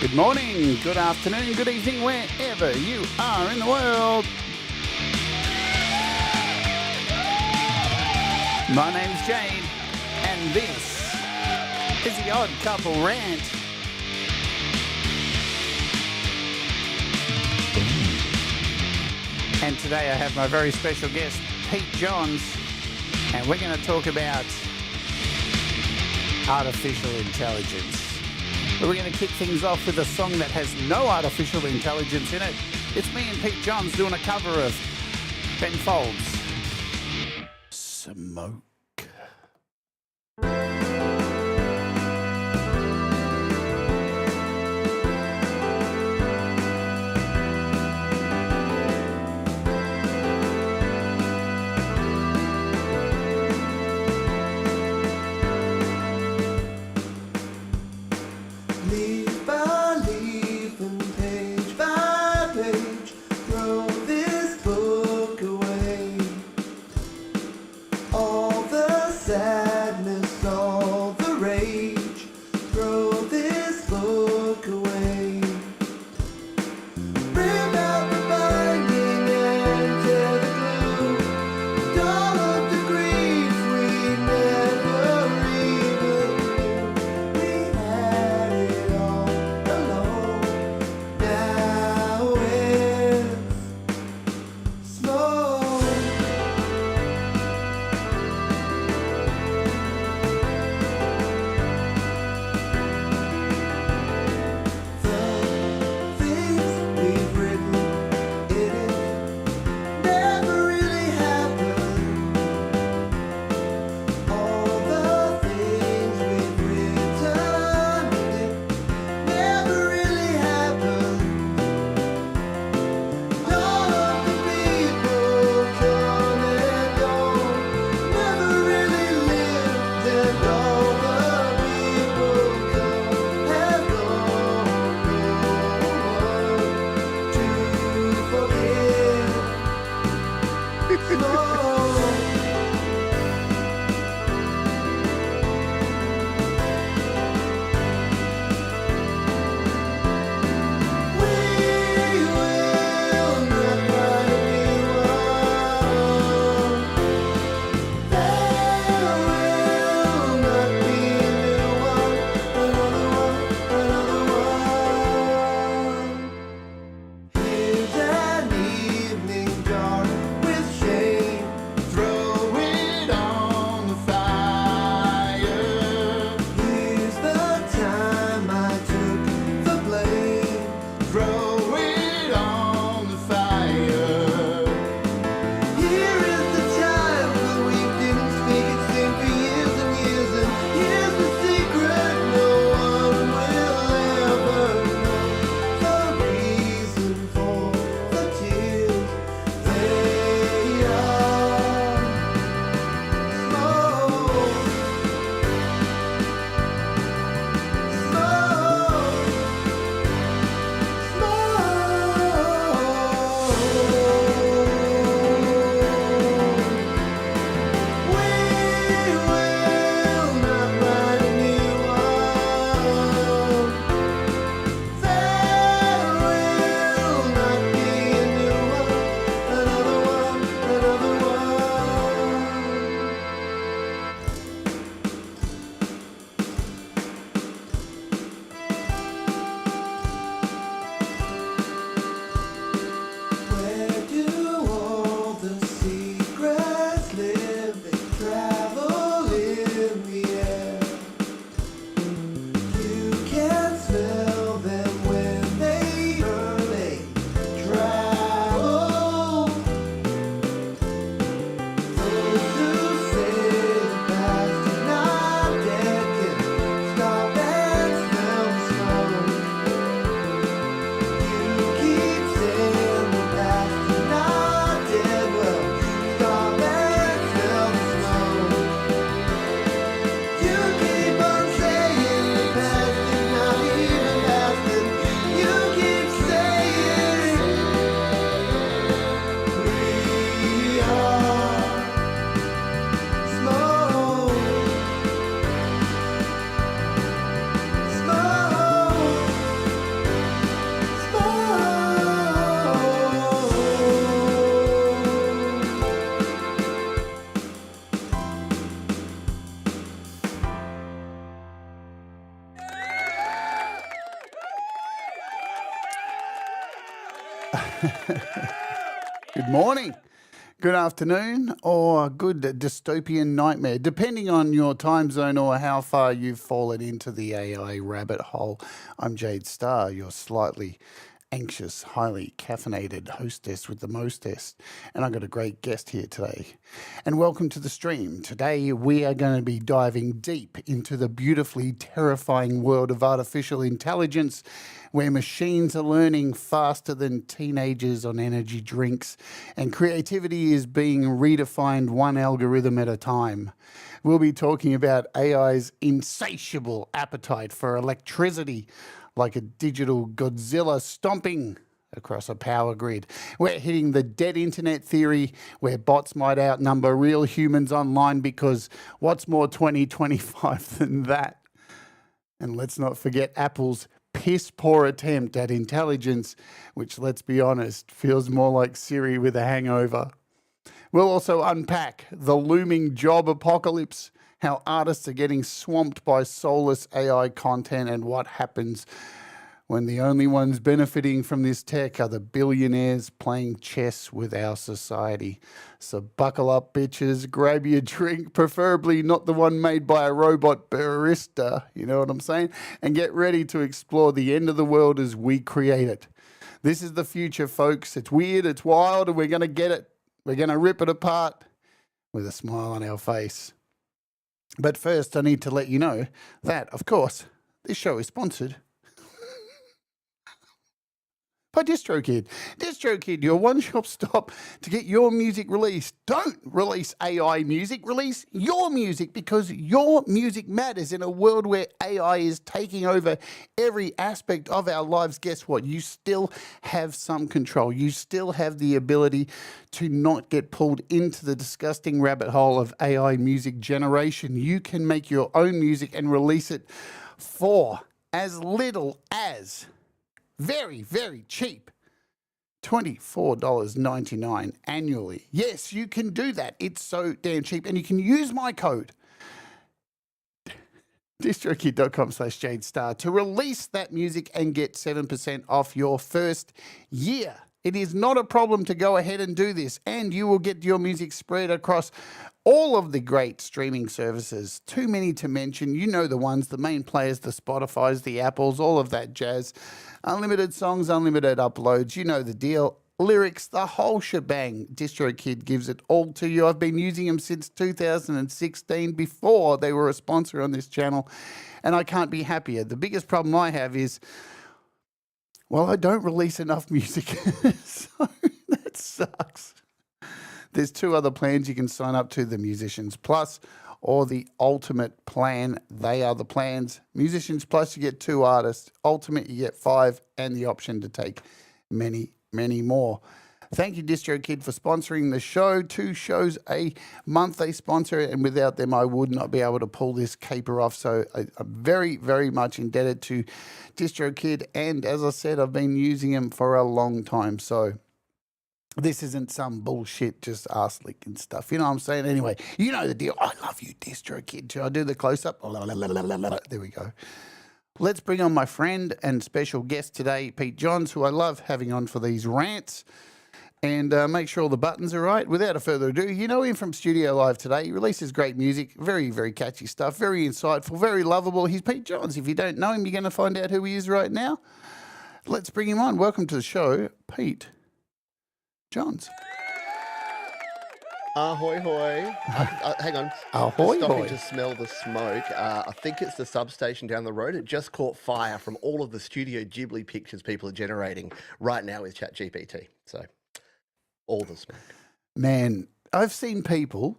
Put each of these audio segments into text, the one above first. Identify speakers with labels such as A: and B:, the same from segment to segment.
A: Good morning, good afternoon, good evening, wherever you are in the world. My name's Jade, and this is the Odd Couple Rant. And today I have my very special guest, Pete Johns, and we're going to talk about artificial intelligence. We're going to kick things off with a song that has no artificial intelligence in it. It's me and Pete Johns doing a cover of Ben Folds' Smoke.
B: All
A: Good morning, good afternoon, or good dystopian nightmare, depending on your time zone or how far you've fallen into the AI rabbit hole. I'm Jade Starr, your slightly anxious, highly caffeinated hostess with the mostest, and I've got a great guest here today. And welcome to the stream. Today we are going to be diving deep into the beautifully terrifying world of artificial intelligence, where machines are learning faster than teenagers on energy drinks, and creativity is being redefined one algorithm at a time. We'll be talking about AI's insatiable appetite for electricity, like a digital Godzilla stomping across a power grid. We're hitting the dead internet theory, where bots might outnumber real humans online, because what's more 2025 than that? And let's not forget Apple's piss poor attempt at intelligence, which, let's be honest, feels more like Siri with a hangover. We'll also unpack the looming job apocalypse, how artists are getting swamped by soulless AI content, and what happens when the only ones benefiting from this tech are the billionaires playing chess with our society. So buckle up, bitches, grab your drink, preferably not the one made by a robot barista, you know what I'm saying? And get ready to explore the end of the world as we create it. This is the future, folks. It's weird, it's wild, and we're going to get it. We're going to rip it apart with a smile on our face. But first, I need to let you know that, of course, this show is sponsored by DistroKid. DistroKid, your one-shop stop to get your music released. Don't release AI music, release your music, because your music matters in a world where AI is taking over every aspect of our lives. Guess what? You still have some control. You still have the ability to not get pulled into the disgusting rabbit hole of AI music generation. You can make your own music and release it for as little as very, very cheap, $24.99 annually. Yes, you can do that. It's so damn cheap. And you can use my code, distrokid.com/JadeStar, to release that music and get 7% off your first year. It is not a problem to go ahead and do this, and you will get your music spread across all of the great streaming services. Too many to mention. You know the ones, the main players, the Spotifys, the Apples, all of that jazz. Unlimited songs, unlimited uploads. You know the deal. Lyrics, the whole shebang. DistroKid gives it all to you. I've been using them since 2016, before they were a sponsor on this channel, and I can't be happier. The biggest problem I have is, well, I don't release enough music, so that sucks. There's two other plans you can sign up to, the Musicians Plus or the Ultimate plan. They are the plans. Musicians Plus, you get 2 artists. Ultimate, you get 5, and the option to take many, many more. Thank you, DistroKid, for sponsoring the show. 2 shows a month they sponsor it, and without them, I would not be able to pull this caper off. So I'm very, very much indebted to DistroKid, and as I said, I've been using them for a long time. So this isn't some bullshit, just ass licking stuff. You know what I'm saying? Anyway, you know the deal. I love you, DistroKid. Should I do the close-up? There we go. Let's bring on my friend and special guest today, Pete Johns, who I love having on for these rants. And make sure all the buttons are right. Without a further ado, you know him from Studio Live today. He releases great music, very, very catchy stuff, very insightful, very lovable. He's Pete Johns. If you don't know him, you're going to find out who he is right now. Let's bring him on. Welcome to the show, Pete Johns.
B: Ahoy hoy. Hang on.
A: Ahoy
B: Stopping
A: hoy.
B: to smell the smoke. I think it's the substation down the road. It just caught fire from all of the Studio Ghibli pictures people are generating right now with ChatGPT. So, all the smoke.
A: Man, I've seen people,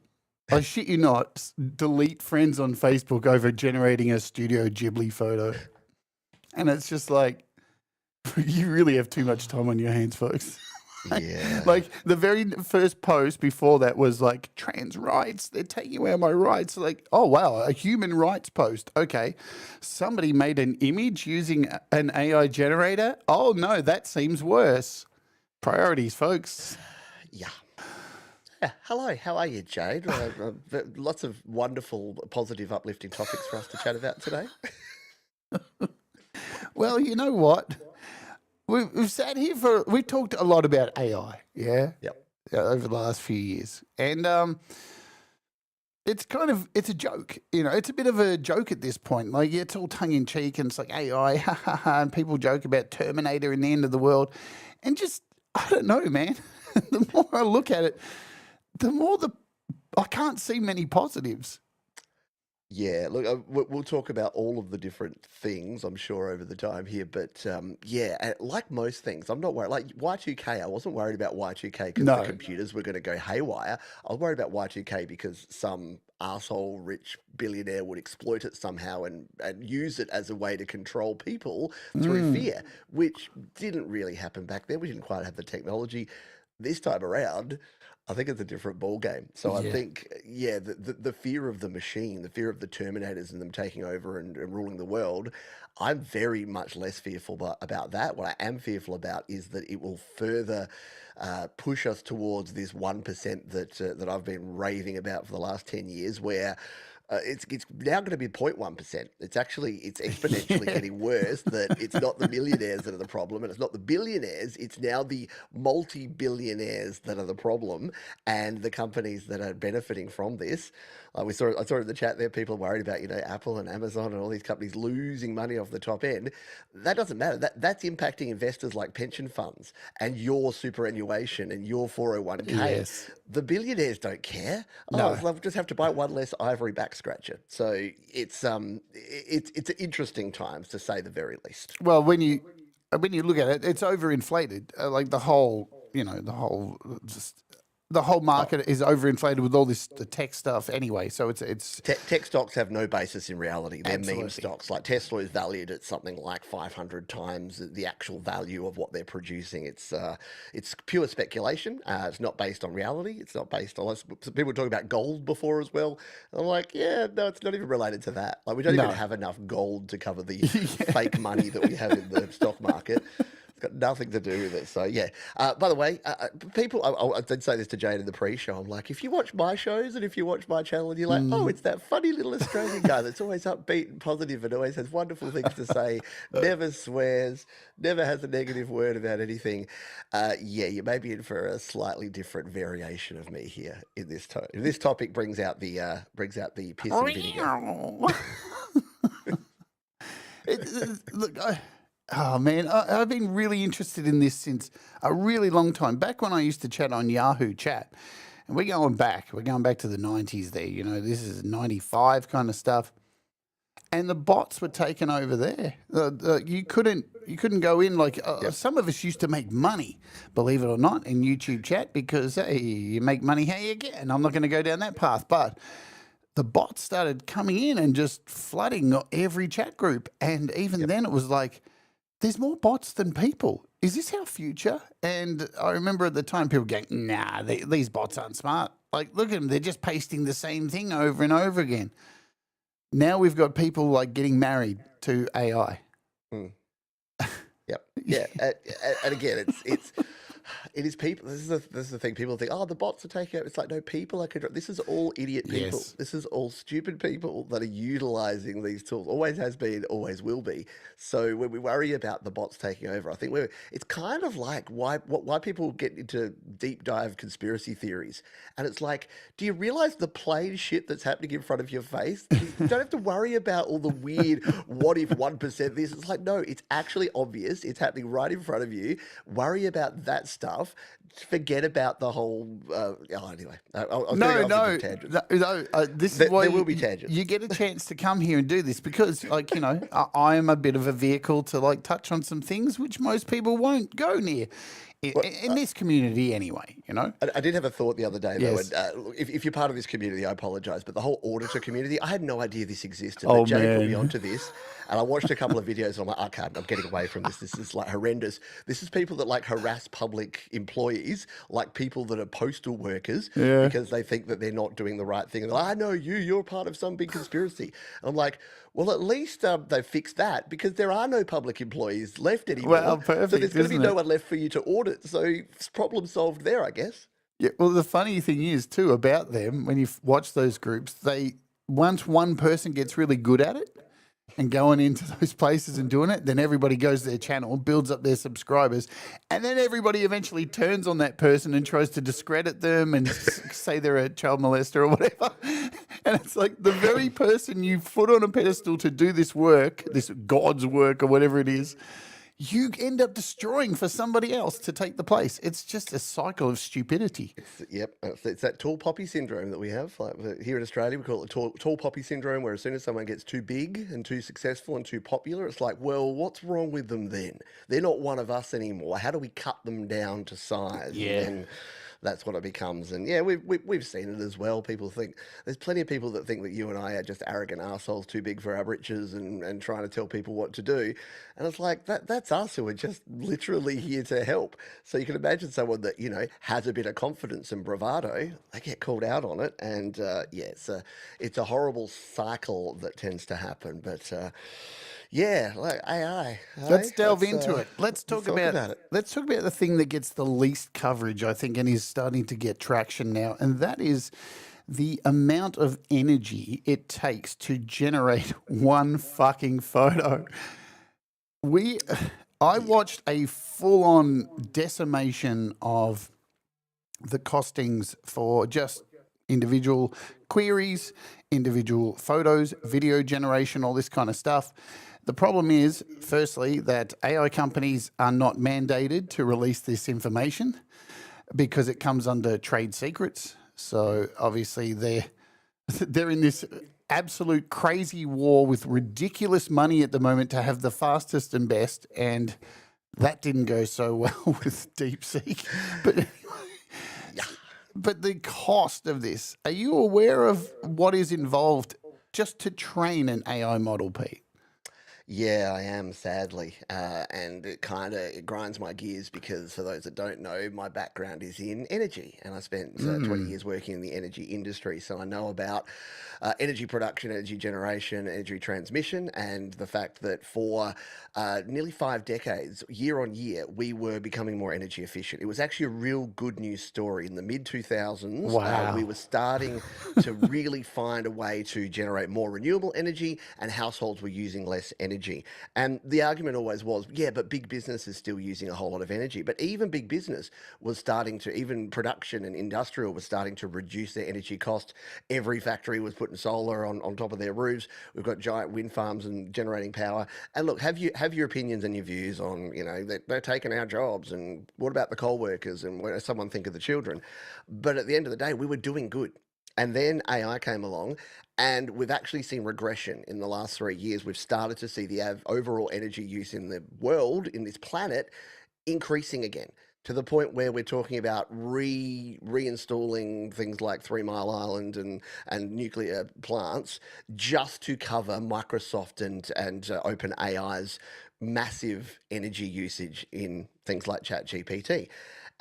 A: I shit you not, delete friends on Facebook over generating a Studio Ghibli photo. And it's just like, you really have too much time on your hands, folks.
B: Yeah.
A: Like the very first post before that was like, trans rights, they're taking away my rights. Like, oh wow, a human rights post. Okay, somebody made an image using an AI generator. Oh no, that seems worse. Priorities, folks.
B: Yeah. Hello, how are you, Jade? Lots of wonderful, positive, uplifting topics for us to chat about today.
A: Well, you know what? we've sat here we've talked a lot about AI,
B: Yep.
A: over the last few years, and it's a joke, it's a bit of a joke at this point. Like, it's all tongue in cheek, and it's like AI, ha ha ha, and people joke about Terminator and the end of the world, and just I don't know, man. The more I look at it, the more I can't see many positives.
B: Yeah, look, we'll talk about all of the different things, I'm sure, over the time here. But yeah, like most things, I'm not worried. Like Y2K, I wasn't worried about Y2K because the
A: No.
B: computers were going to go haywire. I was worried about Y2K because some asshole rich billionaire would exploit it somehow and use it as a way to control people through fear, which didn't really happen back then. We didn't quite have the technology. This time around, I think it's a different ball game. So I
A: Yeah.
B: think, yeah, the fear of the machine, the fear of the Terminators and them taking over and ruling the world, I'm very much less fearful about that. What I am fearful about is that it will further push us towards this 1% that I've been raving about for the last 10 years, where it's now going to be 0.1%. It's exponentially getting worse. That it's not the millionaires that are the problem, and it's not the billionaires. It's now the multi-billionaires that are the problem, and the companies that are benefiting from this. I saw in the chat there, people are worried about Apple and Amazon and all these companies losing money off the top end. That doesn't matter. That's impacting investors like pension funds and your superannuation and your 401k.
A: Yes.
B: The billionaires don't care.
A: No.
B: They'll just have to buy one less ivory back scratcher. So it's interesting times, to say the very least.
A: Well, when you look at it, it's overinflated. Like the whole market is overinflated with all this tech stuff anyway. So it's
B: Tech stocks have no basis in reality. They're meme
A: Absolutely.
B: stocks. Like Tesla is valued at something like 500 times the actual value of what they're producing. It's pure speculation. It's not based on reality. It's not based on. People were talking about gold before as well. And I'm like, yeah, no, it's not even related to that. Like, we don't
A: No.
B: even have enough gold to cover the fake money that we have in the stock market. Got nothing to do with it. So yeah. By the way, people, I did say this to Jade in the pre-show. I'm like, if you watch my shows and if you watch my channel, and you're like, oh, it's that funny little Australian guy that's always upbeat and positive and always has wonderful things to say, never swears, never has a negative word about anything. Yeah, you may be in for a slightly different variation of me here in this this topic brings out the piss and vinegar.
A: Look, oh man, I've been really interested in this since a really long time. Back when I used to chat on Yahoo Chat, and we're going back to the 90s there. This is 95 kind of stuff. And the bots were taken over there. You couldn't go in like some of us used to make money, believe it or not, in YouTube chat because hey, you make money how you get. And I'm not going to go down that path, but the bots started coming in and just flooding every chat group. And even then, it was like, there's more bots than people. Is this our future? And I remember at the time people going, nah, these bots aren't smart. Like, look at them. They're just pasting the same thing over and over again. Now we've got people like getting married to AI.
B: Yep. Yeah. And again, it is people. This is the thing. People think, oh, the bots are taking over. It's like, no, people are control. This is all idiot people.
A: Yes.
B: This is all stupid people that are utilizing these tools. Always has been, always will be. So when we worry about the bots taking over, I think it's kind of like why people get into deep dive conspiracy theories. And it's like, do you realize the plain shit that's happening in front of your face? You don't have to worry about all the weird, what if 1% this? It's like, no, it's actually obvious. It's happening right in front of you. Worry about that stuff. Forget about the whole. Anyway, I'll
A: No. This is why
B: there will be tangents.
A: You get a chance to come here and do this because, like, I am a bit of a vehicle to like touch on some things which most people won't go near. In this community, anyway,
B: I did have a thought the other day, though.
A: Yes.
B: And, if you're part of this community, I apologise, but the whole auditor community, I had no idea this existed.
A: Oh,
B: But Jade put me
A: man.
B: onto this, and I watched a couple of videos, and I'm like, I can't, I'm getting away from this. This is like horrendous. This is people that like harass public employees, like people that are postal workers,
A: Yeah.
B: because they think that they're not doing the right thing. And they're like, I know you're part of some big conspiracy. And I'm like, well, at least they fixed that because there are no public employees left anymore.
A: Well,
B: so
A: perfect,
B: there's going to be
A: isn't
B: no
A: it?
B: one left for you to audit. So it's problem solved there, I guess.
A: Yeah. Well, the funny thing is too about them when you watch those groups, once one person gets really good at it, and going into those places and doing it, then everybody goes to their channel, builds up their subscribers, and then everybody eventually turns on that person and tries to discredit them and say they're a child molester or whatever. And it's like the very person you put on a pedestal to do this work, this God's work or whatever it is, you end up destroying for somebody else to take the place. It's just a cycle of stupidity.
B: Yep, it's that tall poppy syndrome that we have. Like here in Australia, we call it tall poppy syndrome, where as soon as someone gets too big and too successful and too popular, it's like, well, what's wrong with them then? They're not one of us anymore. How do we cut them down to size?
A: Yeah.
B: And then that's what it becomes. And yeah, we've seen it as well. People think there's plenty of people that think that you and I are just arrogant assholes too big for our britches and trying to tell people what to do. And it's like that's us who are just literally here to help. So you can imagine someone that, you know, has a bit of confidence and bravado, they get called out on it. And yeah, it's a horrible cycle that tends to happen. But yeah, like AI.
A: Let's delve into it. Let's talk about
B: it.
A: Let's talk about the thing that gets the least coverage, I think, and is starting to get traction now, and that is the amount of energy it takes to generate one fucking photo. I watched a full-on decimation of the costings for just individual queries, individual photos, video generation, all this kind of stuff. The problem is, firstly, that AI companies are not mandated to release this information because it comes under trade secrets. So obviously they're in this absolute crazy war with ridiculous money at the moment to have the fastest and best, and that didn't go so well with DeepSeek. But anyway, but the cost of this, are you aware of what is involved just to train an AI model, Pete?
B: Yeah, I am, sadly. And it grinds my gears because, for those that don't know, my background is in energy, and I spent 20 years working in the energy industry. So I know about energy production, energy generation, energy transmission, and the fact that for nearly 5 decades, year on year, we were becoming more energy efficient. It was actually a real good news story. In the mid 2000s,
A: Wow.
B: we were starting to really find a way to generate more renewable energy, and households were using less energy. And the argument always was, yeah, but big business is still using a whole lot of energy. But even big business was starting to, even production and industrial was starting to reduce their energy costs. Every factory was putting solar on top of their roofs. We've got giant wind farms and generating power. And look, have your opinions and your views on, you know, they're taking our jobs, and what about the coal workers, and what does someone think of the children? But at the end of the day, we were doing good. And then AI came along, and we've actually seen regression in the last 3 years. We've started to see the overall energy use in the world, in this planet, increasing again, to the point where we're talking about reinstalling things like 3 Mile Island and nuclear plants just to cover Microsoft and OpenAI's massive energy usage in things like ChatGPT.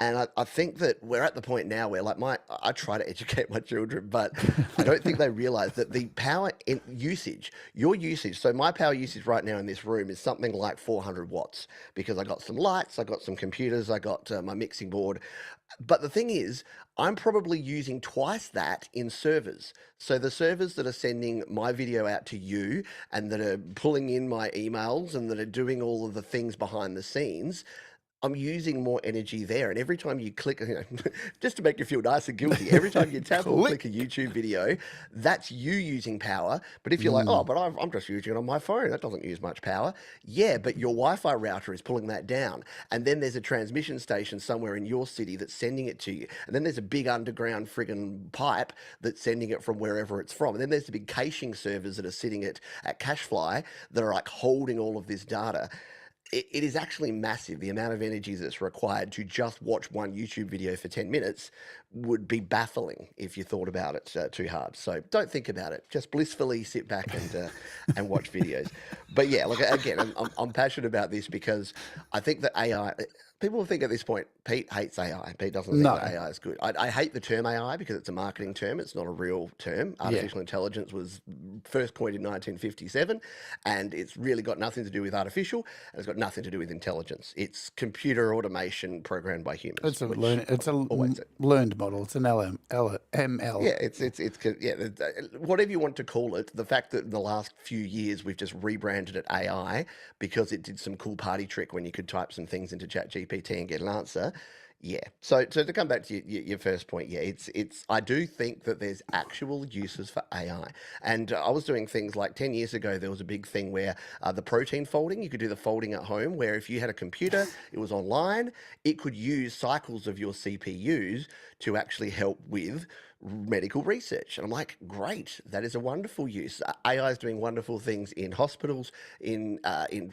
B: And I think that we're at the point now where, like, I try to educate my children, but I don't think they realize that the power usage, your usage, so my power usage right now in this room is something like 400 watts, because I got some lights, I got some computers, I got my mixing board. But the thing is, I'm probably using twice that in servers. So the servers that are sending my video out to you, and that are pulling in my emails, and that are doing all of the things behind the scenes, I'm using more energy there. And every time you click, you know, just to make you feel nice and guilty, every time you tap or click a YouTube video, that's you using power. But if you're like, oh, but I'm just using it on my phone, that doesn't use much power. Yeah, but your Wi-Fi router is pulling that down. And then there's a transmission station somewhere in your city that's sending it to you. And then there's a big underground friggin' pipe that's sending it from wherever it's from. And then there's the big caching servers that are sitting at Cashfly that are like holding all of this data. It is actually massive. The amount of energy that's required to just watch one YouTube video for 10 minutes would be baffling if you thought about it too hard. So don't think about it. Just blissfully sit back and watch videos. But yeah, look, again, I'm passionate about this because I think that AI, people think at this point, Pete hates AI. Pete doesn't think that AI is good. I hate the term AI because it's a marketing term. It's not a real term. Artificial intelligence was first coined in 1957, and it's really got nothing to do with artificial, and it's got nothing to do with intelligence. It's computer automation programmed by humans.
A: It's a learned model. It's an ML.
B: Yeah, whatever you want to call it. The fact that in the last few years we've just rebranded it AI because it did some cool party trick when you could type some things into ChatGPT and get an answer. Yeah. So to come back to your first point, yeah, it's. I do think that there's actual uses for AI, and I was doing things like 10 years ago. There was a big thing where the protein folding. You could do the folding at home, where if you had a computer, it was online, it could use cycles of your CPUs to actually help with medical research. And I'm like, great, that is a wonderful use. AI is doing wonderful things in hospitals, in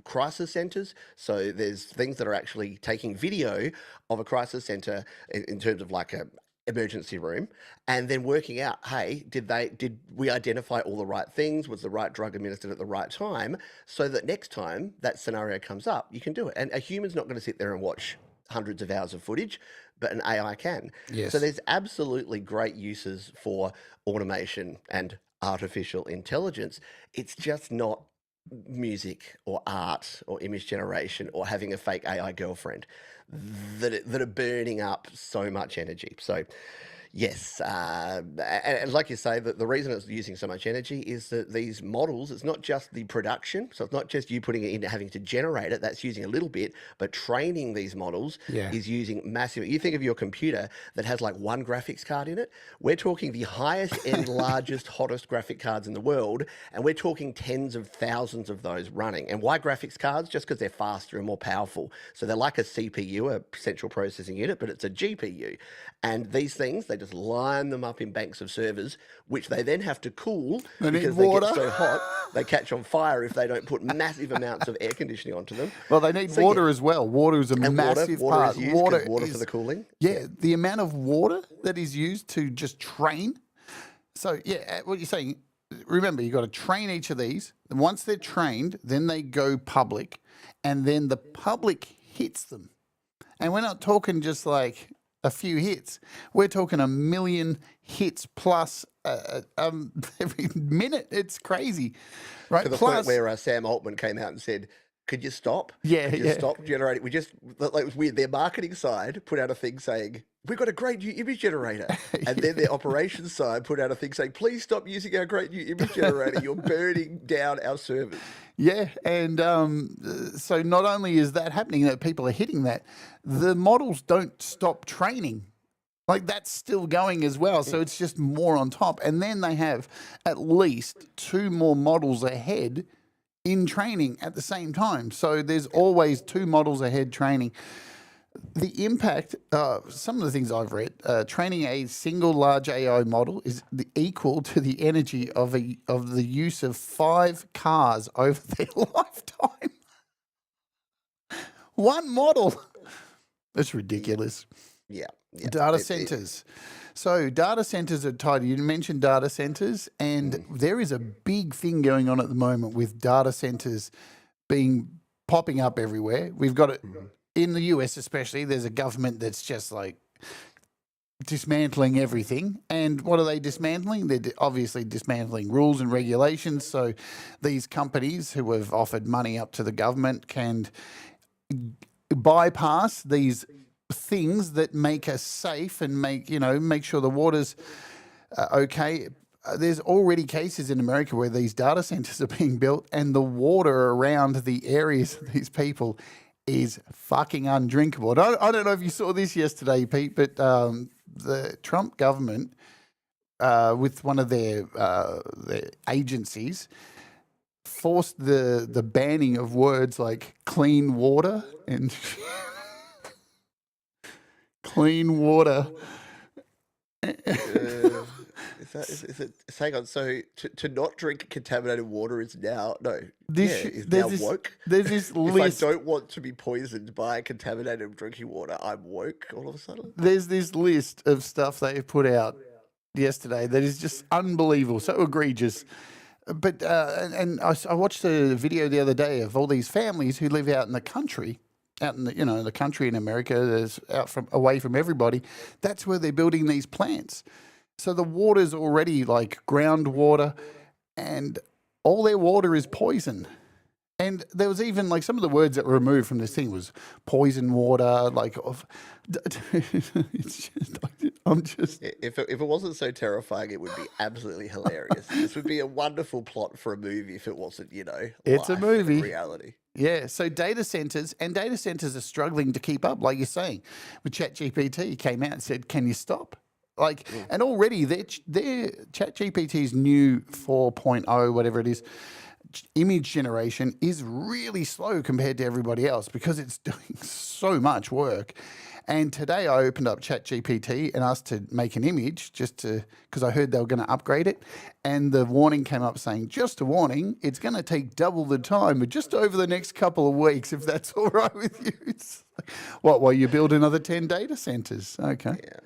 B: crisis centers. So there's things that are actually taking video of a crisis center in terms of like a emergency room, and then working out, hey, did we identify all the right things? Was the right drug administered at the right time? So that next time that scenario comes up, you can do it. And a human's not going to sit there and watch hundreds of hours of footage, but an AI can. So
A: Yes.
B: there's absolutely great uses for automation and artificial intelligence. It's just not music or art or image generation or having a fake AI girlfriend that are burning up so much energy. So yes, and like you say, that the reason it's using so much energy is that these models, it's not just the production, so it's not just you putting it in having to generate it, that's using a little bit, but training these models
A: Yeah.
B: is using massive. You think of your computer that has like one graphics card in it, we're talking the highest end, largest, hottest graphic cards in the world, and we're talking tens of thousands of those running. And why graphics cards? Just because they're faster and more powerful. So they're like a CPU, a central processing unit, but it's a GPU. And these things, they just line them up in banks of servers, which they then have to cool
A: They need
B: because they get
A: water.
B: so hot, they catch on fire if they don't put massive amounts of air conditioning onto them.
A: Well, they need
B: So yeah,
A: water as well. Water is a
B: and
A: massive
B: water
A: part.
B: is used because
A: Water
B: water for
A: is,
B: the cooling.
A: yeah, the amount of water that is used to just train. So, yeah, what you're saying, remember, you've got to train each of these. And once they're trained, then they go public, and then the public hits them. And we're not talking just like a few hits. We're talking a million hits plus every minute. It's crazy, right?
B: To the point
A: Plus,
B: where Sam Altman came out and said, "Could you stop?
A: yeah,
B: Could you
A: yeah.
B: stop generating?" We just like, it was weird. Their marketing side put out a thing saying, "We've got a great new image generator," and then their operations side put out a thing saying, "Please stop using our great new image generator. You're burning down our servers."
A: Yeah, and so not only is that happening, that people are hitting that, the models don't stop training. Like that's still going as well. So it's just more on top. And then they have at least two more models ahead in training at the same time. So there's always two models ahead training. The impact, some of the things I've read, training a single large AI model is equal to the energy of the use of 5 cars over their lifetime. One model. That's ridiculous.
B: Yeah,
A: Data centers. So data centers are tied. You mentioned data centers, and there is a big thing going on at the moment with data centers popping up everywhere. We've got it in the US, especially. There's a government that's just like dismantling everything. And what are they dismantling? They're obviously dismantling rules and regulations. So these companies who have offered money up to the government can bypass these things that make us safe and make sure the water's okay. There's already cases in America where these data centers are being built and the water around the areas of these people is fucking undrinkable. I don't know if you saw this yesterday, Pete, but the Trump government, with one of their agencies, forced the banning of words like clean water and clean water.
B: Is it? Hang on. So to not drink contaminated water is now is
A: There's
B: now
A: this
B: woke.
A: there's this
B: If I
A: list.
B: don't want to be poisoned by contaminated drinking water, I'm woke all of a sudden.
A: There's this list of stuff they put out yesterday that is just unbelievable, so egregious. But and I watched a video the other day of all these families who live out in the country, out in the country in America, that's away from everybody. That's where they're building these plants. So the water's already like groundwater, and all their water is poison. And there was even like some of the words that were removed from this thing was poison water, it's just, I'm just,
B: If it wasn't so terrifying, it would be absolutely hilarious. This would be a wonderful plot for a movie if it wasn't,
A: it's a
B: life and
A: movie.
B: reality.
A: Yeah, so data centers are struggling to keep up, like you're saying. With ChatGPT came out and said, "Can you stop?" And already their ChatGPT's new 4.0, whatever it is, image generation is really slow compared to everybody else because it's doing so much work. And today I opened up ChatGPT and asked to make an image because I heard they were going to upgrade it. And the warning came up saying, just a warning, it's going to take double the time, but just over the next couple of weeks, if that's all right with you. It's like, what, while you build another 10 data centers? Okay.
B: Yeah.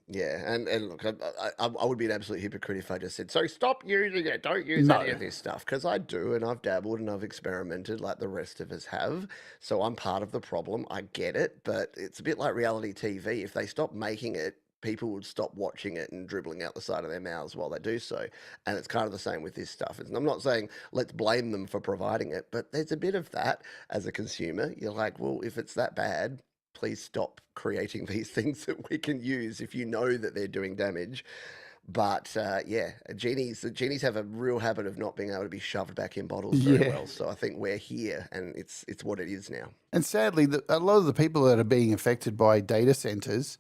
B: Yeah, and look, I would be an absolute hypocrite if I just said, so stop using it, don't use any
A: No.
B: of this stuff, because I do, and I've dabbled and I've experimented like the rest of us have, so I'm part of the problem, I get it, but it's a bit like reality TV. If they stop making it, people would stop watching it and dribbling out the side of their mouths while they do so, and it's kind of the same with this stuff. I'm not saying let's blame them for providing it, but there's a bit of that as a consumer. You're like, well, if it's that bad, please stop creating these things that we can use if you know that they're doing damage. But yeah, genies have a real habit of not being able to be shoved back in bottles very
A: Yeah.
B: well. So I think we're here, and it's what it is now.
A: And sadly, a lot of the people that are being affected by data centers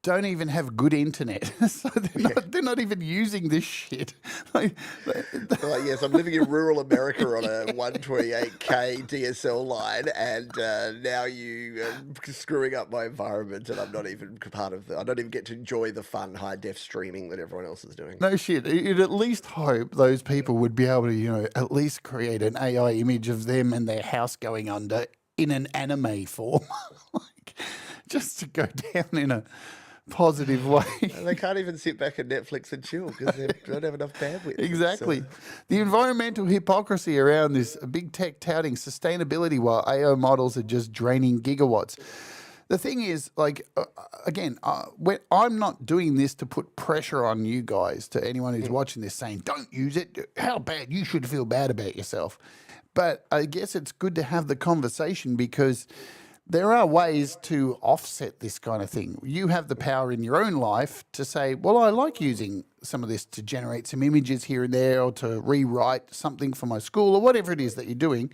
A: don't even have good internet, so they're not even using this shit. Like,
B: Yes, I'm living in rural America on a 128K DSL line, and now you are screwing up my environment, and I'm not even part of I don't even get to enjoy the fun high def streaming that everyone else is doing.
A: no shit. You'd at least hope those people would be able to, at least create an AI image of them and their house going under in an anime form, just to go down in a positive way.
B: And they can't even sit back and Netflix and chill because they don't have enough bandwidth.
A: Exactly. The environmental hypocrisy around this big tech touting sustainability while AI models are just draining gigawatts. The thing is, when I'm not doing this to put pressure on you guys, to anyone who's watching this saying, don't use it, how bad, you should feel bad about yourself. But I guess it's good to have the conversation because there are ways to offset this kind of thing. You have the power in your own life to say, well, I like using some of this to generate some images here and there or to rewrite something for my school or whatever it is that you're doing.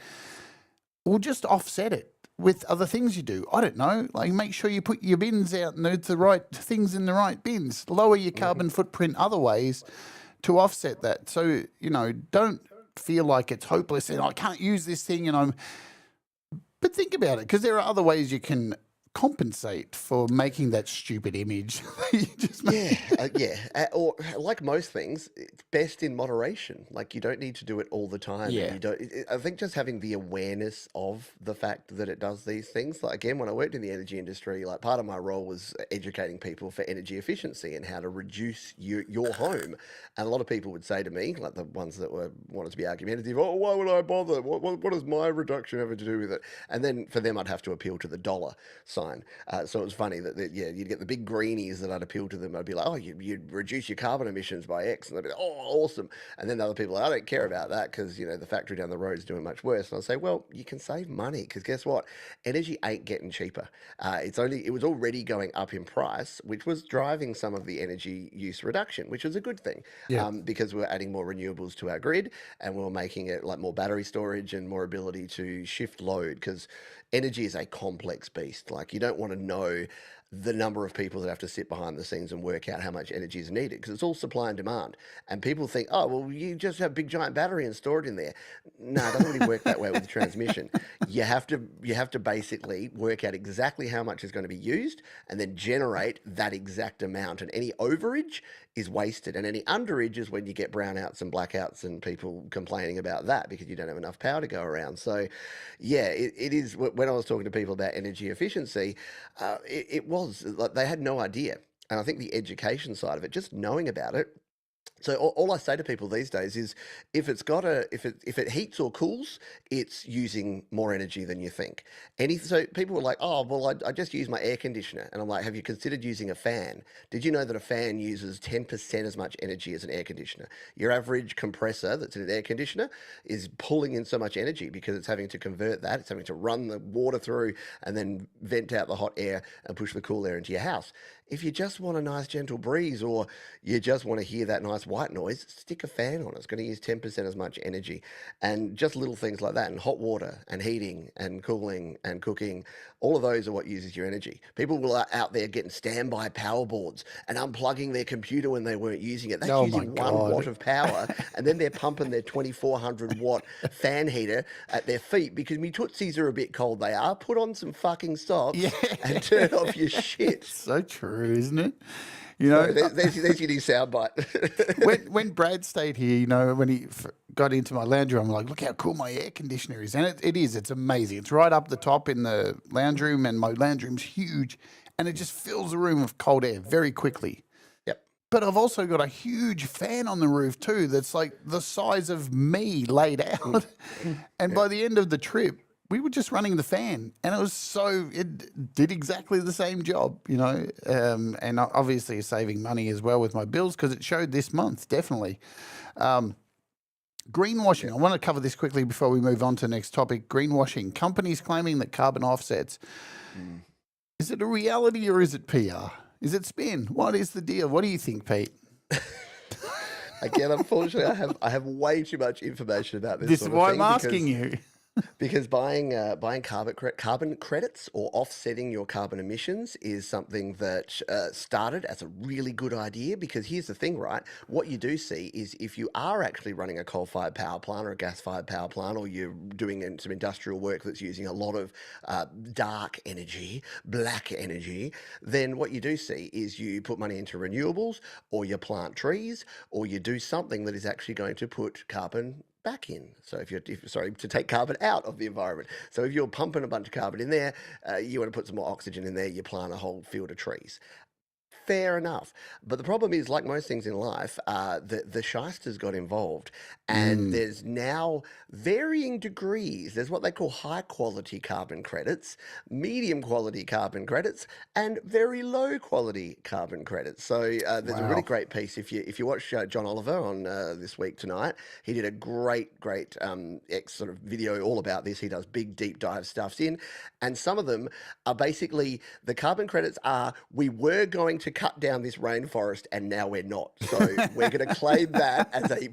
A: We'll just offset it with other things you do. I don't know, like make sure you put your bins out and it's the right things in the right bins. Lower your carbon footprint other ways to offset that. So, don't feel like it's hopeless and I can't use this thing but think about it, because there are other ways you can compensate for making that stupid image. You just make.
B: Or like most things, it's best in moderation. Like you don't need to do it all the time.
A: Yeah.
B: And you don't. I think just having the awareness of the fact that it does these things. Like again, when I worked in the energy industry, like part of my role was educating people for energy efficiency and how to reduce your home. And a lot of people would say to me, like the ones that wanted to be argumentative, oh, why would I bother? What does my reduction have to do with it? And then for them, I'd have to appeal to the dollar sign. So it was funny that you'd get the big greenies that I'd appeal to them. I'd be like, oh, you'd reduce your carbon emissions by X. And they'd be like, oh, awesome. And then the other people are like, I don't care about that because, the factory down the road is doing much worse. And I'd say, well, you can save money because guess what? Energy ain't getting cheaper. It was already going up in price, which was driving some of the energy use reduction, which was a good thing.
A: Yeah.
B: Because we're adding more renewables to our grid and we're making it like more battery storage and more ability to shift load because energy is a complex beast. Like you don't want to know the number of people that have to sit behind the scenes and work out how much energy is needed because it's all supply and demand. And people think, oh, well, you just have a big giant battery and store it in there. No, it doesn't really work that way with the transmission. You have to basically work out exactly how much is going to be used and then generate that exact amount. And any overage is wasted. And any underage is when you get brownouts and blackouts and people complaining about that because you don't have enough power to go around. So yeah, it is. When I was talking to people about energy efficiency, it was like they had no idea. And I think the education side of it, just knowing about it, So all I say to people these days is, if if it heats or cools, it's using more energy than you think. So people were like, oh well, I just use my air conditioner, and I'm like, have you considered using a fan? Did you know that a fan uses 10% as much energy as an air conditioner? Your average compressor that's in an air conditioner is pulling in so much energy because it's having to convert that, it's having to run the water through and then vent out the hot air and push the cool air into your house. If you just want a nice gentle breeze, or you just want to hear that nice white noise, stick a fan on. It's going to use 10% as much energy. And just little things like that, and hot water and heating and cooling and cooking, all of those are what uses your energy. People were out there getting standby power boards and unplugging their computer when they weren't using it. That's
A: Oh my
B: using 1 watt
A: God.
B: of power, and then they're pumping their 2400 watt fan heater at their feet because me tootsies are a bit cold. They are. Put on some fucking socks
A: Yeah.
B: and turn off your shit.
A: So true, isn't it? You
B: So
A: know,
B: there's your new soundbite.
A: when Brad stayed here, you know, when he got into my lounge room, I'm like, look how cool my air conditioner is. And it is. It's amazing. It's right up the top in the lounge room, and my lounge room's huge, and it just fills the room with cold air very quickly.
B: Yep.
A: But I've also got a huge fan on the roof too that's like the size of me laid out. And by the end of the trip, we were just running the fan, and it did exactly the same job, you know, and obviously saving money as well with my bills, because it showed this month, definitely. Greenwashing. I want to cover this quickly before we move on to the next topic. Greenwashing. Companies claiming that carbon offsets. Is it a reality or is it PR? Is it spin? What is the deal? What do you think, Pete?
B: Again, unfortunately, I have way too much information about this
A: This is
B: sort of
A: why
B: thing
A: I'm asking you.
B: because buying carbon credits or offsetting your carbon emissions is something that started as a really good idea. Because here's the thing, right? What you do see is, if you are actually running a coal-fired power plant or a gas-fired power plant, or you're doing some industrial work that's using a lot of dark energy, black energy, then what you do see is you put money into renewables, or you plant trees, or you do something that is actually going to put carbon back in. So to take carbon out of the environment. So if you're pumping a bunch of carbon in there, you want to put some more oxygen in there, you plant a whole field of trees. Fair enough. But the problem is, like most things in life, the shysters got involved, and there's now varying degrees. There's what they call high quality carbon credits, medium quality carbon credits, and very low quality carbon credits. So there's a really
A: Wow.
B: great piece. If you watch John Oliver on This Week Tonight, he did a great sort of video all about this. He does big deep dive stuffs in, and some of them are basically, the carbon credits are, we were going to cut down this rainforest and now we're not. So we're going to claim that as a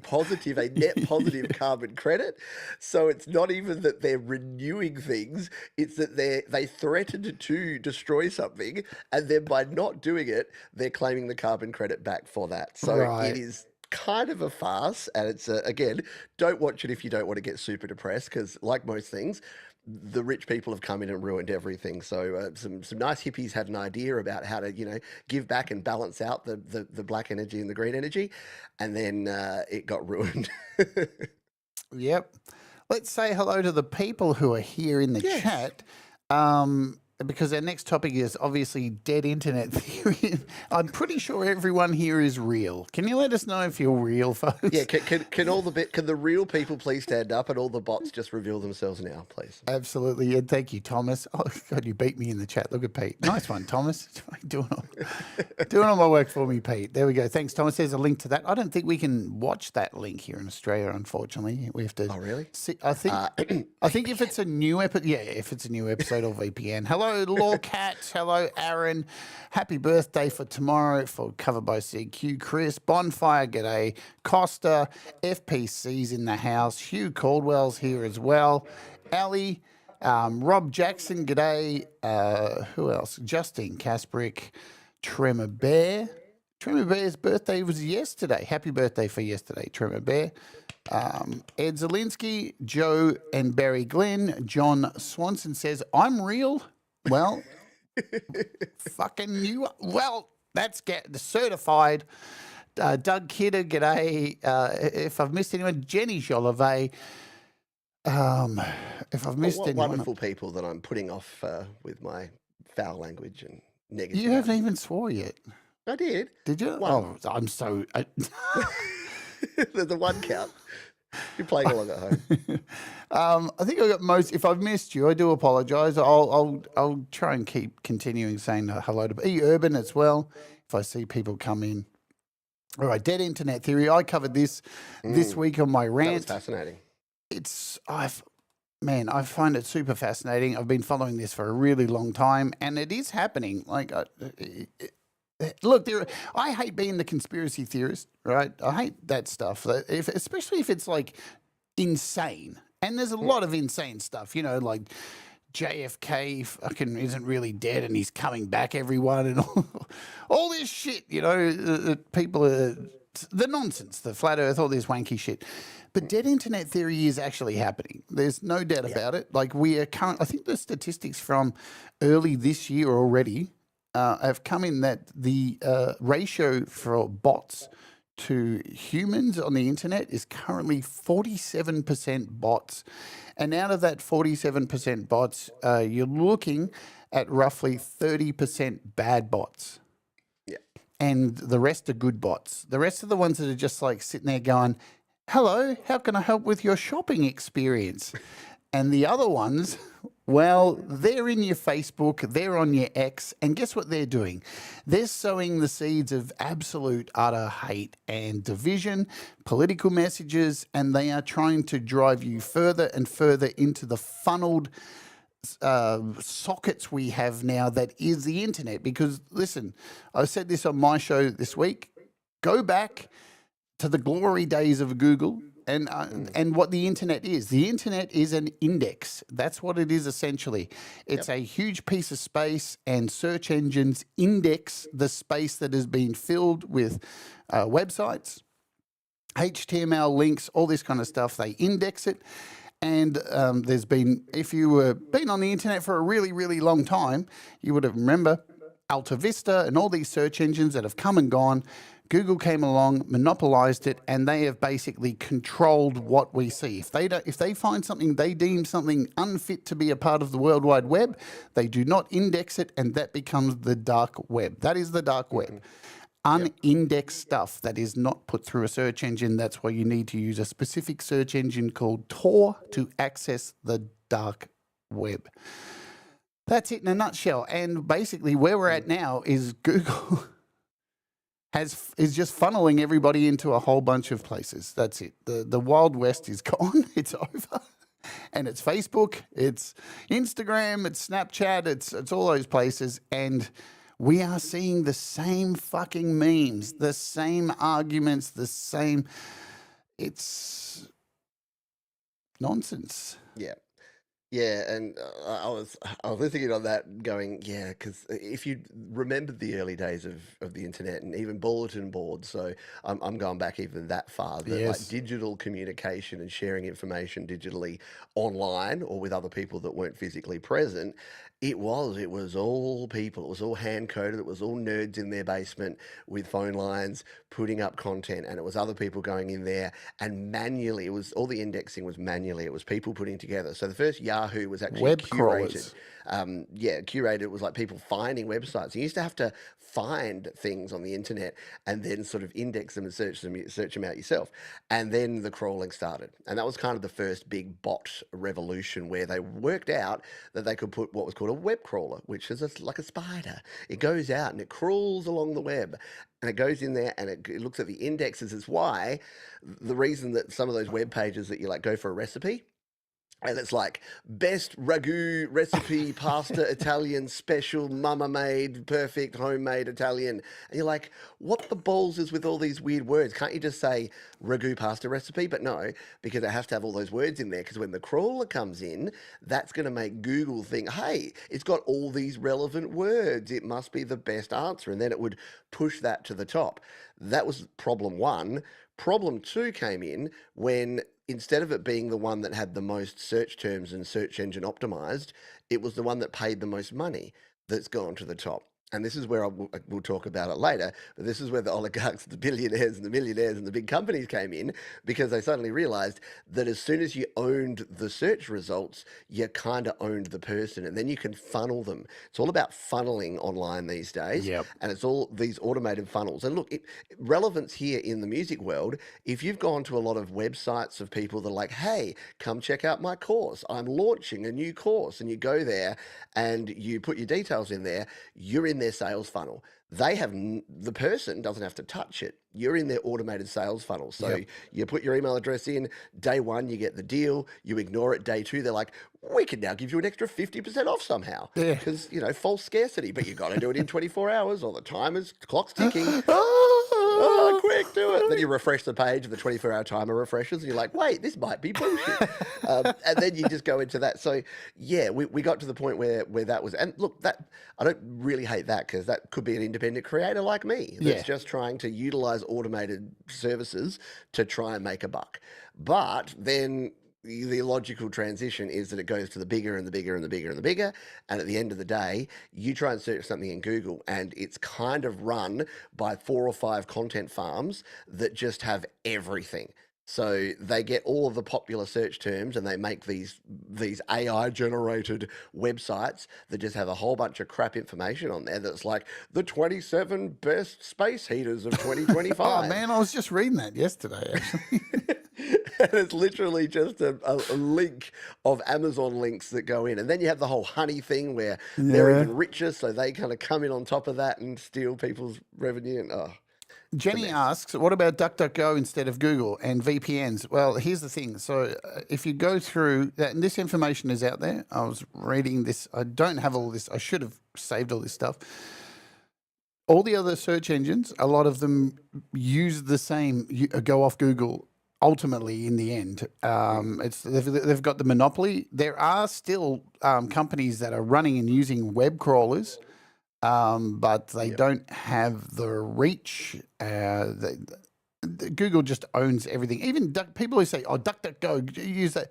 B: net positive carbon credit. So it's not even that they're renewing things, it's that they threatened to destroy something, and then by not doing it, they're claiming the carbon credit back for that. So
A: Right.
B: it is kind of a farce, and it's again, don't watch it if you don't want to get super depressed, because like most things, the rich people have come in and ruined everything. So some nice hippies had an idea about how to, give back and balance out the black energy and the green energy, and then it got ruined.
A: Yep. Let's say hello to the people who are here in the
B: Yes.
A: chat. Because our next topic is obviously dead internet theory. I'm pretty sure everyone here is real. Can you let us know if you're real, folks?
B: Yeah, can the real people please stand up, and all the bots just reveal themselves now, please?
A: Absolutely. And thank you, Thomas. Oh, God, you beat me in the chat. Look at Pete. Nice one, Thomas. doing all my work for me, Pete. There we go. Thanks, Thomas. There's a link to that. I don't think we can watch that link here in Australia, unfortunately. We have to.
B: Oh, really?
A: See, I think if it's a new episode, if it's a new episode or VPN. Hello, Lawcat. Hello, Aaron. Happy birthday for tomorrow, for covered by CQ. Chris, Bonfire, g'day. Costa, FPC's in the house. Hugh Caldwell's here as well. Ali, Rob Jackson, g'day. Who else? Justin Kasprick, Tremor Bear. Tremor Bear's birthday was yesterday. Happy birthday for yesterday, Tremor Bear. Ed Zielinski, Joe and Barry Glenn. John Swanson says, I'm real. Well, fucking you. Well, that's certified. Doug Kidder, g'day. If I've missed anyone, Jenny Jolivet. If I've missed
B: What
A: anyone,
B: wonderful people that I'm putting off with my foul language and negative.
A: you haven't even swore yet.
B: I did.
A: Did you?
B: One.
A: Oh, I'm so.
B: There's a one count. You're playing along at home.
A: I think I got most. If I've missed you, I do apologise. I'll try and keep continuing saying hello to Urban as well. If I see people come in. All right, dead internet theory. I covered this week on my
B: That was
A: rant.
B: fascinating.
A: I find it super fascinating. I've been following this for a really long time, and it is happening. Like, look, I hate being the conspiracy theorist, right? I hate that stuff. Especially if it's like insane, and there's a lot of insane stuff. You know, like JFK fucking isn't really dead, and he's coming back. Everyone and all this shit. You know, people are the nonsense, the flat Earth, all this wanky shit. But dead internet theory is actually happening. There's no doubt about it. Like we are I think the statistics from early this year already have come in that the ratio for bots to humans on the internet is currently 47% bots. And out of that 47% bots, you're looking at roughly 30% bad bots.
B: Yeah.
A: And the rest are good bots. The rest are the ones that are just like sitting there going, hello, how can I help with your shopping experience? And the other ones, well, they're in your Facebook, they're on your X, and guess what they're doing? They're sowing the seeds of absolute utter hate and division, political messages, and they are trying to drive you further and further into the funneled sockets we have now that is the internet. Because listen, I said this on my show this week, go back to the glory days of Google and what the internet is. The internet is an index. That's what it is essentially. It's a huge piece of space, and search engines index the space that has been filled with websites, HTML links, all this kind of stuff. They index it. And there's been, if you were been on the internet for a really, really long time, you would have remember Alta Vista and all these search engines that have come and gone. Google came along, monopolized it, and they have basically controlled what we see. If they find something they deem something unfit to be a part of the World Wide Web, they do not index it, and that becomes the dark web. That is the dark web. Unindexed stuff that is not put through a search engine. That's why you need to use a specific search engine called Tor to access the dark web. That's it in a nutshell. And basically where we're at now is Google is just funneling everybody into a whole bunch of places. That's it. The Wild West is gone. It's over. And it's Facebook, it's Instagram, it's Snapchat, it's all those places. And we are seeing the same fucking memes, the same arguments, the same. It's nonsense.
B: Yeah. Yeah, and I was listening on that, going, yeah, because if you remember the early days of the internet and even bulletin boards, so I'm going back even that far, that like
A: Yes.
B: digital communication and sharing information digitally online or with other people that weren't physically present, it was all people, it was all hand coded, it was all nerds in their basement with phone lines putting up content, and it was other people going in there and manually, it was all the indexing was manually, it was people putting together. So the first Yahoo was actually
A: Web
B: curated.
A: crawlers.
B: Curated was like people finding websites. You used to have to find things on the internet and then sort of index them and search them out yourself. And then the crawling started. And that was kind of the first big bot revolution, where they worked out that they could put what was called a web crawler, which is like a spider. It goes out and it crawls along the web. And it goes in there and it looks at the indexes. Is why the reason that some of those web pages that you like go for a recipe, and it's like best ragu recipe, pasta Italian special, mama made, perfect homemade Italian. And you're like, what the balls is with all these weird words? Can't you just say ragu pasta recipe? But no, because it has to have all those words in there. Because when the crawler comes in, that's going to make Google think, hey, it's got all these relevant words. It must be the best answer. And then it would push that to the top. That was problem one. Problem two came in when, instead of it being the one that had the most search terms and search engine optimized, it was the one that paid the most money that's gone to the top. and this is where we'll talk about it later, but this is where the oligarchs, the billionaires and the millionaires and the big companies came in, because they suddenly realized that as soon as you owned the search results, you kind of owned the person, and then you can funnel them. It's all about funneling online these days,
A: Yep.
B: and it's all these automated funnels. And look, relevance here in the music world, if you've gone to a lot of websites of people that are like, hey, come check out my course, I'm launching a new course, and you go there and you put your details in there, you're in their sales funnel. They have the person doesn't have to touch it. You're in their automated sales funnel. So
A: Yep.
B: you put your email address in. Day one, you get the deal. You ignore it. Day two, they're like, we can now give you an extra 50% off somehow.
A: Yeah.
B: Because, false scarcity, but you got to do it in 24 hours or the clock's ticking.
A: Ah!
B: Oh, quick, do it. Then you refresh the page and the 24-hour timer refreshes and you're like, wait, this might be bullshit. And then you just go into that. So, yeah, we got to the point where that was. And look, that I don't really hate that, because that could be an independent creator like me that's
A: Yeah.
B: just trying to utilize automated services to try and make a buck. But then the logical transition is that it goes to the bigger and the bigger and the bigger and the bigger. And at the end of the day, you try and search something in Google and it's kind of run by 4 or 5 content farms that just have everything. So they get all of the popular search terms and they make these AI generated websites that just have a whole bunch of crap information on there that's like the 27 best space heaters of
A: Oh
B: 2025.
A: man, I was just reading that yesterday, actually.
B: And it's literally just a link of Amazon links that go in. And then you have the whole honey thing where they're
A: Yeah.
B: even richer, so they kind of come in on top of that and steal people's revenue. And
A: Jenny asks, what about DuckDuckGo instead of Google and VPNs? Well, here's the thing. So if you go through that, and this information is out there. I was reading this. I don't have all this. I should have saved all this stuff. All the other search engines, a lot of them use the same, go off Google. Ultimately, in the end, they've got the monopoly. There are still companies that are running and using web crawlers, but they don't have the reach. Google just owns everything. Even people who say, "Oh, DuckDuckGo, use that."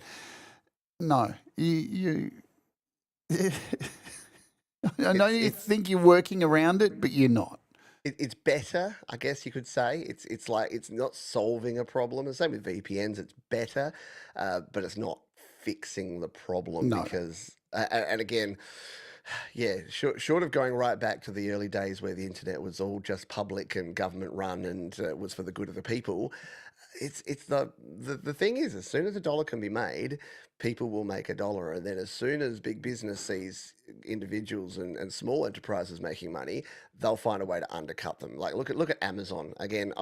A: No, you I know you think you're working around it, but you're not.
B: it's better, I guess you could say. It's like it's not solving a problem. The same with VPNs. It's better, but it's not fixing the problem
A: No.
B: because, and again, yeah, short of going right back to the early days where the internet was all just public and government run and was for the good of the people. It's the thing is, as soon as a dollar can be made, people will make a dollar, and then as soon as big business sees individuals and small enterprises making money, they'll find a way to undercut them. Like look at Amazon again.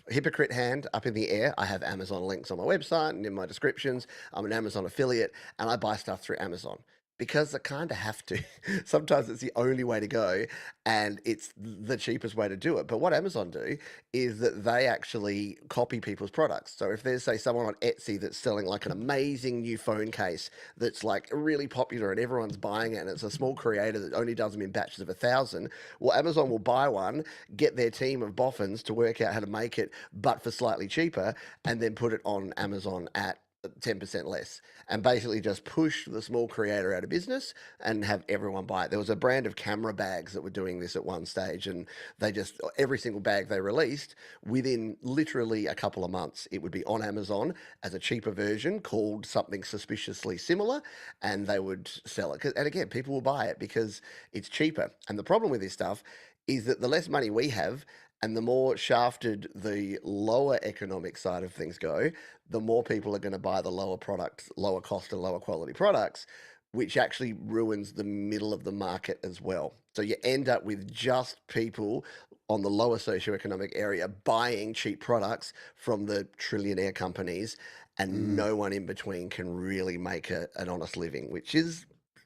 B: Hypocrite hand up in the air. I have Amazon links on my website and in my descriptions. I'm an Amazon affiliate, and I buy stuff through Amazon. Because I kind of have to. Sometimes it's the only way to go, and it's the cheapest way to do it. But what Amazon do is that they actually copy people's products. So if there's, say, someone on Etsy that's selling like an amazing new phone case that's like really popular and everyone's buying it, and it's a small creator that only does them in batches of 1,000, well, Amazon will buy one, get their team of boffins to work out how to make it, but for slightly cheaper, and then put it on Amazon at 10% less, and basically just push the small creator out of business and have everyone buy it. There was a brand of camera bags that were doing this at one stage, and they just, every single bag they released, within literally a couple of months, it would be on Amazon as a cheaper version called something suspiciously similar, and they would sell it. And again, people will buy it because it's cheaper. And the problem with this stuff is that the less money we have, and the more shafted the lower economic side of things go, the more people are going to buy the lower products, lower cost and lower quality products, which actually ruins the middle of the market as well. So you end up with just people on the lower socioeconomic area buying cheap products from the trillionaire companies, and no one in between can really make an honest living, which is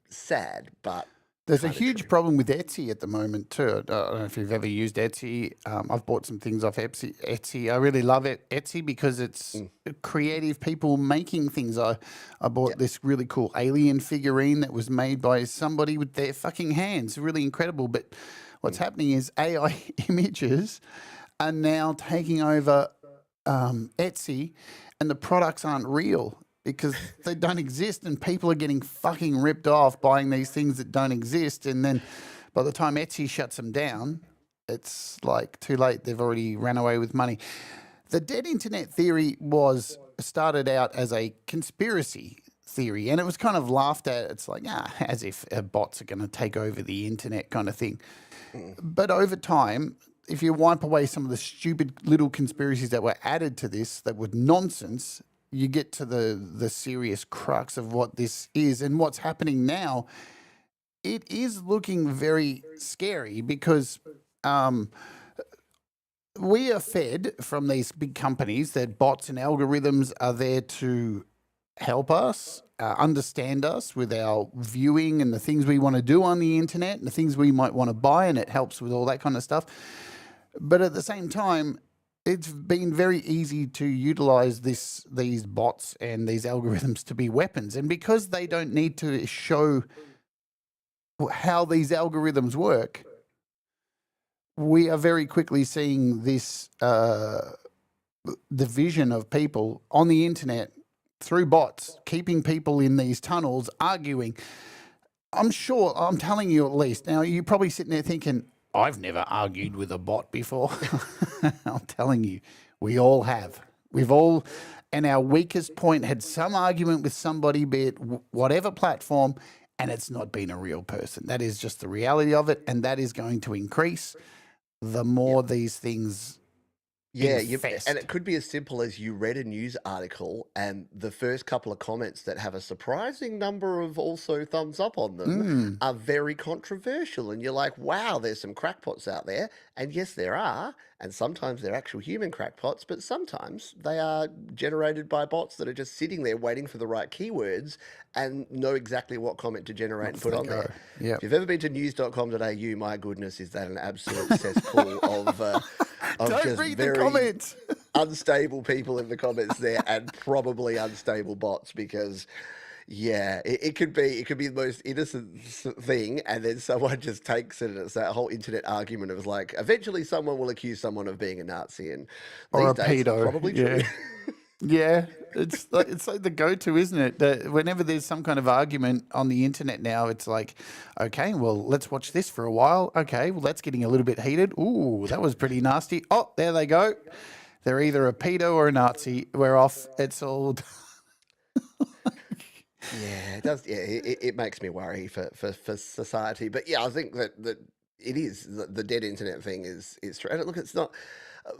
B: sad, but
A: There's a
B: kinda
A: huge
B: true.
A: problem with Etsy at the moment too. I don't know if you've ever used Etsy. I've bought some things off Etsy. I really love Etsy because it's creative people making things. I bought this really cool alien figurine that was made by somebody with their fucking hands. Really incredible. But what's happening is AI images are now taking over Etsy, and the products aren't real because they don't exist, and people are getting fucking ripped off buying these things that don't exist. And then By the time Etsy shuts them down, it's like too late. They've already ran away with money. The dead internet theory was started out as a conspiracy theory, and it was kind of laughed at. It's like, as if bots are going to take over the internet kind of thing. But over time, if you wipe away some of the stupid little conspiracies that were added to this that were nonsense, you get to the serious crux of what this is and what's happening now. It is looking very scary because we are fed from these big companies that bots and algorithms are there to help us, understand us with our viewing and the things we want to do on the internet and the things we might want to buy, and it helps with all that kind of stuff. But at the same time, it's been very easy to utilize these bots and these algorithms to be weapons. And because they don't need to show how these algorithms work, we are very quickly seeing this division of people on the internet through bots, keeping people in these tunnels, arguing. I'm sure, I'm telling you at least, now you're probably sitting there thinking, I've never argued with a bot before. I'm telling you, we all have. We've all, and our weakest point, had some argument with somebody, be it whatever platform, and it's not been a real person. That is just the reality of it, and that is going to increase the more these things
B: Yeah,
A: infest.
B: and it could be as simple as you read a news article and the first couple of comments that have a surprising number of also thumbs up on them are very controversial. And you're like, wow, there's some crackpots out there. And yes, there are. And sometimes they're actual human crackpots, but sometimes they are generated by bots that are just sitting there waiting for the right keywords and know exactly what comment to generate and put on there.
A: Yeah.
B: If you've ever been to news.com.au, my goodness, is that an absolute cesspool of
A: Don't
B: just
A: read the
B: very
A: comments.
B: unstable people in the comments there and probably unstable bots because it could be the most innocent thing, and then someone just takes it, and it's that whole internet argument of like eventually someone will accuse someone of being a Nazi, and
A: Or
B: these
A: a
B: days it's
A: pedo.
B: probably true.
A: Yeah, it's like the go-to, isn't it? That whenever there's some kind of argument on the internet now, it's like, okay, well, let's watch this for a while. Okay, well, that's getting a little bit heated. Ooh, that was pretty nasty. Oh, there they go. They're either a pedo or a Nazi. We're off. It's all.
B: Yeah, it does. Yeah, it makes me worry for society. But yeah, I think that it is the dead internet thing is true. And look, it's not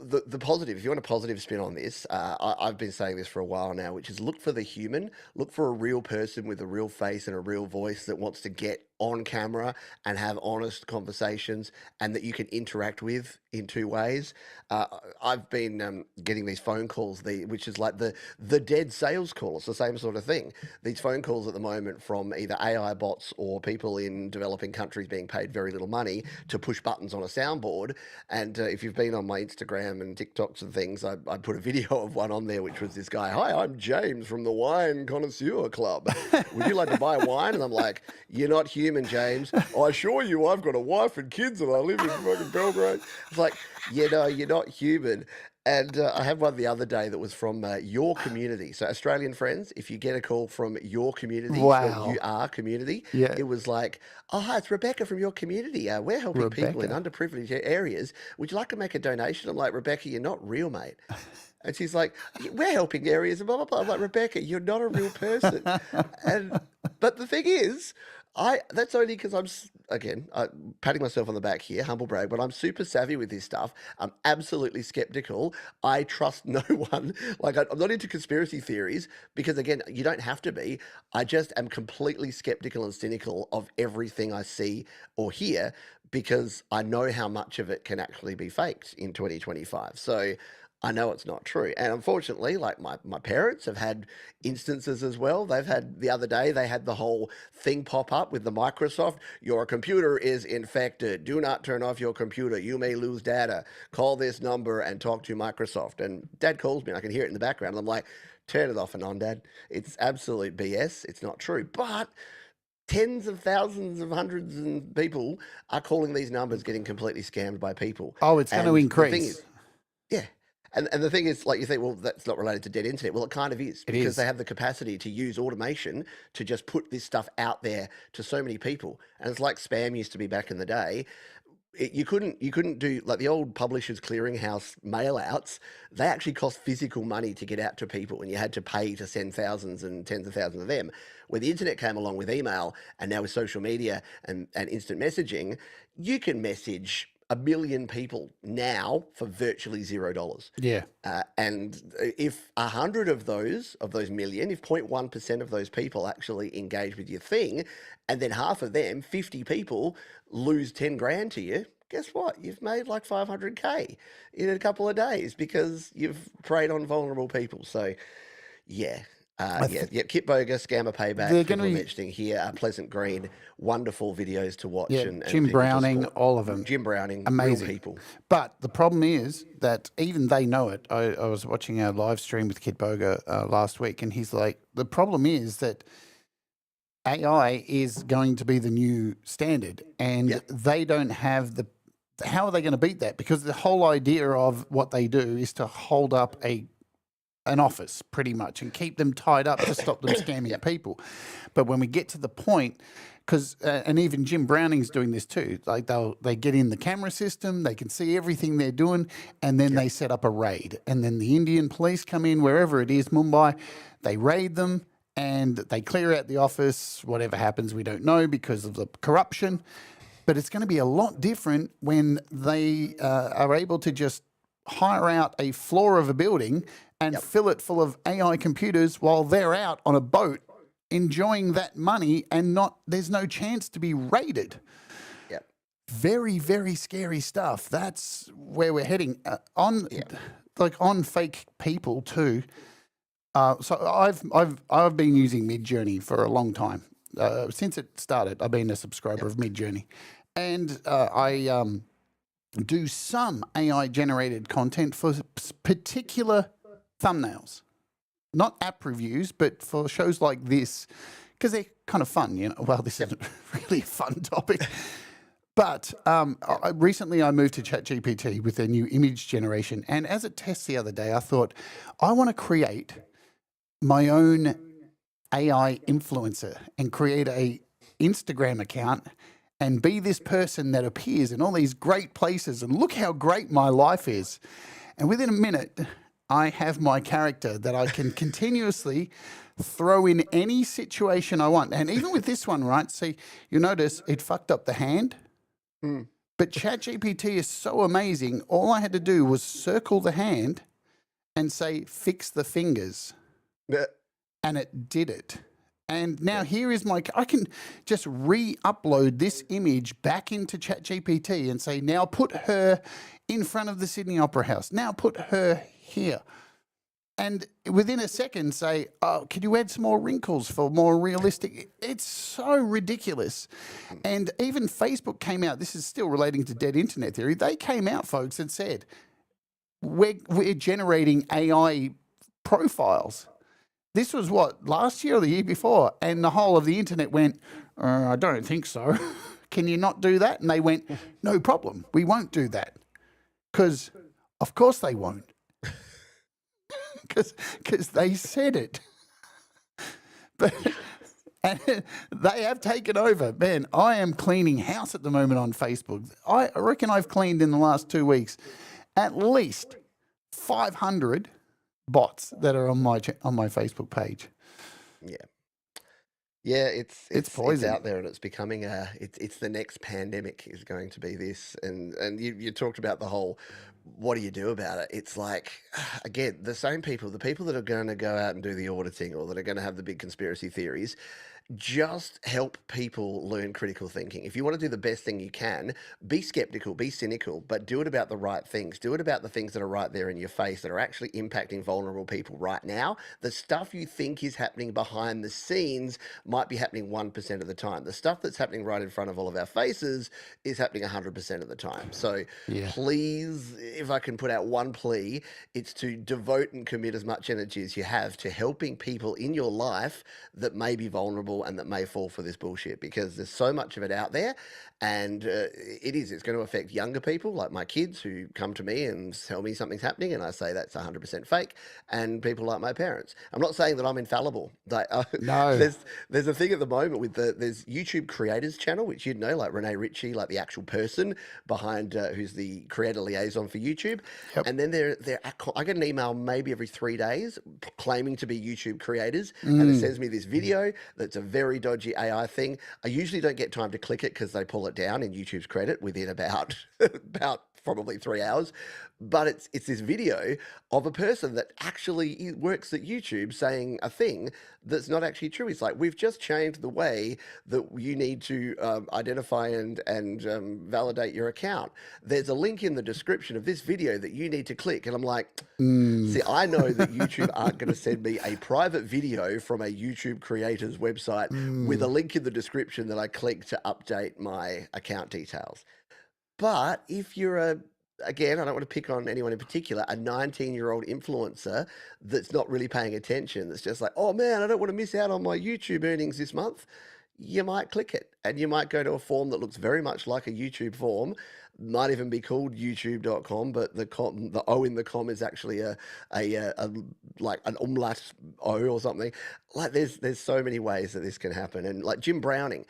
B: the positive. If you want a positive spin on this, I've been saying this for a while now, which is look for the human, look for a real person with a real face and a real voice that wants to get on camera and have honest conversations and that you can interact with in two ways. Uh, I've been getting these phone calls, which is like the dead sales call. It's the same sort of thing. These phone calls at the moment from either AI bots or people in developing countries being paid very little money to push buttons on a soundboard. And if you've been on my Instagram and TikToks and things, I put a video of one on there, which was this guy, "Hi, I'm James from the Wine Connoisseur Club. Would you like to buy wine?" And I'm like, "You're not human, James. I assure you, I've got a wife and kids and I live in fucking Belgrade." It's like, you're not human. And I had one the other day that was from your community. So, Australian friends, if you get a call from your community,
A: Wow.
B: you are community,
A: Yeah.
B: it was like, "Oh, hi, it's Rebecca from your community. We're helping people in
A: Rebecca.
B: underprivileged areas. Would you like to make a donation?" I'm like, "Rebecca, you're not real, mate." And she's like, "We're helping areas and blah, blah, blah." I'm like, "Rebecca, you're not a real person." And, but the thing is, that's only because again, patting myself on the back here, humble brag, but I'm super savvy with this stuff. I'm absolutely skeptical. I trust no one. Like, I'm not into conspiracy theories because, again, you don't have to be. I just am completely skeptical and cynical of everything I see or hear because I know how much of it can actually be faked in 2025. So I know it's not true. And unfortunately, like my parents have had instances as well. They've had the other day, they had the whole thing pop up with the Microsoft. "Your computer is infected. Do not turn off your computer. You may lose data. Call this number and talk to Microsoft." And dad calls me and I can hear it in the background. And I'm like, "Turn it off and on, dad. It's absolute BS. It's not true." But tens of thousands of hundreds of people are calling these numbers, getting completely scammed by people.
A: Oh, it's going to
B: And the thing
A: increase.
B: is, yeah. And the thing is, like you think, well, that's not related to dead internet. Well, it kind of is
A: It
B: because they
A: is.
B: have the capacity to use automation to just put this stuff out there to so many people. And it's like spam used to be back in the day. You couldn't do like the old Publishers Clearinghouse mail outs. They actually cost physical money to get out to people, and you had to pay to send thousands and tens of thousands of them. When the internet came along with email, and now with social media and instant messaging, you can message a million people now for virtually $0.
A: Yeah.
B: And if 100 of those million, if 0.1% of those people actually engage with your thing, and then half of them, 50 people, lose 10 grand to you, guess what? You've made like 500K in a couple of days because you've preyed on vulnerable people. So, yeah. Kit Boga, Scammer Payback,
A: They're going to
B: people are
A: be,
B: mentioning here, Pleasant Green, wonderful videos to watch,
A: yeah,
B: and
A: Jim
B: people just
A: Browning,
B: fall.
A: all of them.
B: Jim Browning, real
A: Amazing.
B: people.
A: But the problem is that even they know it. I was watching a live stream with Kid Boga last week, and he's like, the problem is that AI is going to be the new standard, and
B: Yeah.
A: they don't have the. How are they going to beat that? Because the whole idea of what they do is to hold up an office pretty much and keep them tied up to stop them scamming people. But when we get to the point, because and even Jim Browning's doing this too, like they get in the camera system, they can see everything they're doing, and then they set up a raid, and then the Indian police come in wherever it is, Mumbai, they raid them. And they clear out the office. Whatever happens, we don't know because of the corruption. But it's going to be a lot different when they are able to just hire out a floor of a building and fill it full of AI computers while they're out on a boat enjoying that money, and there's no chance to be raided.
B: Yep.
A: Very, very scary stuff. That's where we're heading on fake people too. So I've been using Midjourney for a long time. Since it started, I've been a subscriber of Midjourney, and I do some AI generated content for particular thumbnails, not app reviews, but for shows like this because they're kind of fun. Well, this isn't really a fun topic. But recently I moved to ChatGPT with their new image generation, and as a test the other day, I thought I want to create my own AI influencer and create a Instagram account and be this person that appears in all these great places and look how great my life is. And within a minute, I have my character that I can continuously throw in any situation I want. And even with this one, right? See, you notice it fucked up the hand. But ChatGPT is so amazing. All I had to do was circle the hand and say, fix the fingers. And it did it. And now here is I can just re-upload this image back into ChatGPT and say, now put her in front of the Sydney Opera House. Now put her here. And within a second say, oh, could you add some more wrinkles for more realistic? It's so ridiculous. And even Facebook came out, this is still relating to dead internet theory, they came out, folks, and said, we're generating AI profiles. This was what, last year or the year before? And the whole of the internet went, I don't think so. Can you not do that? And they went, no problem. We won't do that. Because, of course, they won't. Because they said it. But and they have taken over. Man, I am cleaning house at the moment on Facebook. I reckon I've cleaned in the last 2 weeks at least 500 bots that are on my Facebook page.
B: Yeah, it's
A: poison.
B: out there, and it's becoming it's the next pandemic is going to be this. And you talked about the whole, what do you do about it? It's like, again, the same people, the people that are going to go out and do the auditing or that are going to have the big conspiracy theories, just help people learn critical thinking. If you want to do the best thing you can, be skeptical, be cynical, but do it about the right things. Do it about the things that are right there in your face that are actually impacting vulnerable people right now. The stuff you think is happening behind the scenes might be happening 1% of the time. The stuff that's happening right in front of all of our faces is happening 100% of the time. So please, if I can put out one plea, it's to devote and commit as much energy as you have to helping people in your life that may be vulnerable people and that may fall for this bullshit, because there's so much of it out there, and it's going to affect younger people like my kids who come to me and tell me something's happening and I say that's 100% fake, and people like my parents. I'm not saying that I'm infallible. Like,
A: No.
B: there's a thing at the moment with there's YouTube creators channel, which you'd know, like Renee Ritchie, like the actual person behind who's the creator liaison for YouTube.
A: Yep.
B: And then I get an email maybe every 3 days claiming to be YouTube creators, and it sends me this video that's a very dodgy AI thing. I usually don't get time to click it because they pull it down in YouTube's credit within about probably 3 hours. But it's this video of a person that actually works at YouTube saying a thing that's not actually true. It's like, we've just changed the way that you need to identify and validate your account. There's a link in the description of this video that you need to click. And I'm like, see, I know that YouTube aren't going to send me a private video from a YouTube creator's website with a link in the description that I click to update my account details. But if you're again, I don't want to pick on anyone in particular, a 19-year-old influencer that's not really paying attention, that's just like, oh man, I don't want to miss out on my YouTube earnings this month, you might click it, and you might go to a form that looks very much like a YouTube form, might even be called youtube.com, but the O in the com is actually a like an umlaut O or something. Like, there's so many ways that this can happen. And like Jim Browning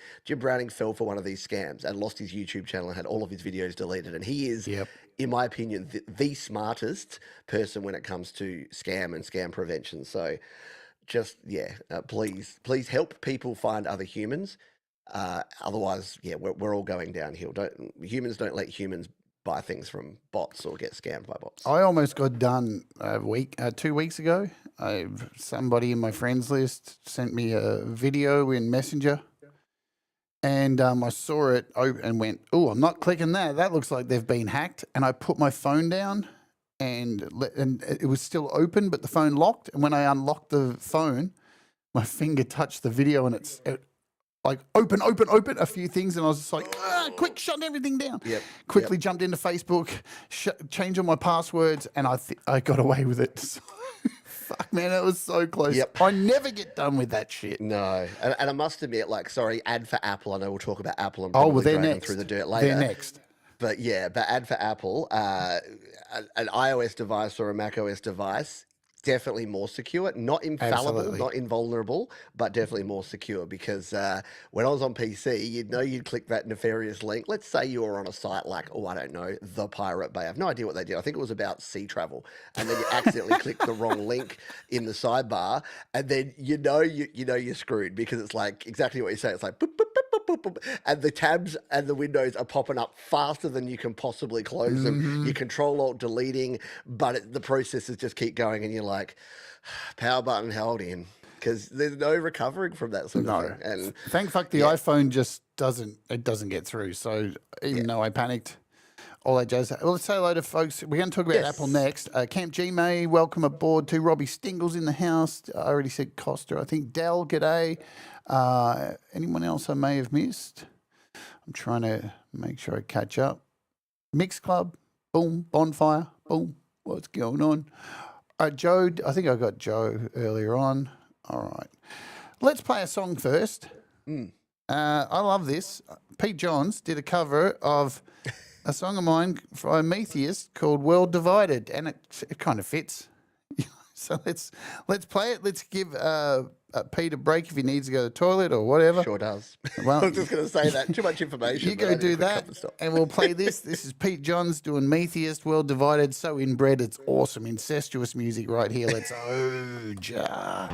B: fell for one of these scams and lost his YouTube channel and had all of his videos deleted. And he is, in my opinion, the smartest person when it comes to scam and scam prevention. So just, please help people find other humans. Otherwise, we're all going downhill. Humans don't let humans buy things from bots or get scammed by bots.
A: I almost got done 2 weeks ago. Somebody in my friends list sent me a video in Messenger, and I saw it and went, "Oh, I'm not clicking that. That looks like they've been hacked." And I put my phone down, and it was still open, but the phone locked. And when I unlocked the phone, my finger touched the video, and it like open a few things, and I was just like, quick, shut everything down. Quickly jumped into Facebook, changed all my passwords, and I got away with it. So, fuck, man, it was so close. I never get done with that shit.
B: No, and I must admit, like, sorry, ad for Apple. I know we'll talk about Apple and
A: they're
B: drag them
A: next.
B: through the dirt later.
A: They're next.
B: But ad for Apple, an iOS device or a macOS device, definitely more secure, not infallible, not invulnerable, but definitely more secure, because when I was on PC, you'd click that nefarious link. Let's say you were on a site like, I don't know, The Pirate Bay. I have no idea what they did. I think it was about sea travel. And then you accidentally click the wrong link in the sidebar, and then you're screwed, because it's like exactly what you say. It's like boop, boop, boop, boop, boop, boop, and the tabs and the windows are popping up faster than you can possibly close them. You Control-Alt-Deleting, but the processes just keep going, and you're like, power button held in, because there's no recovering from that sort of thing. And
A: thank fuck the iPhone just doesn't get through. So even though I panicked, all I just let's say hello to folks. We're going to talk about Apple next. Camp G May, welcome aboard to Robbie Stingles in the house. I already said Costa. I think Dell, g'day. Anyone else I may have missed? I'm trying to make sure I catch up. Mix Club, boom. Bonfire, boom. What's going on? Joe, I think I got Joe earlier on. All right. Let's play a song first. I love this. Pete Johns did a cover of a song of mine from Amethyst called World Divided, and it kind of fits. So let's play it. Let's give Pete a break if he needs to go to the toilet or whatever.
B: Sure does.
A: Well,
B: I was just going to say that. Too much information.
A: You go do that, and we'll play this. This is Pete Johns doing Amethyst, World Divided. So inbred, it's awesome. Incestuous music right here. Let's Oja.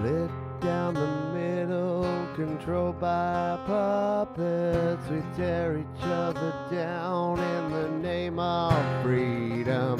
C: Split down the middle, controlled by puppets. We tear each other down in the name of freedom.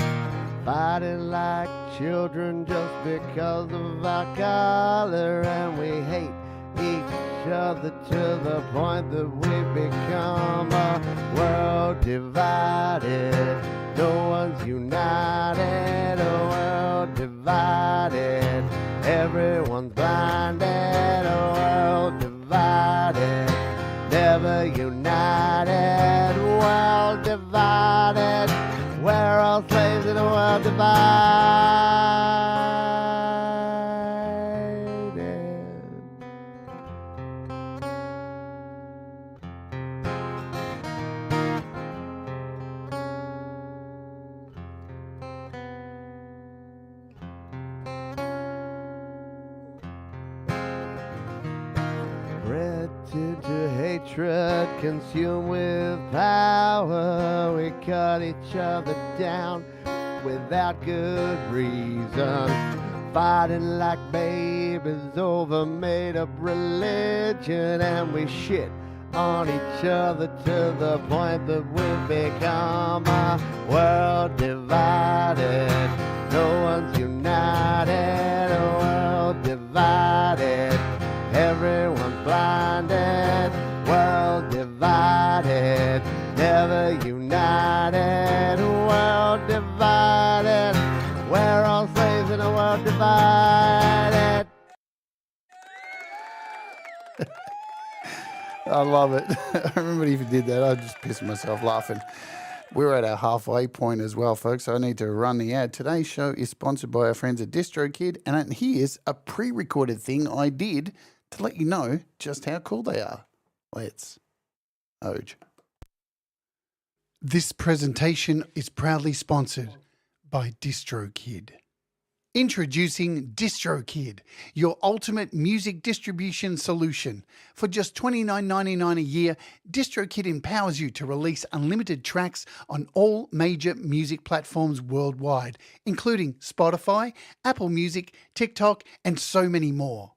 C: Fighting like children just because of our color, and we hate each each other to the point that we've become a world divided. No one's united, a world divided. Everyone's blinded, a world divided. Never united, world divided. We're all slaves in a world divided. Bred into hatred, consumed with power, we cut each other down without good reason. Fighting like babies over made-up religion, and we shit on each other to the point that we've become a world divided. No one's united, a world divided. Everyone's blinded, world divided. Never united, world divided. We're all slaves in a world divided.
A: I love it. I remember if you did that, I'd just piss myself laughing. We're at our halfway point as well, folks. So I need to run the ad. Today's show is sponsored by our friends at DistroKid, and here's a pre-recorded thing I did to let you know just how cool they are. Let's Oj. This presentation is proudly sponsored by DistroKid. Introducing DistroKid, your ultimate music distribution solution. For just $29.99 a year, DistroKid empowers you to release unlimited tracks on all major music platforms worldwide, including Spotify, Apple Music, TikTok, and so many more.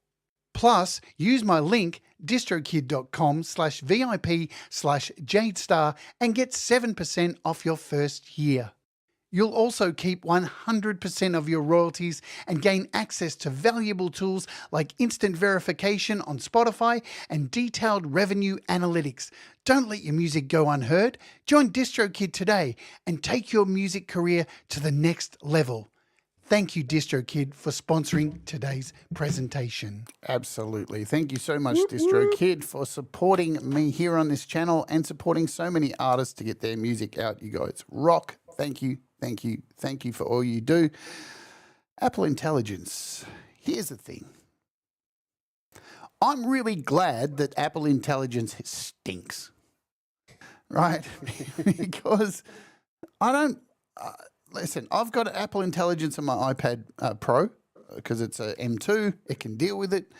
A: Plus, use my link distrokid.com/VIP/JadeStarr and get 7% off your first year. You'll also keep 100% of your royalties and gain access to valuable tools like instant verification on Spotify and detailed revenue analytics. Don't let your music go unheard. Join DistroKid today and take your music career to the next level. Thank you, DistroKid, for sponsoring today's presentation. Absolutely. Thank you so much, DistroKid, for supporting me here on this channel and supporting so many artists to get their music out. You guys rock. Thank you. Thank you. Thank you for all you do. Apple Intelligence. Here's the thing. I'm really glad that Apple Intelligence stinks. Right? Because I don't... listen, I've got Apple Intelligence on my iPad Pro because it's a M2. It can deal with it.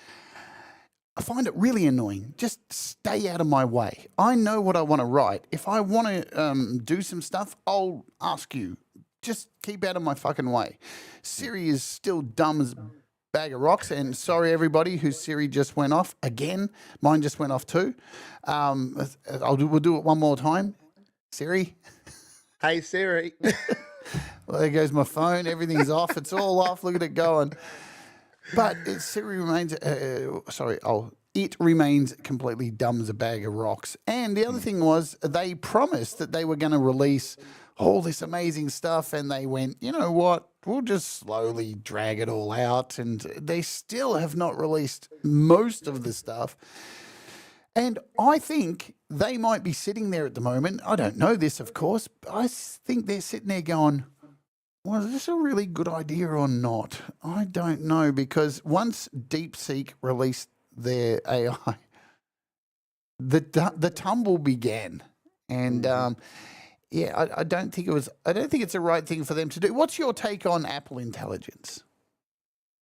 A: I find it really annoying. Just stay out of my way. I know what I want to write. If I want to do some stuff, I'll ask you. Just keep out of my fucking way. Siri is still dumb as a bag of rocks. And sorry, everybody whose Siri just went off. Again, mine just went off too. We'll do it one more time. Siri.
B: Hey, Siri.
A: Well, there goes my phone. Everything's off. It's all off. Look at it going. But Siri remains, it remains completely dumb as a bag of rocks. And the other thing was they promised that they were going to release all this amazing stuff. And they went, you know what? We'll just slowly drag it all out. And they still have not released most of the stuff. And I think they might be sitting there at the moment. I don't know this, of course. But I think they're sitting there going, well, is this a really good idea or not? I don't know, because once DeepSeek released their AI, the tumble began. And I don't think it's the right thing for them to do. What's your take on Apple Intelligence?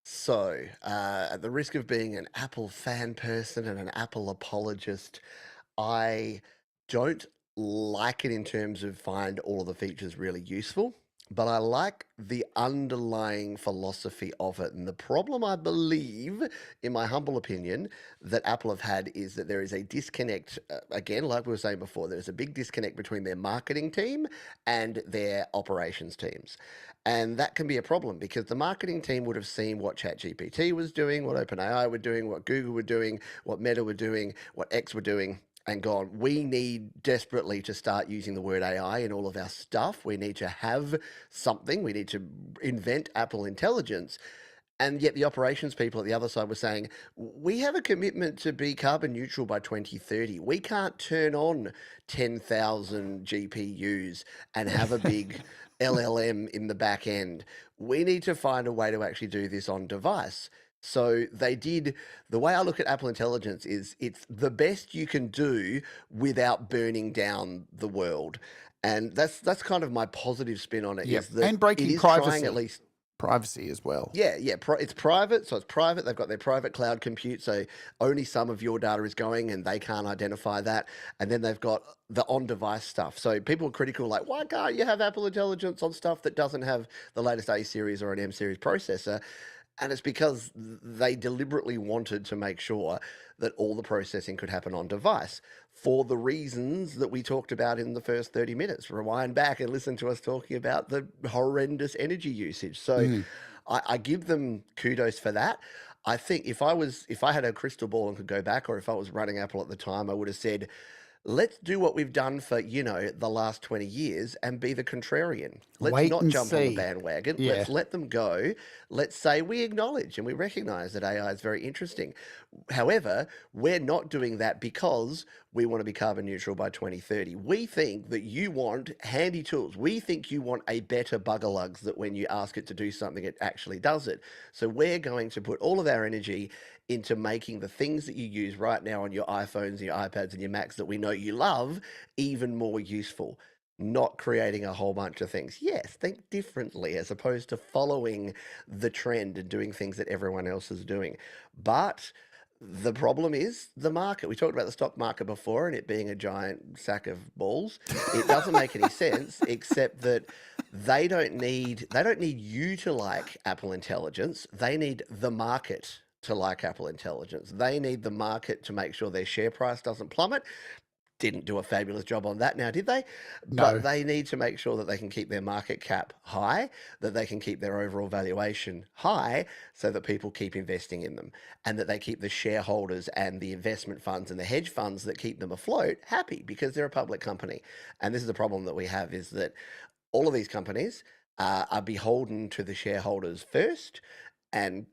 B: So, at the risk of being an Apple fan person and an Apple apologist, I don't like it in terms of find all of the features really useful. but I like the underlying philosophy of it. And the problem, I believe, in my humble opinion, that Apple have had is that there is a disconnect. Again, like we were saying before, there's a big disconnect between their marketing team and their operations teams. And that can be a problem because the marketing team would have seen what ChatGPT was doing, what OpenAI were doing, what Google were doing, what Meta were doing, what X were doing, and gone, we need desperately to start using the word AI in all of our stuff. We need to have something. We need to invent Apple Intelligence. And yet the operations people at the other side were saying, we have a commitment to be carbon neutral by 2030. We can't turn on 10,000 GPUs and have a big LLM in the back end. We need to find a way to actually do this on device. So they did, the way I look at Apple Intelligence is it's the best you can do without burning down the world. And that's kind of my positive spin on it.
A: Yep.
B: Is that
A: And breaking
B: it is
A: privacy.
B: trying at least.
A: Privacy as well.
B: Yeah, it's private, so it's private. They've got their private cloud compute, so only some of your data is going, and they can't identify that. And then they've got the on-device stuff. So people are critical, like, why can't you have Apple Intelligence on stuff that doesn't have the latest A series or an M series processor? And it's because they deliberately wanted to make sure that all the processing could happen on device for the reasons that we talked about in the first 30 minutes. Rewind back and listen to us talking about the horrendous energy usage. So I give them kudos for that. I think if I had a crystal ball and could go back, or if I was running Apple at the time, I would have said, let's do what we've done for, the last 20 years and be the contrarian. Let's
A: Wait
B: not
A: and
B: jump on
A: see.
B: the bandwagon.
A: Yeah.
B: Let's let them go. Let's say we acknowledge and we recognize that AI is very interesting. However, we're not doing that because we want to be carbon neutral by 2030. We think that you want handy tools. We think you want a better buggerlugs that when you ask it to do something, it actually does it. So we're going to put all of our energy into making the things that you use right now on your iPhones and your iPads and your Macs that we know you love even more useful, not creating a whole bunch of things. Yes, think differently as opposed to following the trend and doing things that everyone else is doing. But the problem is the market. We talked about the stock market before and it being a giant sack of balls. It doesn't make any sense except that they don't need you to like Apple Intelligence. They need the market to like Apple Intelligence. They need the market to make sure their share price doesn't plummet. Didn't do a fabulous job on that now, did they?
A: No.
B: But they need to make sure that they can keep their market cap high, that they can keep their overall valuation high so that people keep investing in them, and that they keep the shareholders and the investment funds and the hedge funds that keep them afloat happy because they're a public company. And this is the problem that we have, is that all of these companies are beholden to the shareholders first, and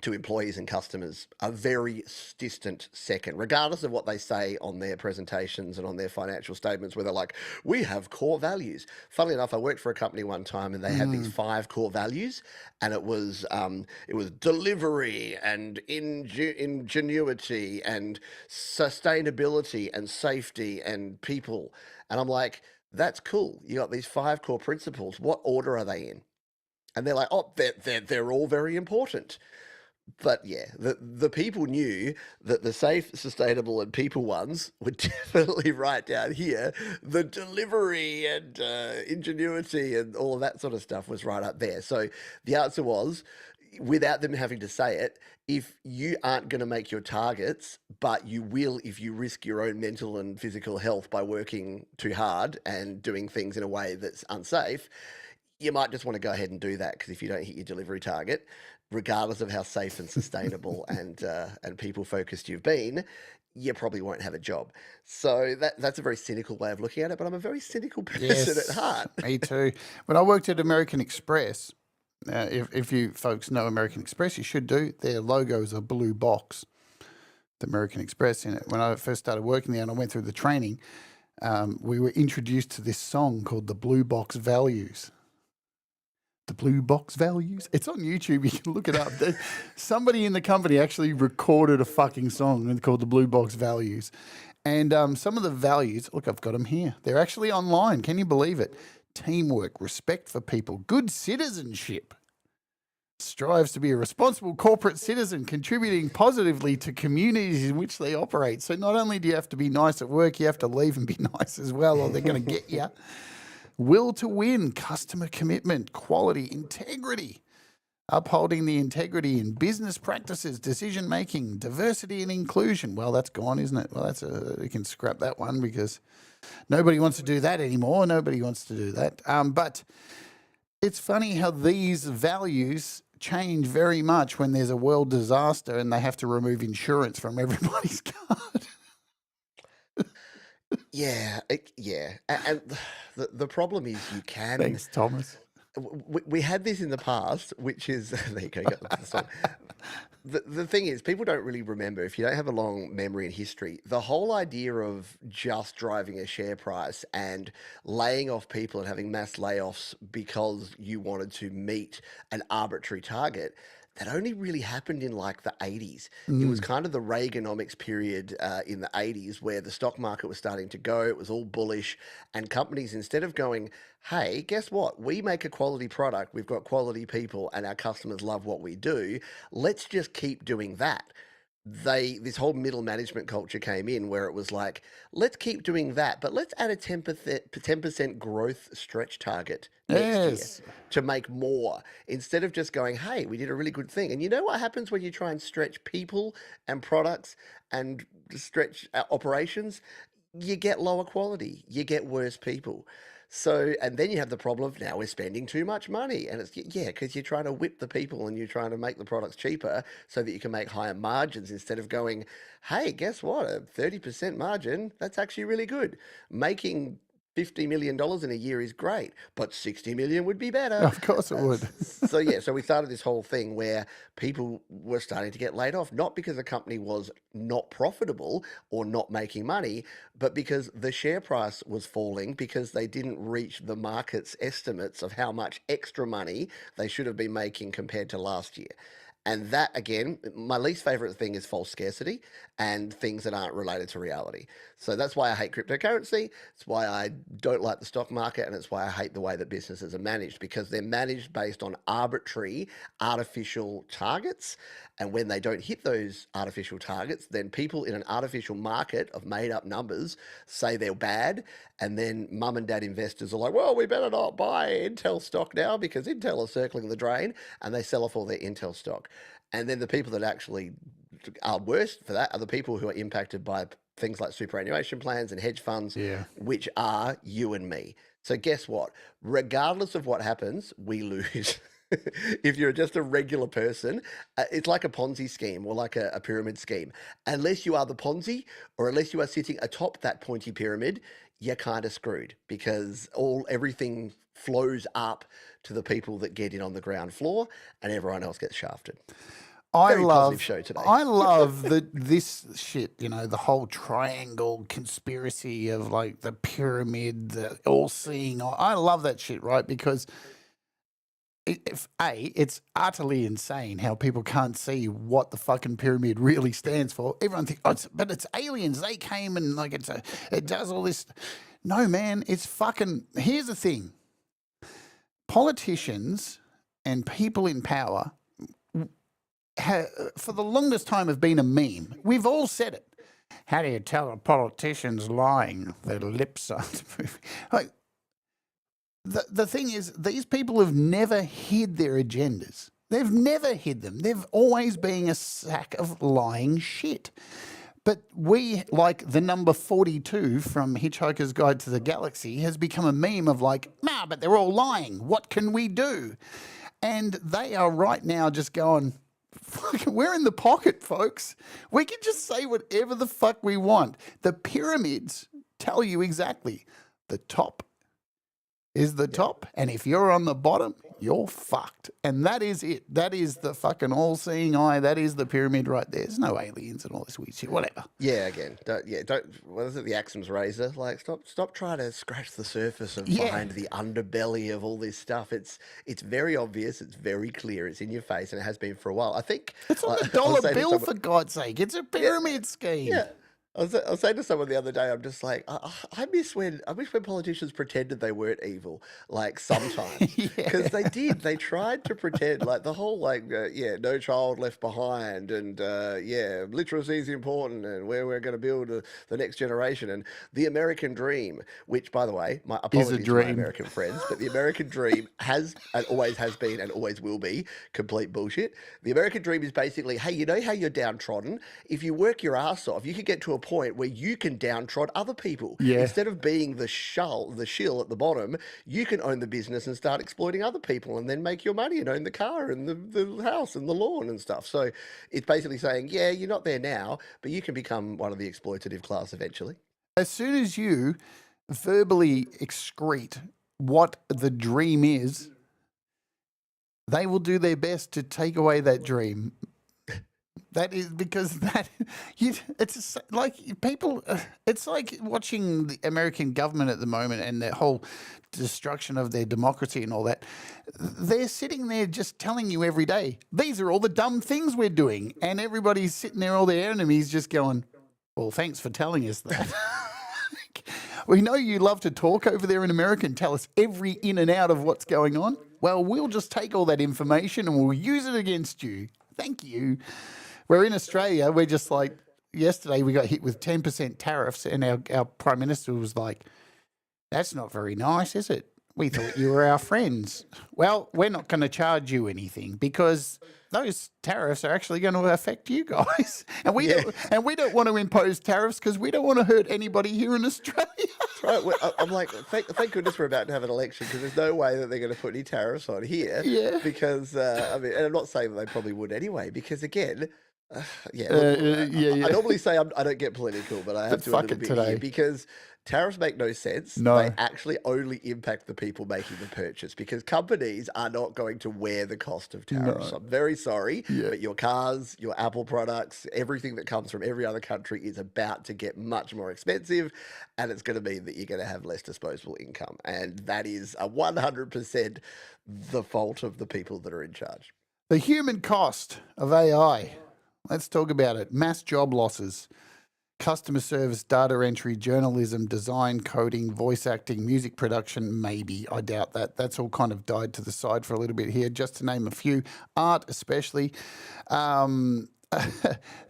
B: to employees and customers a very distant second, regardless of what they say on their presentations and on their financial statements, where they're like, we have core values. Funnily enough, I worked for a company one time and they had these 5 core values, and it was delivery and ingenuity and sustainability and safety and people. And I'm like, that's cool. You got these 5 core principles. What order are they in? And they're like, oh, they're all very important. But yeah, the people knew that the safe, sustainable, and people ones were definitely right down here. The delivery and ingenuity and all of that sort of stuff was right up there. So the answer was, without them having to say it, if you aren't going to make your targets, but you will if you risk your own mental and physical health by working too hard and doing things in a way that's unsafe, you might just want to go ahead and do that, because if you don't hit your delivery target, regardless of how safe and sustainable and people focused you've been, you probably won't have a job. So that's a very cynical way of looking at it, but I'm a very cynical person at heart.
A: Me too. When I worked at American Express, if you folks know American Express, you should do. Their logo is a blue box, the American Express in it. When I first started working there and I went through the training, we were introduced to this song called the Blue Box Values. The Blue Box Values. It's on YouTube. You can look it up. Somebody in the company actually recorded a fucking song called the Blue Box Values. And some of the values, look, I've got them here. They're actually online. Can you believe it? Teamwork, respect for people, good citizenship, strives to be a responsible corporate citizen, contributing positively to communities in which they operate. So not only do you have to be nice at work, you have to leave and be nice as well, or they're going to get you. Will to win, customer commitment, quality, integrity. Upholding the integrity in business practices, decision making, diversity and inclusion. Well, that's gone, isn't it? Well, we can scrap that one because nobody wants to do that anymore. Nobody wants to do that. But it's funny how these values change very much when there's a world disaster and they have to remove insurance from everybody's card.
B: Yeah, and the problem is you can.
A: Thanks, Thomas.
B: We had this in the past, which is there you go, you got the song. The thing is, people don't really remember, if you don't have a long memory and history, the whole idea of just driving a share price and laying off people and having mass layoffs because you wanted to meet an arbitrary target. That only really happened in like the 80s. It was kind of the Reaganomics period in the 80s where the stock market was starting to go. It was all bullish. And companies, instead of going, hey, guess what? We make a quality product. We've got quality people and our customers love what we do. Let's just keep doing that. This whole middle management culture came in where it was like, let's keep doing that, but let's add a 10% growth stretch target next year to make more, instead of just going, hey, we did a really good thing. And you know what happens when you try and stretch people and products and stretch operations? You get lower quality, you get worse people. So, and then you have the problem of now we're spending too much money. And it's, yeah, because you're trying to whip the people and you're trying to make the products cheaper so that you can make higher margins instead of going, hey, guess what? A 30% margin, that's actually really good. Making $50 million in a year is great, but 60 million would be better.
A: Of course it would.
B: So we started this whole thing where people were starting to get laid off, not because the company was not profitable or not making money, but because the share price was falling because they didn't reach the market's estimates of how much extra money they should have been making compared to last year. And that, again, my least favorite thing is false scarcity and things that aren't related to reality. So that's why I hate cryptocurrency. It's why I don't like the stock market. And it's why I hate the way that businesses are managed, because they're managed based on arbitrary, artificial targets. And when they don't hit those artificial targets, then people in an artificial market of made up numbers say they're bad. And then mum and dad investors are like, well, we better not buy Intel stock now because Intel is circling the drain, and they sell off all their Intel stock. And then the people that actually are worse for that are the people who are impacted by things like superannuation plans and hedge funds, which are you and me. So guess what? Regardless of what happens, we lose. If you're just a regular person, it's like a Ponzi scheme or like a pyramid scheme. Unless you are the Ponzi, or unless you are sitting atop that pointy pyramid, you're kind of screwed, because everything flows up to the people that get in on the ground floor and everyone else gets shafted. Very positive show today.
A: I love this shit, the whole triangle conspiracy of like the pyramid, the all-seeing. I love that shit, right? Because it's utterly insane how people can't see what the fucking pyramid really stands for. Everyone thinks, but it's aliens. They came and like it does all this. No, man, it's fucking. Here's the thing: politicians and people in power, for the longest time, have been a meme. We've all said it. How do you tell a politician's lying? Their lips aren't moving. Like, the thing is, these people have never hid their agendas. They've never hid them. They've always been a sack of lying shit. But we, like the number 42 from Hitchhiker's Guide to the Galaxy, has become a meme of like, nah, but they're all lying. What can we do? And they are right now just going, we're in the pocket, folks. We can just say whatever the fuck we want. The pyramids tell you exactly. The top is the top, and if you're on the bottom, you're fucked. And that is it. That is the fucking all-seeing eye. That is the pyramid right there. There's no aliens and all this weird shit. Whatever.
B: Yeah, again, don't. What is it? The Axum's razor. Like, stop trying to scratch the surface of behind the underbelly of all this stuff. It's very obvious. It's very clear. It's in your face, and it has been for a while. I think
A: it's on the dollar bill, for God's sake. It's a pyramid scheme.
B: Yeah. I was saying to someone the other day, I'm just like, I miss when politicians pretended they weren't evil, like sometimes, because they
A: Yeah.
B: did. They tried to pretend like the whole like, yeah, no child left behind, and yeah, literacy is important, and where we're going to build the next generation, and the American dream. Which, by the way, my
A: Is a
B: apologies to my
A: dream.
B: American friends, but the American dream has and always has been and always will be complete bullshit. The American dream is basically, hey, you know how you're downtrodden? If you work your ass off, you can get to a point where you can downtrod other people.
A: Yeah.
B: Instead of being the shill at the bottom, you can own the business and start exploiting other people and then make your money and own the car and the house and the lawn and stuff. So it's basically saying, yeah, you're not there now, but you can become one of the exploitative class eventually.
A: As soon as you verbally excrete what the dream is, they will do their best to take away that dream. That is because like people, it's like watching the American government at the moment and their whole destruction of their democracy and all that. They're sitting there just telling you every day, these are all the dumb things we're doing. And everybody's sitting there, all their enemies just going, well, thanks for telling us that. We know you love to talk over there in America and tell us every in and out of what's going on. Well, we'll just take all that information and we'll use it against you. Thank you. We're in Australia, we're just like, yesterday we got hit with 10% tariffs, and our Prime Minister was like, that's not very nice, is it? We thought you were our friends. Well, we're not going to charge you anything because those tariffs are actually going to affect you guys. And we don't want to impose tariffs because we don't want to hurt anybody here in Australia.
B: Right. Well, I'm like, thank goodness we're about to have an election because there's no way that they're going to put any tariffs on here.
A: Yeah.
B: Because, I mean, and I'm not saying that they probably would anyway, because again, yeah,
A: Yeah.
B: I normally say I don't get political, but I have to a
A: fuck
B: little
A: it
B: bit
A: today.
B: here because tariffs make no sense.
A: No.
B: They actually only impact the people making the purchase because companies are not going to wear the cost of tariffs.
A: No.
B: I'm very sorry,
A: Yeah.
B: but your cars, your Apple products, everything that comes from every other country is about to get much more expensive, and it's going to mean that you're going to have less disposable income. And that is 100% the fault of the people that are in charge.
A: The human cost of AI. Let's talk about it. Mass job losses, customer service, data entry, journalism, design, coding, voice acting, music production, maybe. I doubt that. That's all kind of died to the side for a little bit here, just to name a few. Art, especially.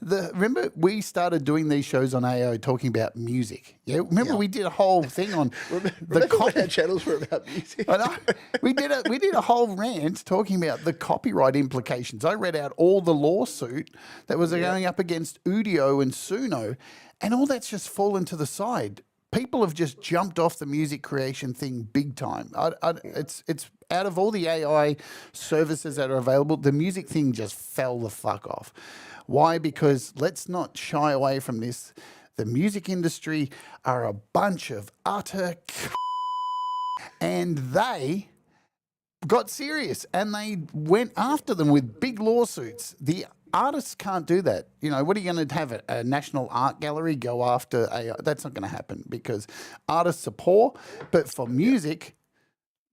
A: Remember, we started doing these shows on AO talking about music. Yeah, remember we did a whole thing on
B: Remember when our channels were about music?
A: I know. We did a whole rant talking about the copyright implications. I read out all the lawsuit that was going up against Udio and Suno, and all that's just fallen to the side. People have just jumped off the music creation thing big time. It's out of all the AI services that are available, the music thing just fell the fuck off. Why? Because let's not shy away from this. The music industry are a bunch of utter and they got serious and they went after them with big lawsuits. The artists can't do that. You know, what are you going to have a national art gallery go after AI? That's not going to happen because artists are poor. But for music,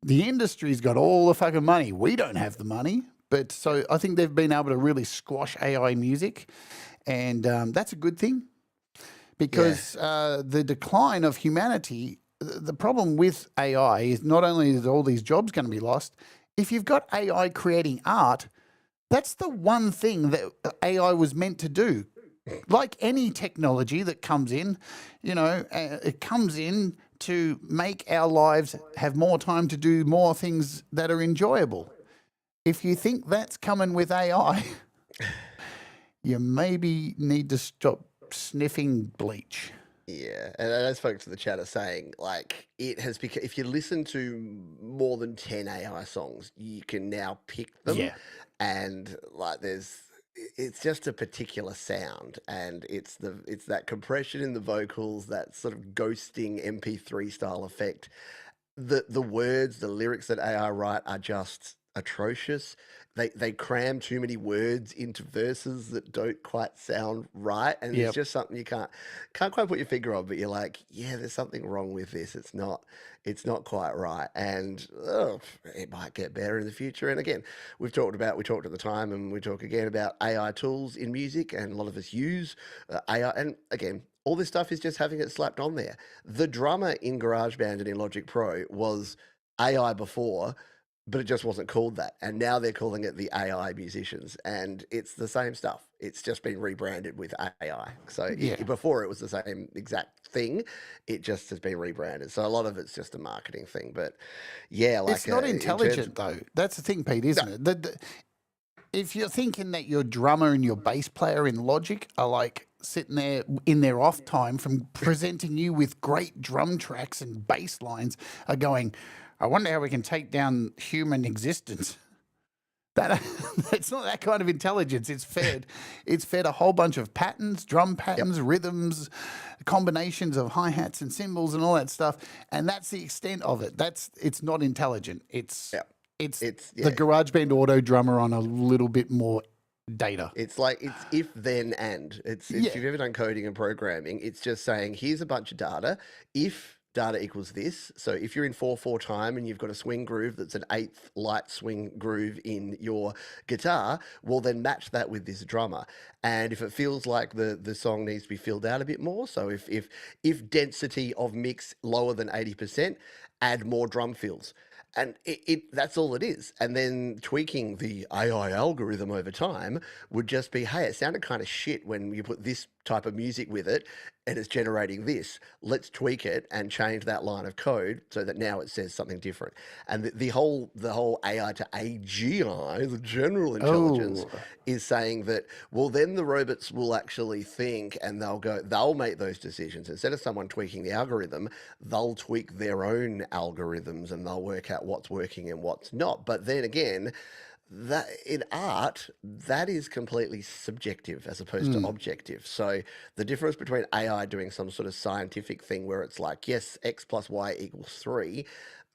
A: the industry's got all the fucking money. We don't have the money. But so I think they've been able to really squash AI music, and that's a good thing because the decline of humanity, the problem with AI is not only is all these jobs going to be lost, if you've got AI creating art, that's the one thing that AI was meant to do. Like any technology that comes in, you know, it comes in to make our lives have more time to do more things that are enjoyable. If you think that's coming with AI, you maybe need to stop sniffing bleach.
B: Yeah, and I spoke to the chatter saying, like, it has become, if you listen to more than 10 AI songs, you can now pick them.
A: Yeah.
B: And, like, it's just a particular sound, and it's that compression in the vocals, that sort of ghosting MP3 style effect. The words, the lyrics that AI write are just atrocious. They cram too many words into verses that don't quite sound right, and it's
A: Yep.
B: just something you can't quite put your finger on. But you're like, yeah, there's something wrong with this. It's not quite right, and it might get better in the future. And again, we talked at the time, and we talk again about AI tools in music, and a lot of us use AI. And again, all this stuff is just having it slapped on there. The drummer in GarageBand and in Logic Pro was AI before, but it just wasn't called that. And now they're calling it the AI musicians, and it's the same stuff. It's just been rebranded with AI. So
A: Yeah.
B: before it was the same exact thing, it just has been rebranded. So a lot of it's just a marketing thing. But yeah,
A: It's
B: like
A: not
B: in terms,
A: intelligent, though. That's the thing, Pete, isn't it? If you're thinking that your drummer and your bass player in Logic are like sitting there in their off time from presenting you with great drum tracks and bass lines, are going, I wonder how we can take down human existence. That it's not that kind of intelligence. It's fed a whole bunch of patterns, drum
B: yep,
A: patterns, rhythms, combinations of hi-hats and cymbals and all that stuff. And that's the extent of it. It's not intelligent. It's
B: yep.
A: it's
B: It's
A: the GarageBand auto drummer on a little bit more data.
B: It's like it's if then and it's if
A: Yeah.
B: you've ever done coding and programming, it's just saying here's a bunch of data. If data equals this, so if you're in 4/4 time and you've got a swing groove that's an eighth light swing groove in your guitar, well then match that with this drummer. And if it feels like the song needs to be filled out a bit more, so if density of mix lower than 80%, add more drum fills. And that's all it is. And then tweaking the AI algorithm over time would just be, hey, it sounded kind of shit when you put this type of music with it and it's generating this. Let's tweak it and change that line of code so that now it says something different. And the whole AI to AGI, the general intelligence,
A: Oh,
B: is saying that, well, then the robots will actually think and they'll make those decisions. Instead of someone tweaking the algorithm, they'll tweak their own algorithms and they'll work out what's working and what's not. But then again, that in art, that is completely subjective as opposed to objective. So the difference between AI doing some sort of scientific thing where it's like, yes, X plus Y equals 3,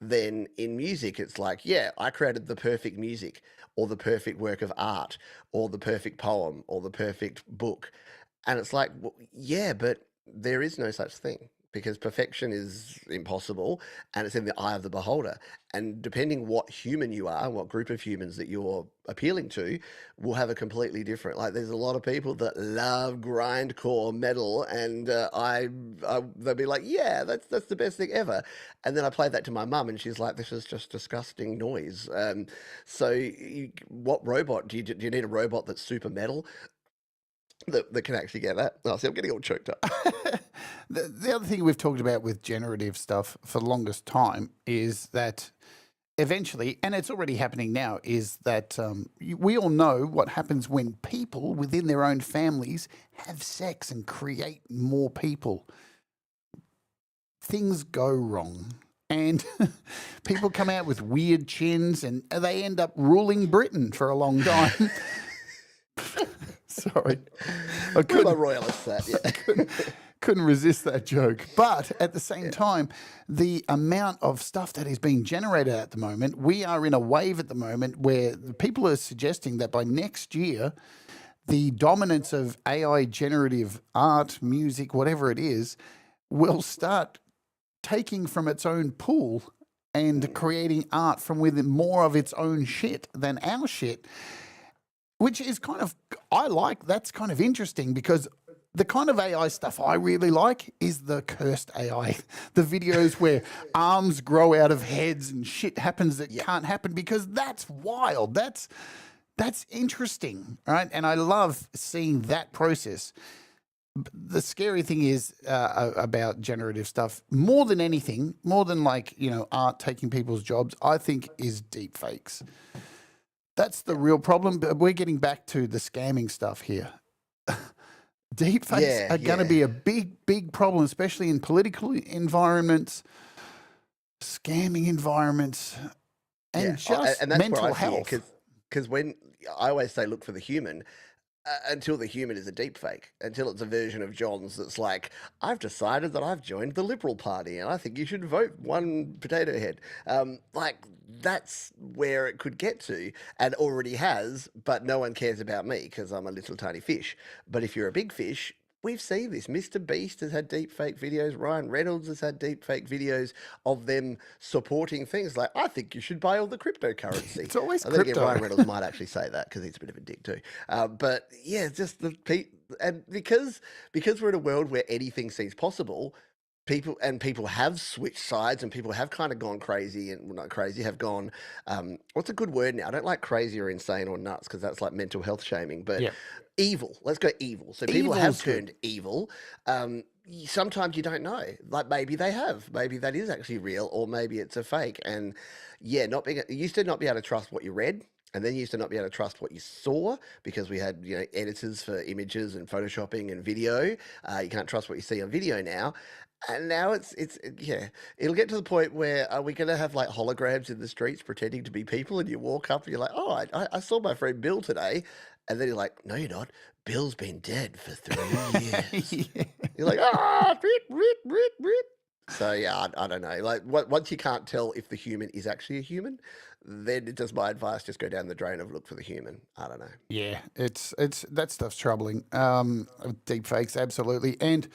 B: then in music, it's like, yeah, I created the perfect music or the perfect work of art or the perfect poem or the perfect book. And it's like, well, yeah, but there is no such thing because perfection is impossible and it's in the eye of the beholder. And depending what human you are and what group of humans that you're appealing to will have a completely different. Like, there's a lot of people that love grindcore metal, and they'll be like, "Yeah, that's the best thing ever." And then I play that to my mum, and she's like, "This is just disgusting noise." What robot do you need? A robot that's super metal that can actually get that? Oh, see, I'm getting all choked up.
A: the other thing we've talked about with generative stuff for the longest time is that eventually, and it's already happening now, is that we all know what happens when people within their own families have sex and create more people. Things go wrong. And people come out with weird chins and they end up ruling Britain for a long time. Sorry. I
B: Where my royalists at? Yeah.
A: couldn't resist that joke. But at the same time, the amount of stuff that is being generated at the moment, we are in a wave at the moment where people are suggesting that by next year, the dominance of AI generative art, music, whatever it is, will start taking from its own pool and creating art from within more of its own shit than our shit. Which is that's kind of interesting because the kind of AI stuff I really like is the cursed AI. The videos where arms grow out of heads and shit happens that can't happen, because that's wild. That's interesting, right? And I love seeing that process. The scary thing is about generative stuff, more than anything, more than art taking people's jobs, I think is deep fakes. That's the real problem. But we're getting back to the scamming stuff here. Deepfakes are going to be a big, big problem, especially in political environments, scamming environments, and just
B: and that's
A: mental
B: where I see it,
A: health.
B: because when I always say look for the human, until the human is a deep fake, until it's a version of John's that's like, I've decided that I've joined the Liberal Party and I think you should vote one potato head. Like, that's where it could get to and already has, but no one cares about me because I'm a little tiny fish. But if you're a big fish, we've seen this. Mr. Beast has had deep fake videos. Ryan Reynolds has had deep fake videos of them supporting things like, I think you should buy all the cryptocurrency.
A: It's always
B: And then again,
A: crypto.
B: Ryan Reynolds might actually say that because he's a bit of a dick too. But yeah, just and because we're in a world where anything seems possible, people have switched sides and people have kind of gone crazy and well, not crazy, have gone what's a good word now? I don't like crazy or insane or nuts because that's like mental health shaming, but
A: Yeah.
B: evil. Let's go evil. So people have
A: Evil's good.
B: turned evil. Sometimes you don't know. Like maybe they have. Maybe that is actually real, or maybe it's a fake. And yeah, not being you used to not be able to trust what you read. And then you used to not be able to trust what you saw because we had, editors for images and photoshopping and video. You can't trust what you see on video now. And now yeah, it'll get to the point where are we going to have like holograms in the streets pretending to be people and you walk up and you're like, oh, I saw my friend Bill today. And then you're like, no, you're not. Bill's been dead for 3 years.
A: Yeah.
B: You're like, ah, rit. So yeah, I don't know. Like once you can't tell if the human is actually a human, then it does my advice just go down the drain of look for the human. I don't know.
A: Yeah, it's that stuff's troubling. Deep fakes, absolutely, and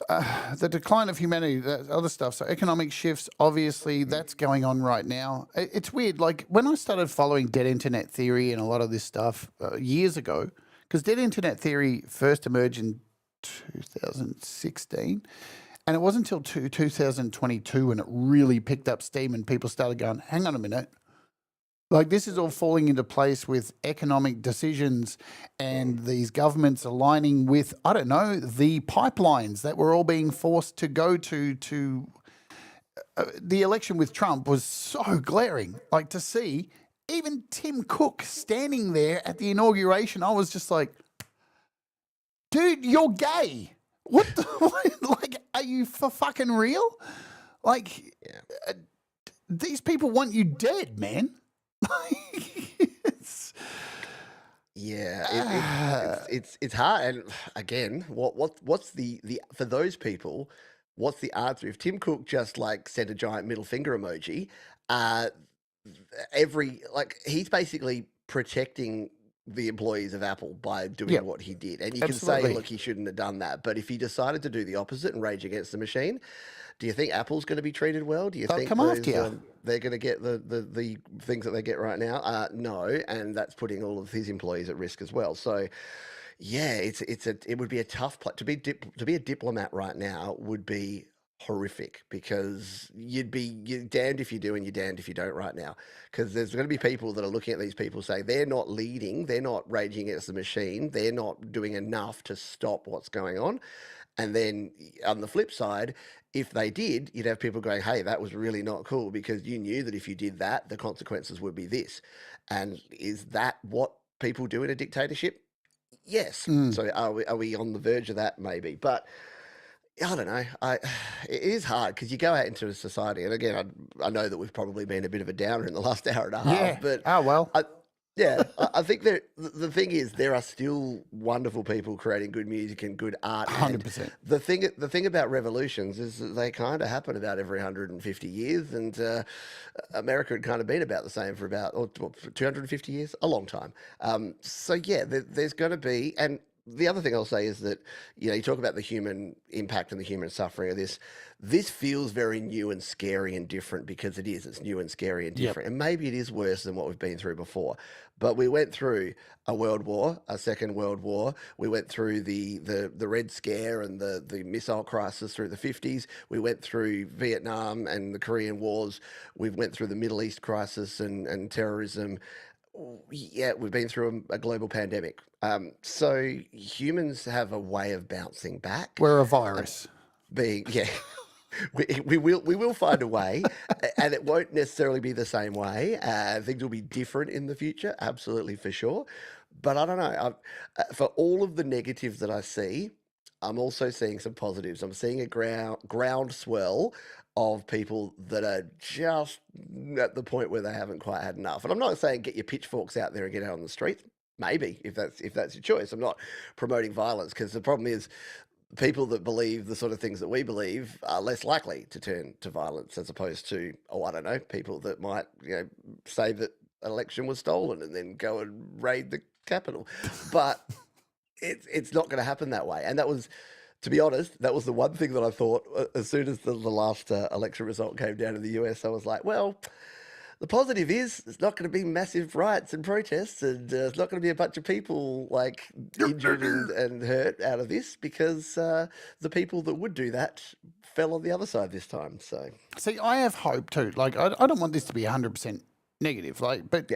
A: the decline of humanity, that other stuff. So economic shifts, obviously, that's going on right now. It's weird. Like when I started following dead internet theory and a lot of this stuff years ago, because dead internet theory first emerged in 2016. And it wasn't until 2022 when it really picked up steam and people started going, hang on a minute. Like this is all falling into place with economic decisions and these governments aligning with, I don't know, the pipelines that were all being forced to go to the election with Trump was so glaring. Like to see even Tim Cook standing there at the inauguration, I was just like, dude, you're gay. What the, like, are you for fucking real? Like,
B: Yeah.
A: These people want you dead, man. It's,
B: It's hard. And again, what's the for those people? What's the answer? If Tim Cook just like sent a giant middle finger emoji, he's basically protecting the employees of Apple by doing
A: Yep.
B: what he did. And you can say,
A: Absolutely.
B: look, he shouldn't have done that. But if he decided to do the opposite and rage against the machine, do you think Apple's going to be treated well? Do you
A: They'll
B: think
A: come after you.
B: they're going to get the things that they get right now? No, and that's putting all of his employees at risk as well. So, yeah, it would be a tough to be a diplomat right now would be horrific because you're damned if you do and you're damned if you don't right now because there's going to be people that are looking at these people saying they're not leading, they're not raging against the machine, they're not doing enough to stop what's going on. And then on the flip side, if they did, you'd have people going, hey, that was really not cool because you knew that if you did that, the consequences would be this. And is that what people do in a dictatorship? Yes.
A: Mm.
B: So are we on the verge of that? Maybe. But I don't know. It is hard because you go out into a society, and again, I know that we've probably been a bit of a downer in the last hour and a half,
A: Yeah.
B: but
A: Oh, well.
B: I think that the thing is there are still wonderful people creating good music and good art. And
A: 100%.
B: the thing about revolutions is that they kind of happen about every 150 years, and America had kind of been about the same for about 250 years, a long time. So yeah, there's going to be and. The other thing I'll say is that, you talk about the human impact and the human suffering of this. This feels very new and scary and different because it is. It's new and scary and
A: Yep.
B: different. And maybe it is worse than what we've been through before. But we went through a world war, a second world war. We went through the Red Scare and the missile crisis through the 50s. We went through Vietnam and the Korean Wars. We went through the Middle East crisis and terrorism. Yeah, we've been through a global pandemic. So humans have a way of bouncing back.
A: We're a virus.
B: We will find a way, and it won't necessarily be the same way. Things will be different in the future, absolutely for sure. But I don't know. For all of the negatives that I see, I'm also seeing some positives. I'm seeing a groundswell of people that are just at the point where they haven't quite had enough. And I'm not saying get your pitchforks out there and get out on the street. maybe if that's your choice. I'm not promoting violence, because the problem is people that believe the sort of things that we believe are less likely to turn to violence, as opposed to, oh, I don't know, people that might, say that an election was stolen and then go and raid the Capitol. But it's not going to happen that way. And that was, to be honest, that was the one thing that I thought as soon as the last election result came down in the US. I was like, well, the positive is it's not going to be massive riots and protests, and it's not going to be a bunch of people like injured and hurt out of this, because the people that would do that fell on the other side this time. So,
A: see, I have hope too. Like, I don't want this to be 100% negative, like, but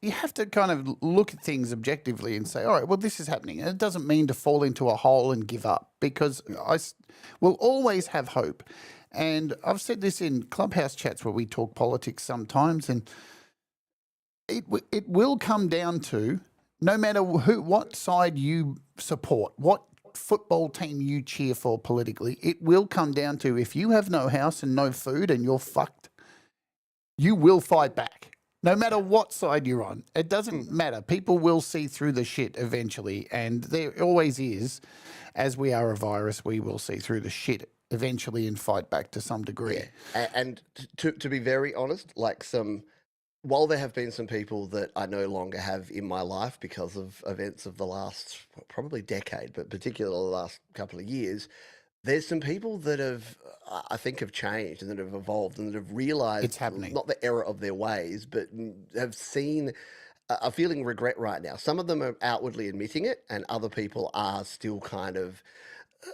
A: you have to kind of look at things objectively and say, all right, well, this is happening. And it doesn't mean to fall into a hole and give up, because we'll always have hope. And I've said this in Clubhouse chats where we talk politics sometimes, and it will come down to, no matter what side you support, what football team you cheer for politically, it will come down to, if you have no house and no food and you're fucked, you will fight back. No matter what side you're on, it doesn't matter. People will see through the shit eventually, and there always is. As we are a virus, we will see through the shit eventually and fight back to some degree.
B: Yeah. And to be very honest, like, while there have been some people that I no longer have in my life because of events of the last probably decade, but particularly the last couple of years, there's some people that I think have changed and that have evolved and that have realized
A: It's happening.
B: not the error of their ways, but have seen, are feeling regret right now. Some of them are outwardly admitting it, and other people are still kind of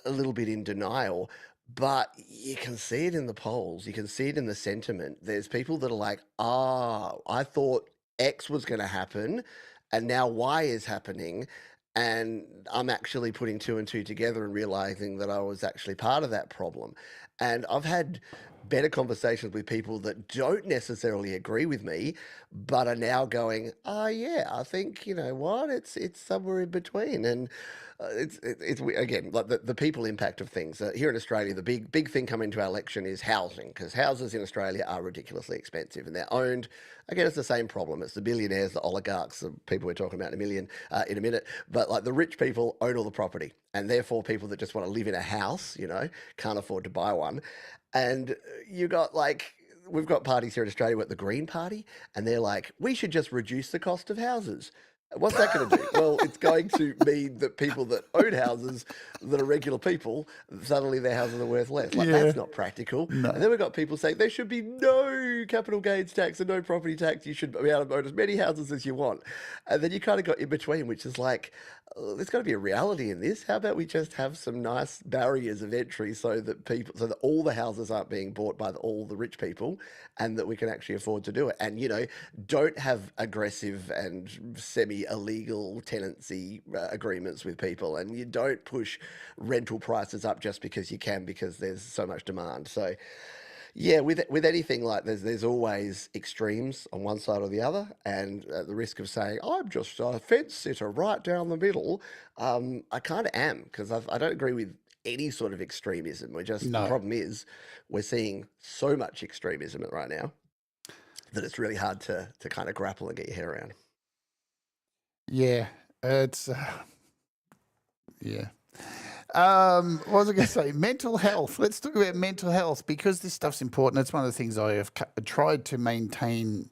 B: a little bit in denial. But you can see it in the polls. You can see it in the sentiment. There's people that are like, I thought X was going to happen, and now Y is happening. And I'm actually putting two and two together and realizing that I was actually part of that problem. And I've had better conversations with people that don't necessarily agree with me, but are now going, oh yeah, I think, you know what, it's somewhere in between. And again, like the people impact of things. Here in Australia, the big thing coming to our election is housing, because houses in Australia are ridiculously expensive, and they're owned. Again, it's the same problem. It's the billionaires, the oligarchs, the people we're talking about in a minute. But like, the rich people own all the property, and therefore people that just want to live in a house, can't afford to buy one. And you got, like, we've got parties here in Australia, at the Green Party, and they're like, we should just reduce the cost of houses. What's that going to do? Well, it's going to mean that people that own houses that are regular people, suddenly their houses are worth less. Like, that's not practical.
A: No.
B: And then we've got people saying there should be no capital gains tax and no property tax. You should be able to own as many houses as you want. And then you kind of got in between, which is like, there's got to be a reality in this. How about we just have some nice barriers of entry so that all the houses aren't being bought by all the rich people, and that we can actually afford to do it. And, don't have aggressive and semi-illegal tenancy agreements with people, and you don't push rental prices up just because you can, because there's so much demand. So, yeah, with anything like there's always extremes on one side or the other, and at the risk of saying, I'm just a fence sitter right down the middle, I kind of am, because I don't agree with any sort of extremism. The problem is we're seeing so much extremism right now that it's really hard to kind of grapple and get your head around.
A: Yeah, it's yeah. What was I going to say? Mental health. Let's talk about mental health, because this stuff's important. It's one of the things I have tried to maintain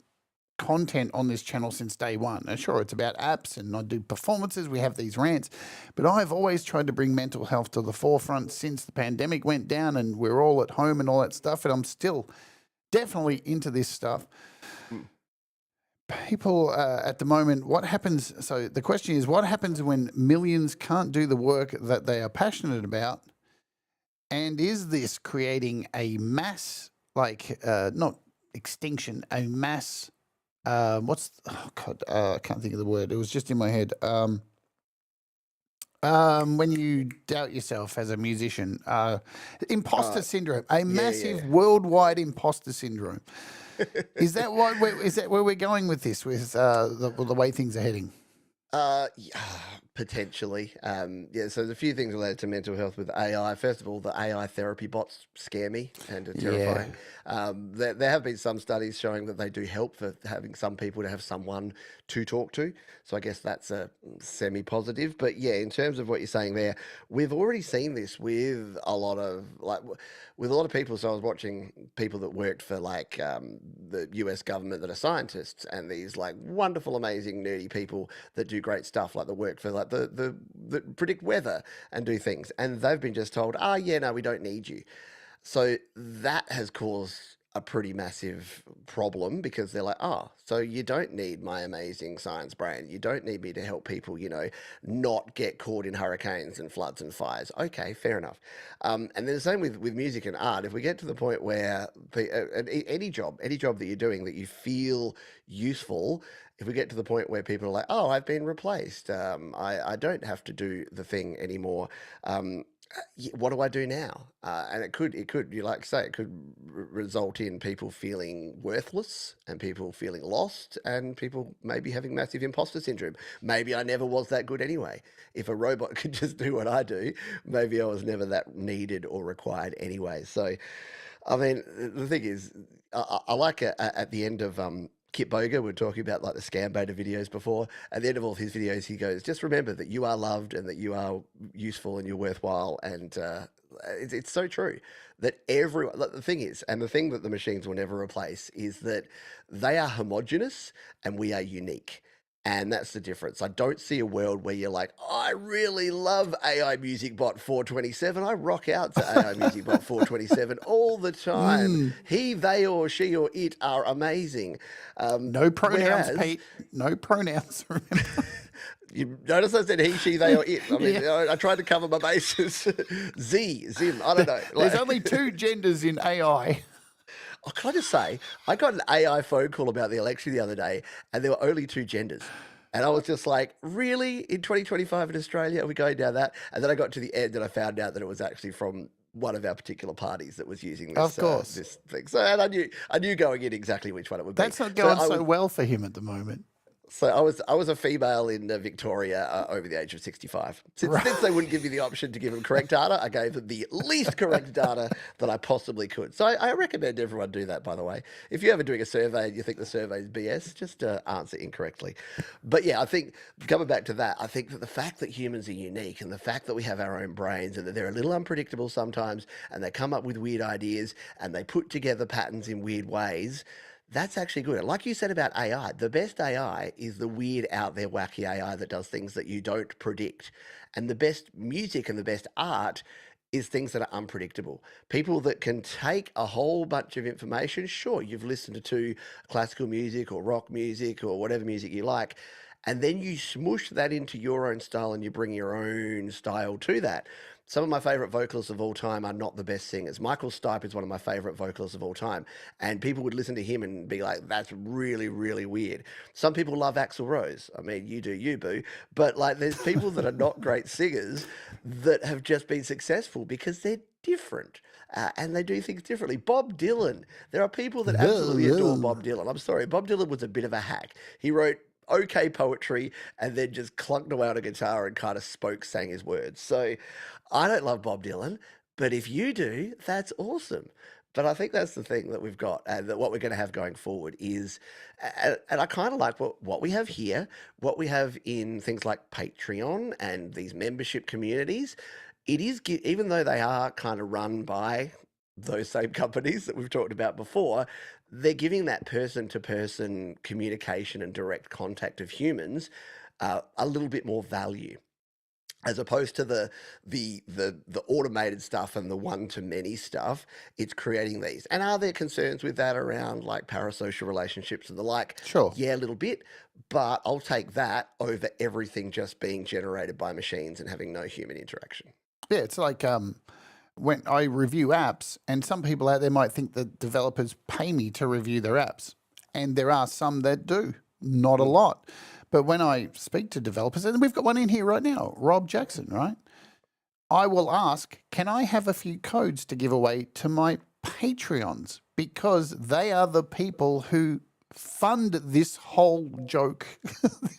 A: content on this channel since day one. And sure, it's about apps and I do performances. We have these rants, but I've always tried to bring mental health to the forefront since the pandemic went down and we're all at home and all that stuff. And I'm still definitely into this stuff. People at the moment, what happens? So the question is, what happens when millions can't do the work that they are passionate about? And is this creating a mass, not extinction, a mass, I can't think of the word. It was just in my head. When you doubt yourself as a musician, imposter syndrome, a massive worldwide imposter syndrome. Is that where we're going with this, with the way things are heading?
B: Potentially. Yeah, so there's a few things related to mental health with AI. First of all, the AI therapy bots scare me and are
A: Yeah.
B: terrifying. There have been some studies showing that they do help for having some people to have someone to talk to. So I guess that's a semi-positive. But yeah, in terms of what you're saying there, we've already seen this with a lot of with a lot of people. So I was watching people that worked for the US government that are scientists and these like wonderful, amazing, nerdy people that do great stuff, like the work for like the predict weather and do things, and they've been just told, "Ah, yeah, no, we don't need you." So that has caused a pretty massive problem because they're like, oh, so you don't need my amazing science brain. You don't need me to help people, not get caught in hurricanes and floods and fires. Okay, fair enough. And then the same with music and art. If we get to the point where any job that you're doing that you feel useful, if we get to the point where people are like, oh, I've been replaced, I don't have to do the thing anymore. What do I do now? And you like to say, it could result in people feeling worthless and people feeling lost and people maybe having massive imposter syndrome. Maybe I never was that good anyway. If a robot could just do what I do, maybe I was never that needed or required anyway. So, I mean, the thing is, I like it at the end of Kit Boga, we were talking about like the scam beta videos before. At the end of all of his videos, he goes, just remember that you are loved and that you are useful and you're worthwhile. And it's so true that everyone, like, the thing is, and the thing that the machines will never replace is that they are homogenous and we are unique. And that's the difference. I don't see a world where you're like, oh, I really love AI Music Bot 427. I rock out to AI Music Bot 427 all the time. He, they, or she, or it are amazing.
A: No pronouns,
B: whereas-
A: Pete. No pronouns. Remember?
B: You notice I said he, she, they, or it. I mean, I tried to cover my bases. Zim, I don't know.
A: There's only two genders in AI.
B: Oh, can I just say, I got an AI phone call about the election the other day, and there were only two genders. And I was just like, really? In 2025 in Australia, are we going down that? And then I got to the end and I found out that it was actually from one of our particular parties that was using this,
A: Of course.
B: this thing. So and I knew going in exactly which one it would be.
A: That's not going
B: I
A: so
B: was-
A: well for him at the moment.
B: So I was a female in Victoria over the age of 65. Since they wouldn't give me the option to give them correct data, I gave them the least correct data that I possibly could. So I recommend everyone do that, by the way. If you're ever doing a survey and you think the survey is BS, just answer incorrectly. But yeah, I think, coming back to that, I think that the fact that humans are unique and the fact that we have our own brains and that they're a little unpredictable sometimes and they come up with weird ideas and they put together patterns in weird ways, that's actually good. And like you said about AI, the best AI is the weird, out there, wacky AI that does things that you don't predict. And the best music and the best art is things that are unpredictable. People that can take a whole bunch of information. Sure, you've listened to classical music or rock music or whatever music you like, and then you smush that into your own style and you bring your own style to that. Some of my favorite vocalists of all time are not the best singers. Michael Stipe is one of my favorite vocalists of all time. And people would listen to him and be like, that's really, really weird. Some people love Axl Rose. I mean, you do you, boo. But like, there's people that are not great singers that have just been successful because they're different. And they do things differently. Bob Dylan. There are people that absolutely adore Bob Dylan. I'm sorry, Bob Dylan was a bit of a hack. He wrote okay poetry and then just clunked away on a guitar and kind of sang his words. So I don't love Bob Dylan, but if you do, that's awesome. But I think that's the thing that we've got and that what we're going to have going forward is, and I kind of like what we have here, what we have in things like Patreon and these membership communities. It is, even though they are kind of run by those same companies that we've talked about before, they're giving that person-to-person communication and direct contact of humans a little bit more value, as opposed to the automated stuff and the one-to-many stuff. It's creating these. And are there concerns with that around like parasocial relationships and the like?
A: Sure.
B: Yeah, a little bit, but I'll take that over everything just being generated by machines and having no human interaction.
A: Yeah, it's like when I review apps, and some people out there might think that developers pay me to review their apps. And there are some that do, not a lot. But when I speak to developers, and we've got one in here right now, Rob Jackson, right? I will ask, can I have a few codes to give away to my Patreons? Because they are the people who fund this whole joke,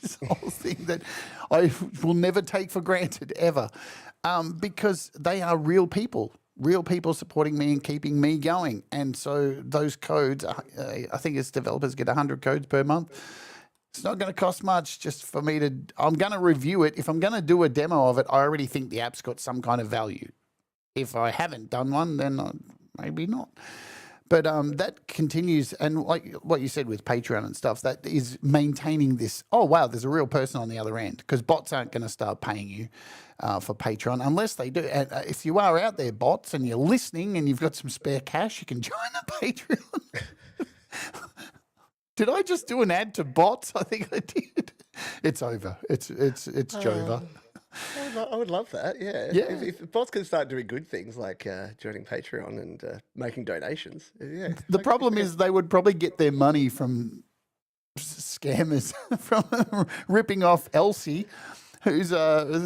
A: this whole thing that I will never take for granted ever, because they are real people supporting me and keeping me going. And so those codes, I think as developers get 100 codes per month. It's not going to cost much just for me to, I'm going to review it. If I'm going to do a demo of it, I already think the app's got some kind of value. If I haven't done one, then maybe not. But that continues, and like what you said with Patreon and stuff, that is maintaining this, oh, wow, there's a real person on the other end, because bots aren't going to start paying you for Patreon unless they do. And if you are out there, bots, and you're listening and you've got some spare cash, you can join a Patreon. Did I just do an ad to bots? I think I did. It's over. It's Jova.
B: I would love that. Yeah.
A: Yeah.
B: If bots can start doing good things like joining Patreon and making donations. Yeah.
A: The problem is they would probably get their money from scammers, from ripping off Elsie, who's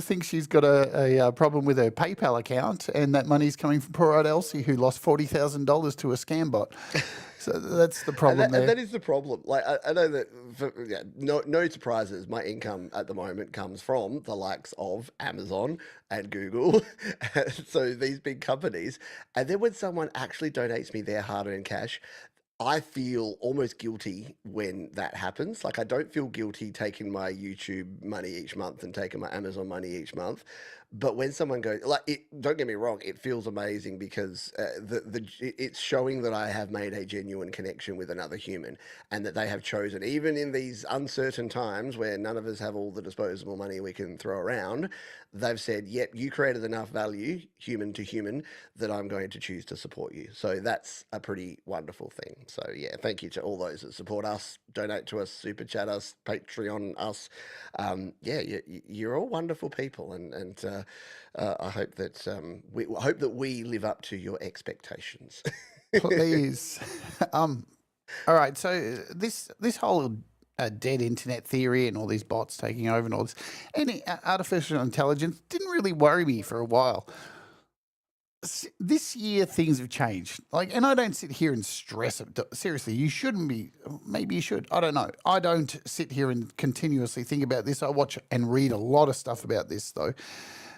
A: thinks she's got a problem with her PayPal account, and that money's coming from poor old Elsie, who lost $40,000 to a scam bot. So that's the problem there.
B: And that is the problem. Like I know that no surprises. My income at the moment comes from the likes of Amazon and Google. So these big companies. And then when someone actually donates me their hard-earned cash, I feel almost guilty when that happens. Like, I don't feel guilty taking my YouTube money each month and taking my Amazon money each month. But when someone goes, don't get me wrong, it feels amazing because it's showing that I have made a genuine connection with another human, and that they have chosen, even in these uncertain times where none of us have all the disposable money we can throw around, they've said, yep, you created enough value, human to human, that I'm going to choose to support you. So that's a pretty wonderful thing. So yeah, thank you to all those that support us, donate to us, super chat us, Patreon us. You're all wonderful people, and I hope that we live up to your expectations.
A: Please. All right. So this whole dead internet theory and all these bots taking over and all this, and artificial intelligence didn't really worry me for a while. This year things have changed. And I don't sit here and stress it. Seriously, you shouldn't be. Maybe you should. I don't know. I don't sit here and continuously think about this. I watch and read a lot of stuff about this though.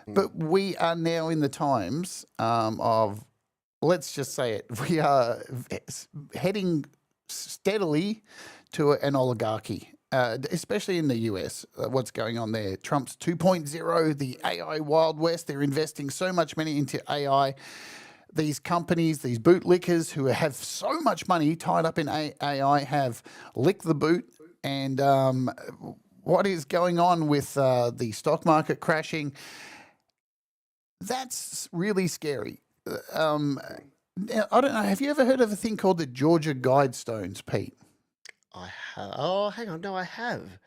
A: But we are now in the times of, let's just say it, we are heading steadily to an oligarchy, especially in the US. What's going on there? Trump's 2.0, the AI Wild West. They're investing so much money into AI. These companies, these bootlickers who have so much money tied up in AI have licked the boot. And what is going on with the stock market crashing? That's really scary. Now, I don't know. Have you ever heard of a thing called the Georgia Guidestones, Pete?
B: I have. Oh, hang on. No, I have.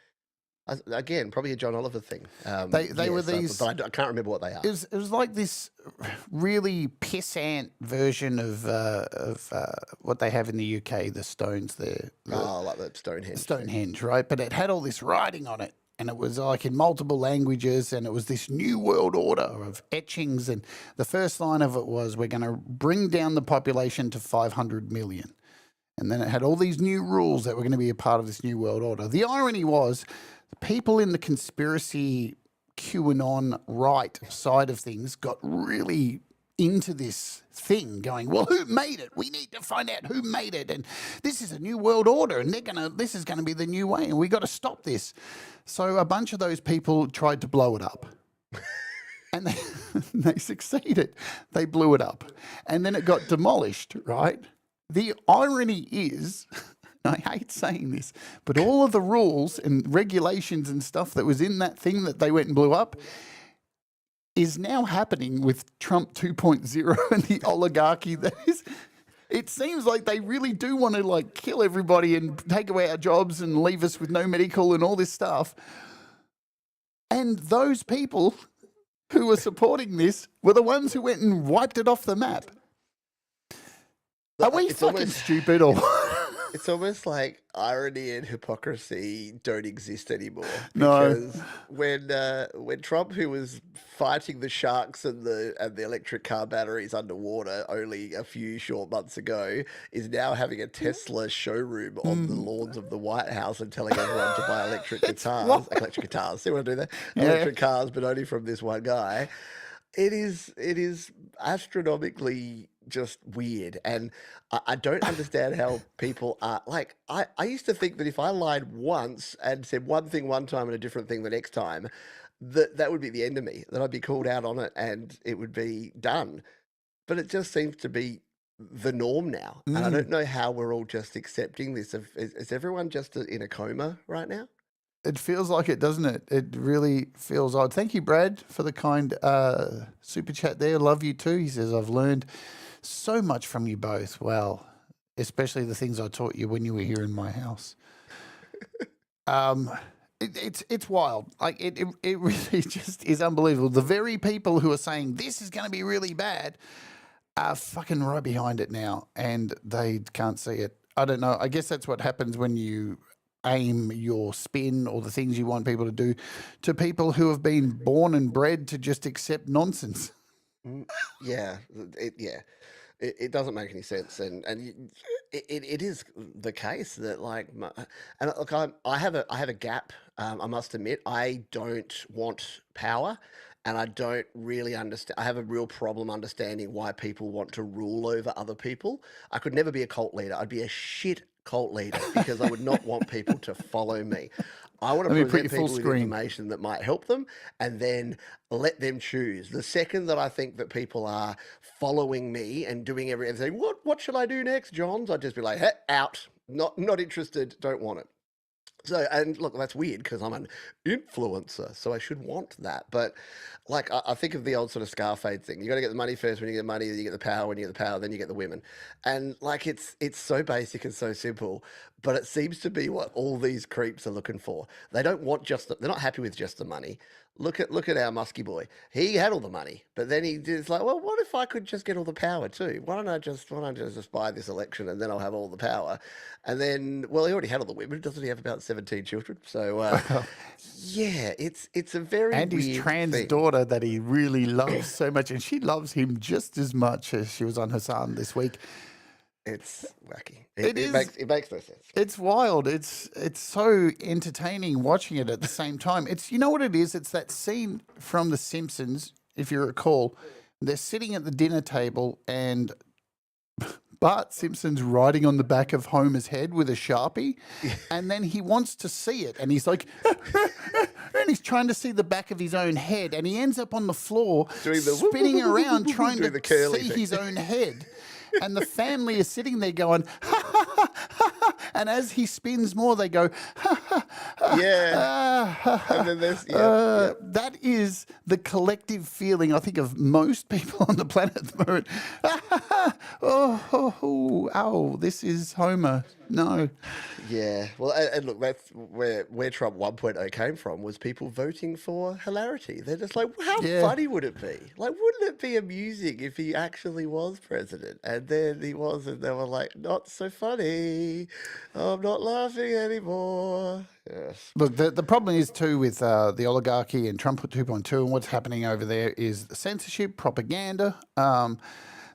B: Again, probably a John Oliver thing.
A: They were these.
B: But I can't remember what they are.
A: It was like this really pissant version of what they have in the UK, the Stones there.
B: Like the Stonehenge.
A: Stonehenge, right? But it had all this writing on it. And it was like in multiple languages, and it was this new world order of etchings. And the first line of it was, we're going to bring down the population to 500 million. And then it had all these new rules that were going to be a part of this new world order. The irony was, people in the conspiracy QAnon right side of things got really into this thing, going, well, who made it? We need to find out who made it, and this is a new world order, and this is going to be the new way, and we got to stop this. So a bunch of those people tried to blow it up, and they succeeded. They blew it up, and then it got demolished. Right? The irony is, I hate saying this, but all of the rules and regulations and stuff that was in that thing that they went and blew up is now happening with Trump 2.0 and the oligarchy that is. It seems like they really do want to kill everybody and take away our jobs and leave us with no medical and all this stuff. And those people who were supporting this were the ones who went and wiped it off the map. Are we fucking stupid or?
B: It's almost like irony and hypocrisy don't exist anymore
A: No.
B: because when Trump, who was fighting the sharks and the electric car batteries underwater only a few short months ago, is now having a Tesla showroom on the lawns of the White House and telling everyone to buy
A: It's wild.
B: electric guitars. See what I do there?
A: Yeah.
B: Electric cars, but only from this one guy. It is astronomically just weird, and I don't understand how people are like. I used to think that if I lied once and said one thing one time and a different thing the next time, that would be the end of me. That I'd be called out on it and it would be done. But it just seems to be the norm now, and I don't know how we're all just accepting this. Is everyone just in a coma right now?
A: It feels like it, doesn't it? It really feels odd. Thank you, Brad, for the kind super chat there. Love you too. He says, I've learned so much from you both. Well, especially the things I taught you when you were here in my house. It's wild. Like it really just is unbelievable. The very people who are saying this is going to be really bad are fucking right behind it now, and they can't see it. I don't know. I guess that's what happens when you aim your spin or the things you want people to do to people who have been born and bred to just accept nonsense.
B: Yeah, it doesn't make any sense, and it is the case that and look, I have a gap. I must admit, I don't want power, and I don't really understand. I have a real problem understanding why people want to rule over other people. I could never be a cult leader. I'd be a shit cult leader because I would not want people to follow me. I want to
A: Let me put
B: present
A: you full
B: people with
A: screen.
B: information that might help them and then let them choose. The second that I think that people are following me and doing everything, saying, what should I do next, Johns? I'd just be like, hey, out. Not interested, don't want it. So, and look, that's weird because I'm an influencer, so I should want that. But I think of the old sort of Scarface thing. You got to get the money first. When you get the money, then you get the power. When you get the power, then you get the women. And it's so basic and so simple, but it seems to be what all these creeps are looking for. They don't want they're not happy with just the money. Look at our musky boy. He had all the money, but then he just like, well, what if I could just get all the power too? Why don't I just buy this election and then I'll have all the power? And then, well, he already had all the women. Doesn't he have about 17 children? So yeah, it's a very
A: And his
B: weird
A: trans
B: thing.
A: daughter that he really loves so much, and she loves him just as much as she was on Hassan this week.
B: It's wacky.
A: It
B: It
A: is.
B: makes no sense.
A: It's wild. It's so entertaining watching it at the same time. It's, you know what it is? It's that scene from The Simpsons, if you recall. They're sitting at the dinner table and Bart Simpson's riding on the back of Homer's head with a Sharpie, and then he wants to see it, and he's like, and he's trying to see the back of his own head, and he ends up on the floor
B: Doing the
A: spinning around trying
B: doing
A: to
B: the curly
A: see
B: thing.
A: his own head. And the family is sitting there going, ha, ha, ha, ha, ha. And as he spins more, they go, ha, ha, ha,
B: Yeah.
A: ha, ha.
B: And then there's
A: That is the collective feeling, I think, of most people on the planet at the moment. Oh, this is Homer. No.
B: Yeah, well, and look, that's where Trump 1.0 came from, was people voting for hilarity. They're just like, how
A: Yeah.
B: funny would it be? Like, wouldn't it be amusing if he actually was president? And then he was, and they were like, not so funny. I'm not laughing anymore. Yes.
A: Look, the problem is too with the oligarchy and Trump 2.2 and what's happening over there is censorship, propaganda.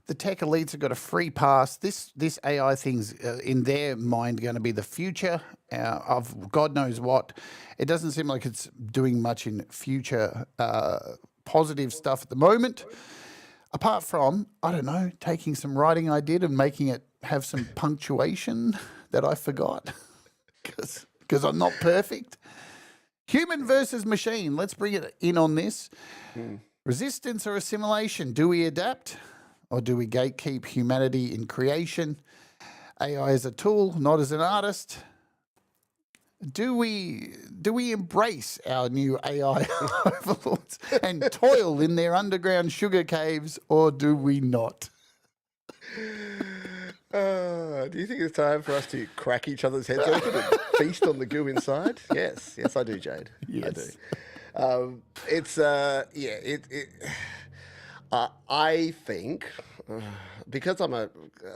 A: The tech elites have got a free pass. This AI thing's in their mind going to be the future of God knows what. It doesn't seem like it's doing much in future positive stuff at the moment. Apart from, I don't know, taking some writing I did and making it have some punctuation that I forgot because I'm not perfect. Human versus machine. Let's bring it in on this. Resistance or assimilation? Do we adapt or do we gatekeep humanity in creation? AI as a tool, not as an artist. Do we embrace our new AI overlords and toil in their underground sugar caves, or do we not?
B: Do you think it's time for us to crack each other's heads open and feast on the goo inside? Yes, I do, Jade.
A: Yes.
B: I do. I think because I'm a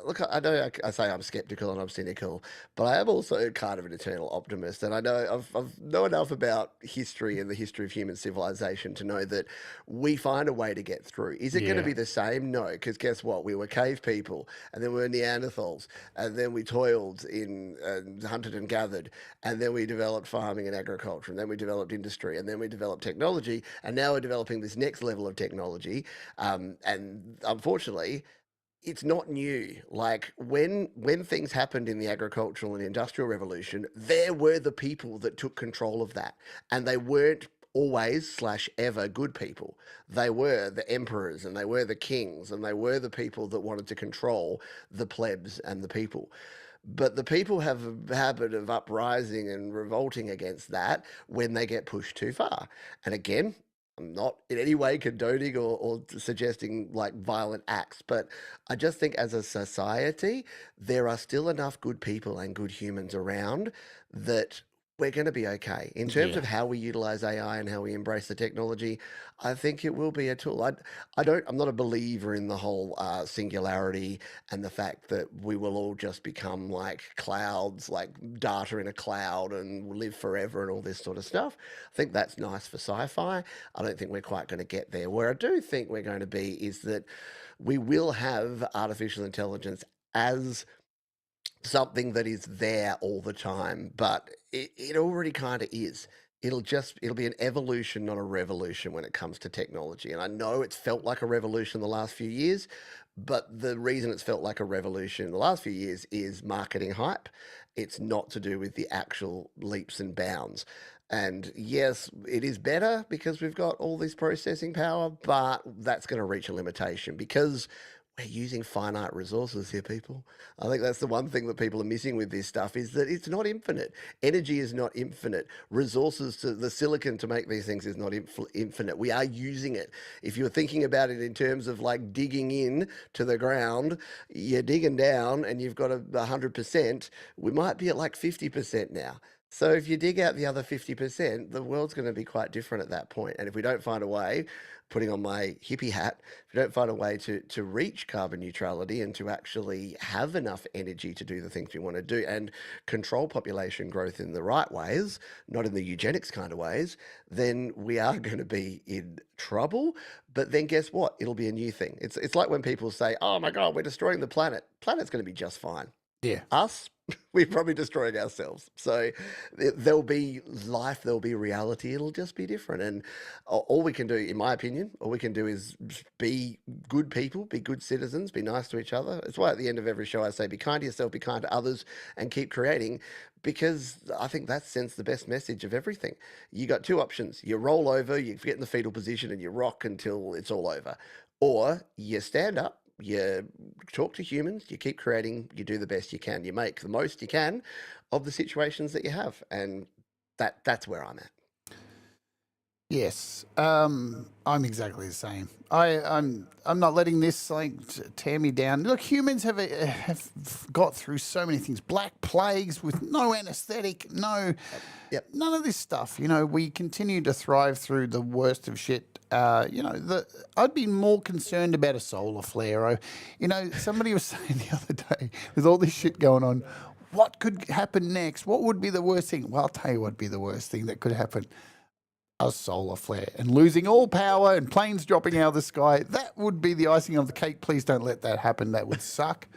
B: look. I know I say I'm skeptical and I'm cynical, but I am also kind of an eternal optimist. And I know I've know enough about history and the history of human civilization to know that we find a way to get through. Is it going to
A: Yeah.
B: be the same? No, because guess what? We were cave people, and then we were Neanderthals, and then we toiled in hunted and gathered, and then we developed farming and agriculture, and then we developed industry, and then we developed technology, and now we're developing this next level of technology. And unfortunately, it's not new. Like when things happened in the agricultural and industrial revolution, there were the people that took control of that, and they weren't always slash ever good people. They were the emperors and they were the kings and they were the people that wanted to control the plebs and the people. But the people have a habit of uprising and revolting against that when they get pushed too far. And again, I'm not in any way condoning or suggesting like violent acts, but I just think as a society, there are still enough good people and good humans around that we're going to be okay. In terms
A: Yeah.
B: of how we utilize AI and how we embrace the technology, I think it will be a tool. I'm not a believer in the whole singularity and the fact that we will all just become like clouds, like data in a cloud and live forever and all this sort of stuff. I think that's nice for sci-fi. I don't think we're quite going to get there. Where I do think we're going to be is that we will have artificial intelligence as something that is there all the time, but it already kind of is. It'll be an evolution, not a revolution when it comes to technology. And I know it's felt like a revolution the last few years, but the reason it's felt like a revolution in the last few years is marketing hype. It's not to do with the actual leaps and bounds. And yes, it is better because we've got all this processing power, but that's going to reach a limitation because we're using finite resources here, people. I think that's the one thing that people are missing with this stuff is that it's not infinite. Energy is not infinite. Resources to the silicon to make these things is not infinite. We are using it. If you're thinking about it in terms of like digging in to the ground, you're digging down and you've got 100%. We might be at like 50% now. So if you dig out the other 50%, the world's going to be quite different at that point. And if we don't find a way, putting on my hippie hat, if we don't find a way to reach carbon neutrality and to actually have enough energy to do the things we want to do and control population growth in the right ways, not in the eugenics kind of ways, then we are going to be in trouble. But then guess what? It'll be a new thing. It's like when people say, oh my God, we're destroying the planet. Planet's going to be just fine.
A: Yeah.
B: Us, we're probably destroying ourselves. So there'll be life, there'll be reality. It'll just be different. And all we can do, in my opinion, all we can do is be good people, be good citizens, be nice to each other. It's why at the end of every show I say, be kind to yourself, be kind to others, and keep creating, because I think that sends the best message of everything. You got two options. You roll over, you get in the fetal position, and you rock until it's all over. Or you stand up, you talk to humans, you keep creating, you do the best you can, you make the most you can of the situations that you have, and that's where I'm at.
A: Yes, I'm exactly the same. I'm not letting this like tear me down. Look, humans have got through so many things. Black plagues with no anesthetic,
B: Yep.
A: none of this stuff. You know, we continue to thrive through the worst of shit. I'd be more concerned about a solar flare. Somebody was saying the other day, with all this shit going on, what could happen next? What would be the worst thing? Well, I'll tell you what would be the worst thing that could happen. A solar flare and losing all power and planes dropping out of the sky. That would be the icing on the cake. Please don't let that happen. That would suck.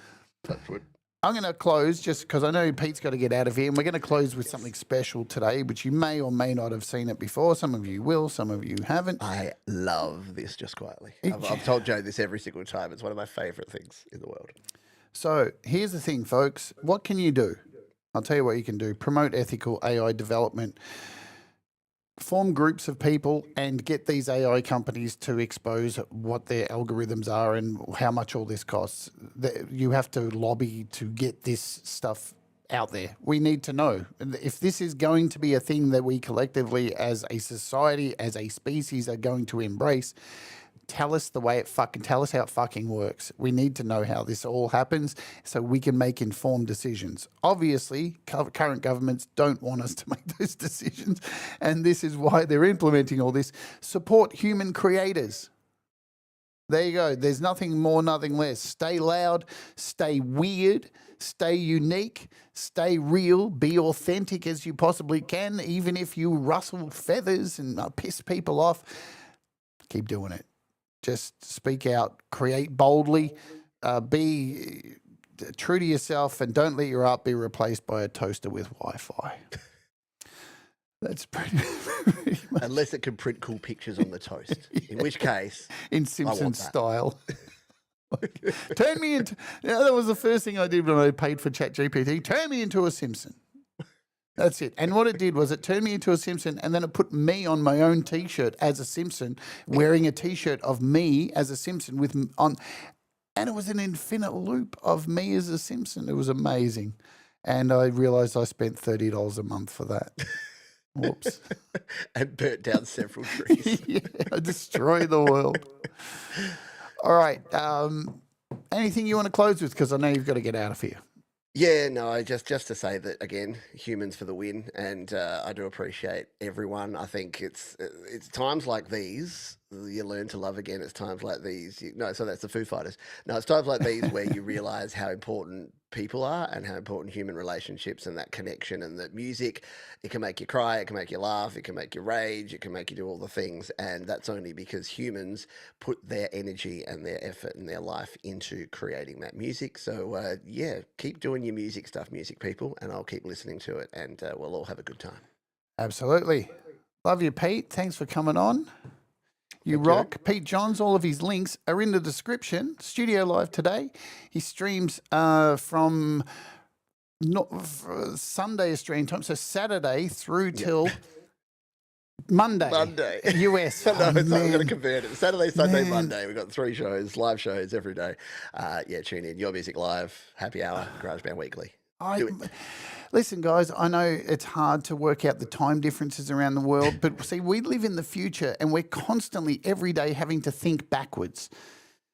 A: I'm going to close just because I know Pete's got to get out of here, and we're going to close with something special today, which you may or may not have seen it before. Some of you will, some of you haven't.
B: I love this, just quietly. I've told Joe this every single time. It's one of my favorite things in the world.
A: So here's the thing, folks. What can you do? I'll tell you what you can do. Promote ethical AI development. Form groups of people and get these AI companies to expose what their algorithms are and how much all this costs. You have to lobby to get this stuff out there. We need to know. If this is going to be a thing that we collectively as a society, as a species are going to embrace, tell us tell us how it fucking works. We need to know how this all happens so we can make informed decisions. Obviously, current governments don't want us to make those decisions, and this is why they're implementing all this. Support human creators. There you go. There's nothing more, nothing less. Stay loud, stay weird, stay unique, stay real, be authentic as you possibly can, even if you rustle feathers and piss people off. Keep doing it. Just speak out, create boldly, be true to yourself, and don't let your art be replaced by a toaster with Wi-Fi. That's pretty much.
B: Unless it can print cool pictures on the toast, in which case,
A: in Simpsons style. Turn me into. That was the first thing I did when I paid for ChatGPT. Turn me into a Simpson. That's it. And what it did was it turned me into a Simpson, and then it put me on my own T-shirt as a Simpson, wearing a T-shirt of me as a Simpson and it was an infinite loop of me as a Simpson. It was amazing, and I realised I spent $30 a month for that. Whoops.
B: And burnt down several trees.
A: Yeah, I destroyed the world. All right. Anything you want to close with? Because I know you've got to get out of here.
B: Yeah, no, just to say that again, humans for the win, and I do appreciate everyone. I think it's times like these you learn to love again. It's times like these. So that's the Foo Fighters. No, it's times like these where you realise how important people are and how important human relationships and that connection, and that music, it can make you cry, it can make you laugh, it can make you rage, it can make you do all the things, and that's only because humans put their energy and their effort and their life into creating that music. So yeah, keep doing your music stuff, music people, and I'll keep listening to it, and we'll all have a good time.
A: Absolutely. Love you, Pete. Thanks for coming on. You rock. Pete Johns, all of his links are in the description. Studio Live today. He streams from Sunday Australian time, so Saturday through till Monday. US.
B: No, I'm going to convert it. Saturday, Sunday, Monday. We've got 3 shows, live shows every day. Yeah, tune in. Your Music Live, Happy Hour, Garage Band Weekly.
A: Listen, guys, I know it's hard to work out the time differences around the world, but see, we live in the future and we're constantly every day having to think backwards.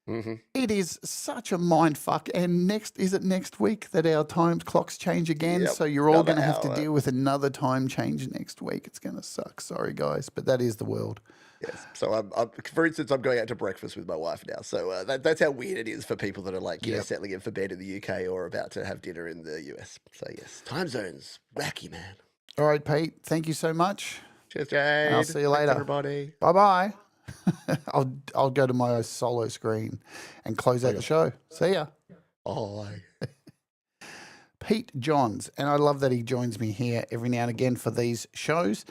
A: Mm-hmm. It is such a mind fuck. And is it next week that our time clocks change again? Yep. So you're all going to have to deal with another time change next week. It's going to suck. Sorry, guys, but that is the world.
B: Yes. So, for instance, I'm going out to breakfast with my wife now. So that's how weird it is for people that are like, settling in for bed in the UK or about to have dinner in the US. So, yes, time zones, wacky, man.
A: All right, Pete. Thank you so much.
B: Cheers, Jade.
A: I'll see you later.
B: Thanks, everybody.
A: Bye-bye. I'll go to my solo screen and close out the show. See ya.
B: Bye.
A: Pete Johns, and I love that he joins me here every now and again for these shows.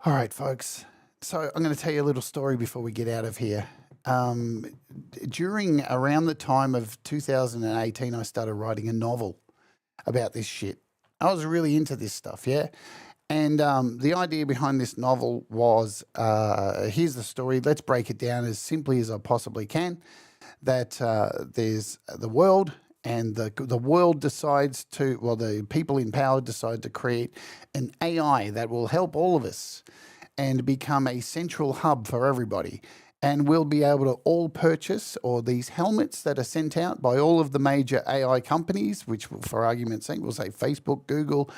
A: All right, folks. So I'm going to tell you a little story before we get out of here. Around the time of 2018, I started writing a novel about this shit. I was really into this stuff, yeah? And the idea behind this novel was, here's the story. Let's break it down as simply as I possibly can. That there's the world, and the world the people in power decide to create an AI that will help all of us and become a central hub for everybody. And we'll be able to all purchase these helmets that are sent out by all of the major AI companies, which for argument's sake, we'll say Facebook, Google,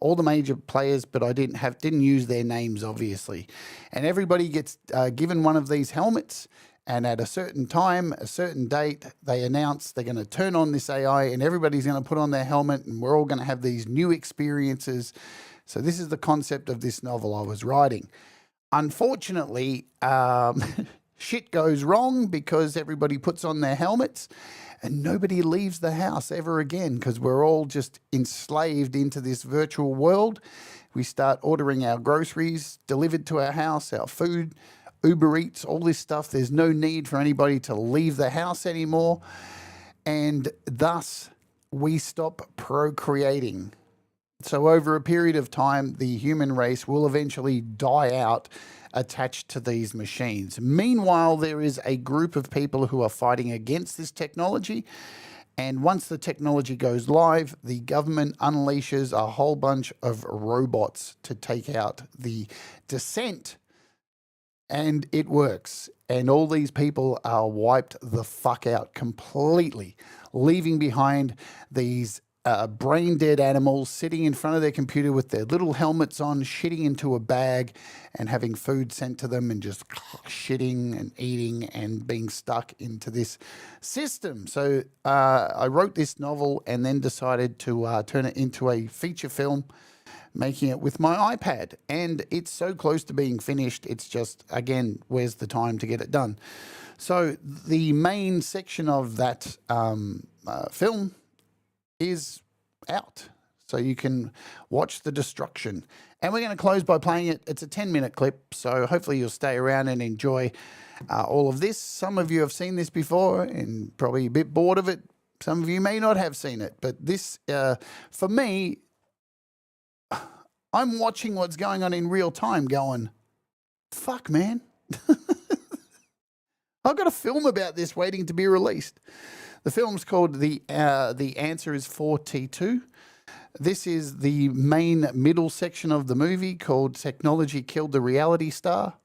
A: all the major players, but I didn't use their names, obviously. And everybody gets given one of these helmets, and at a certain time, a certain date, they announce they're going to turn on this AI, and everybody's going to put on their helmet, and we're all going to have these new experiences. So this is the concept of this novel I was writing. Unfortunately, shit goes wrong because everybody puts on their helmets and nobody leaves the house ever again because we're all just enslaved into this virtual world. We start ordering our groceries delivered to our house, our food, Uber Eats, all this stuff. There's no need for anybody to leave the house anymore. And thus, we stop procreating. So over a period of time, the human race will eventually die out attached to these machines. Meanwhile, there is a group of people who are fighting against this technology. And once the technology goes live, the government unleashes a whole bunch of robots to take out the dissent. And it works. And all these people are wiped the fuck out completely, leaving behind these brain dead animals sitting in front of their computer with their little helmets on, shitting into a bag and having food sent to them and just shitting and eating and being stuck into this system. So I wrote this novel and then decided to turn it into a feature film, making it with my iPad. And it's so close to being finished. It's just, again, where's the time to get it done? So the main section of that film is out, so you can watch the destruction. And we're going to close by playing it. It's a 10-minute clip, so hopefully you'll stay around and enjoy all of this. Some of you have seen this before and probably a bit bored of it. Some of you may not have seen it, but this, for me, I'm watching what's going on in real time going, fuck, man. I've got a film about this waiting to be released. The film's called The Answer is 4T2. This is the main middle section of the movie called Technology Killed the Reality Star,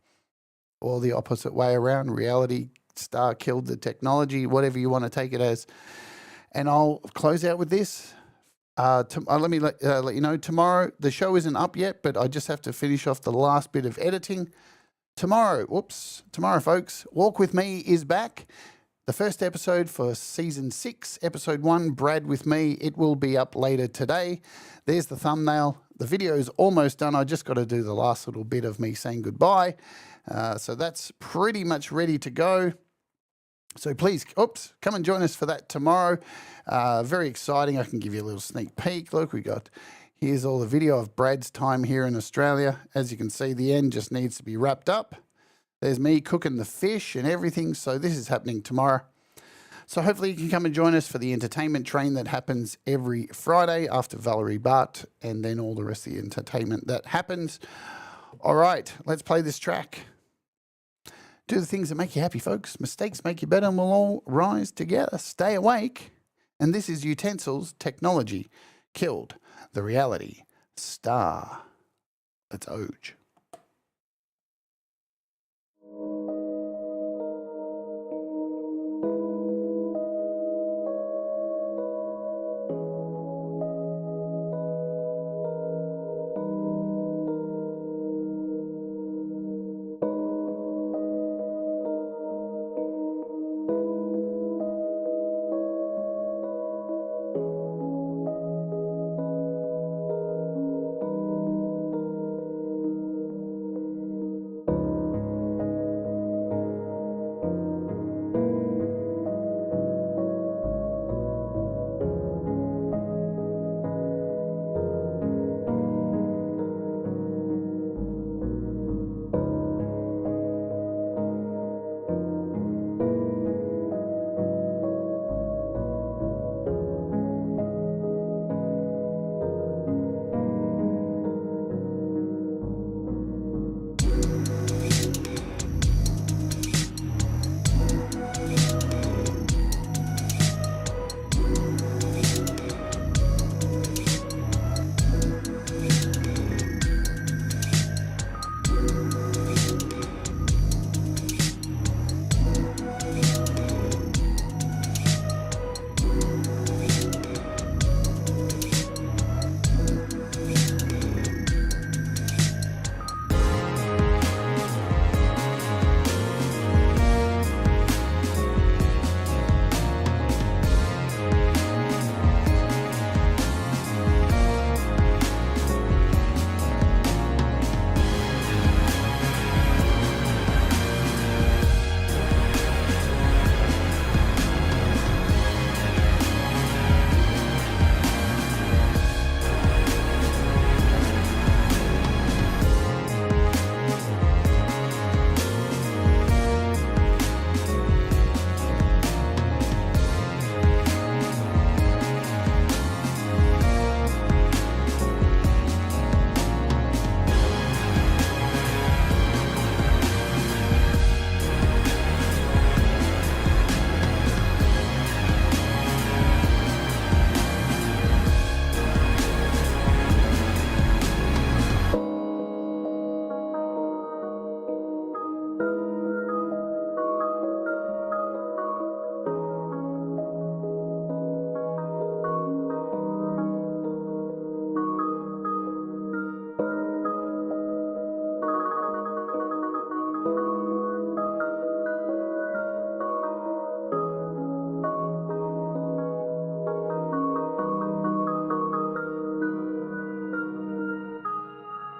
A: or the opposite way around, Reality Star Killed the Technology, whatever you want to take it as. And I'll close out with this. Let me let you know, tomorrow, the show isn't up yet, but I just have to finish off the last bit of editing. Tomorrow, folks, Walk With Me is back. The first episode for season 6, episode 1, Brad with me. It will be up later today. There's the thumbnail. The video is almost done. I just got to do the last little bit of me saying goodbye. So that's pretty much ready to go. So please, come and join us for that tomorrow. Very exciting. I can give you a little sneak peek. Look, here's all the video of Brad's time here in Australia. As you can see, the end just needs to be wrapped up. There's me cooking the fish and everything. So this is happening tomorrow. So hopefully you can come and join us for the entertainment train that happens every Friday after Valerie Bart, and then all the rest of the entertainment that happens. All right, let's play this track. Do the things that make you happy, folks. Mistakes make you better, and we'll all rise together. Stay awake. And this is Utensils. Technology Killed the Reality Star. Let's Oge.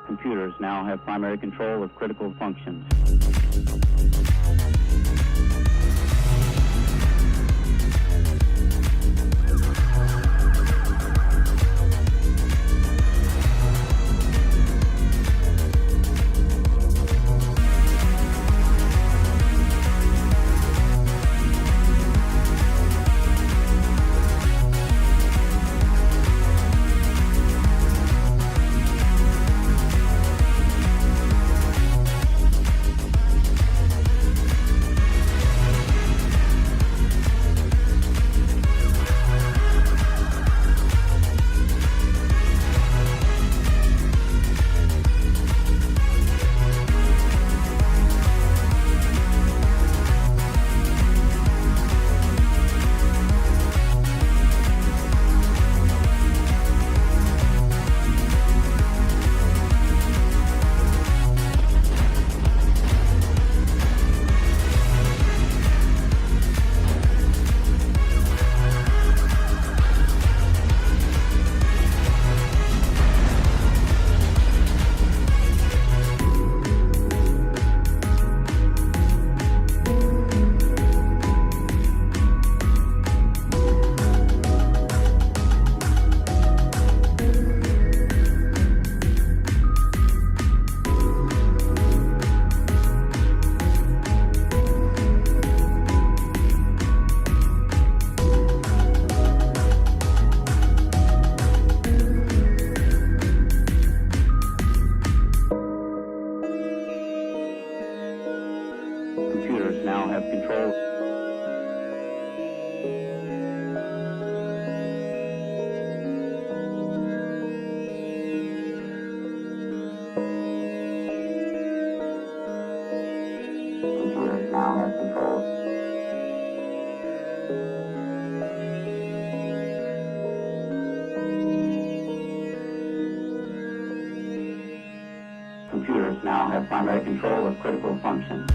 D: Computers now have primary control of critical functions. Computers now have control. Computers now have control. Computers now have primary control of critical functions.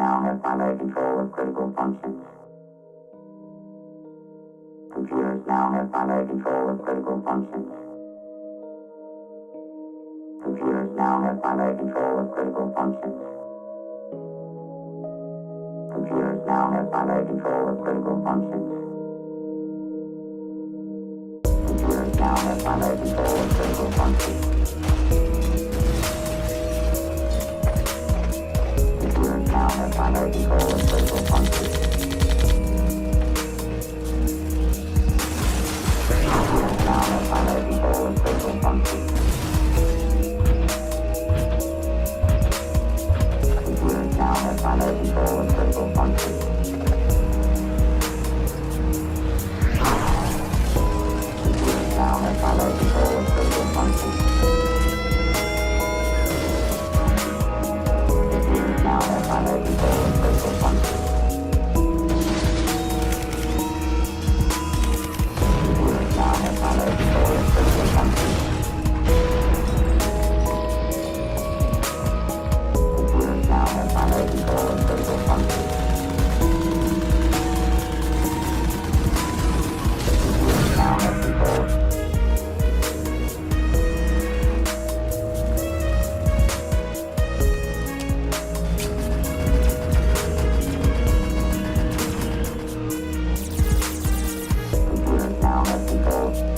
D: now have primary control of critical functions. Computers now have primary control of critical functions. Computers now have primary control of critical functions. Computers now have primary control of critical functions. Computers now have primary control of critical functions. Computers now have primary control of critical functions. Computers now have primary control of critical functions. Computers now have primary control of critical functions. Computers now have primary control of critical functions. Computers now have primary control of critical functions. Computers now have primary control of critical functions. Computers now have primary control of critical functions. Computers now have control. Computers now have control.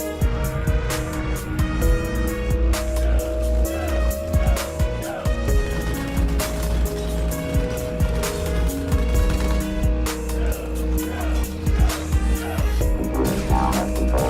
D: Computers now have control. Computers now have control.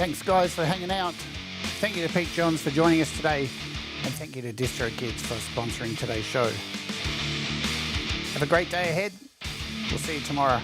A: Thanks, guys, for hanging out. Thank you to Pete Johns for joining us today. And thank you to DistroKids for sponsoring today's show. Have a great day ahead. We'll see you tomorrow.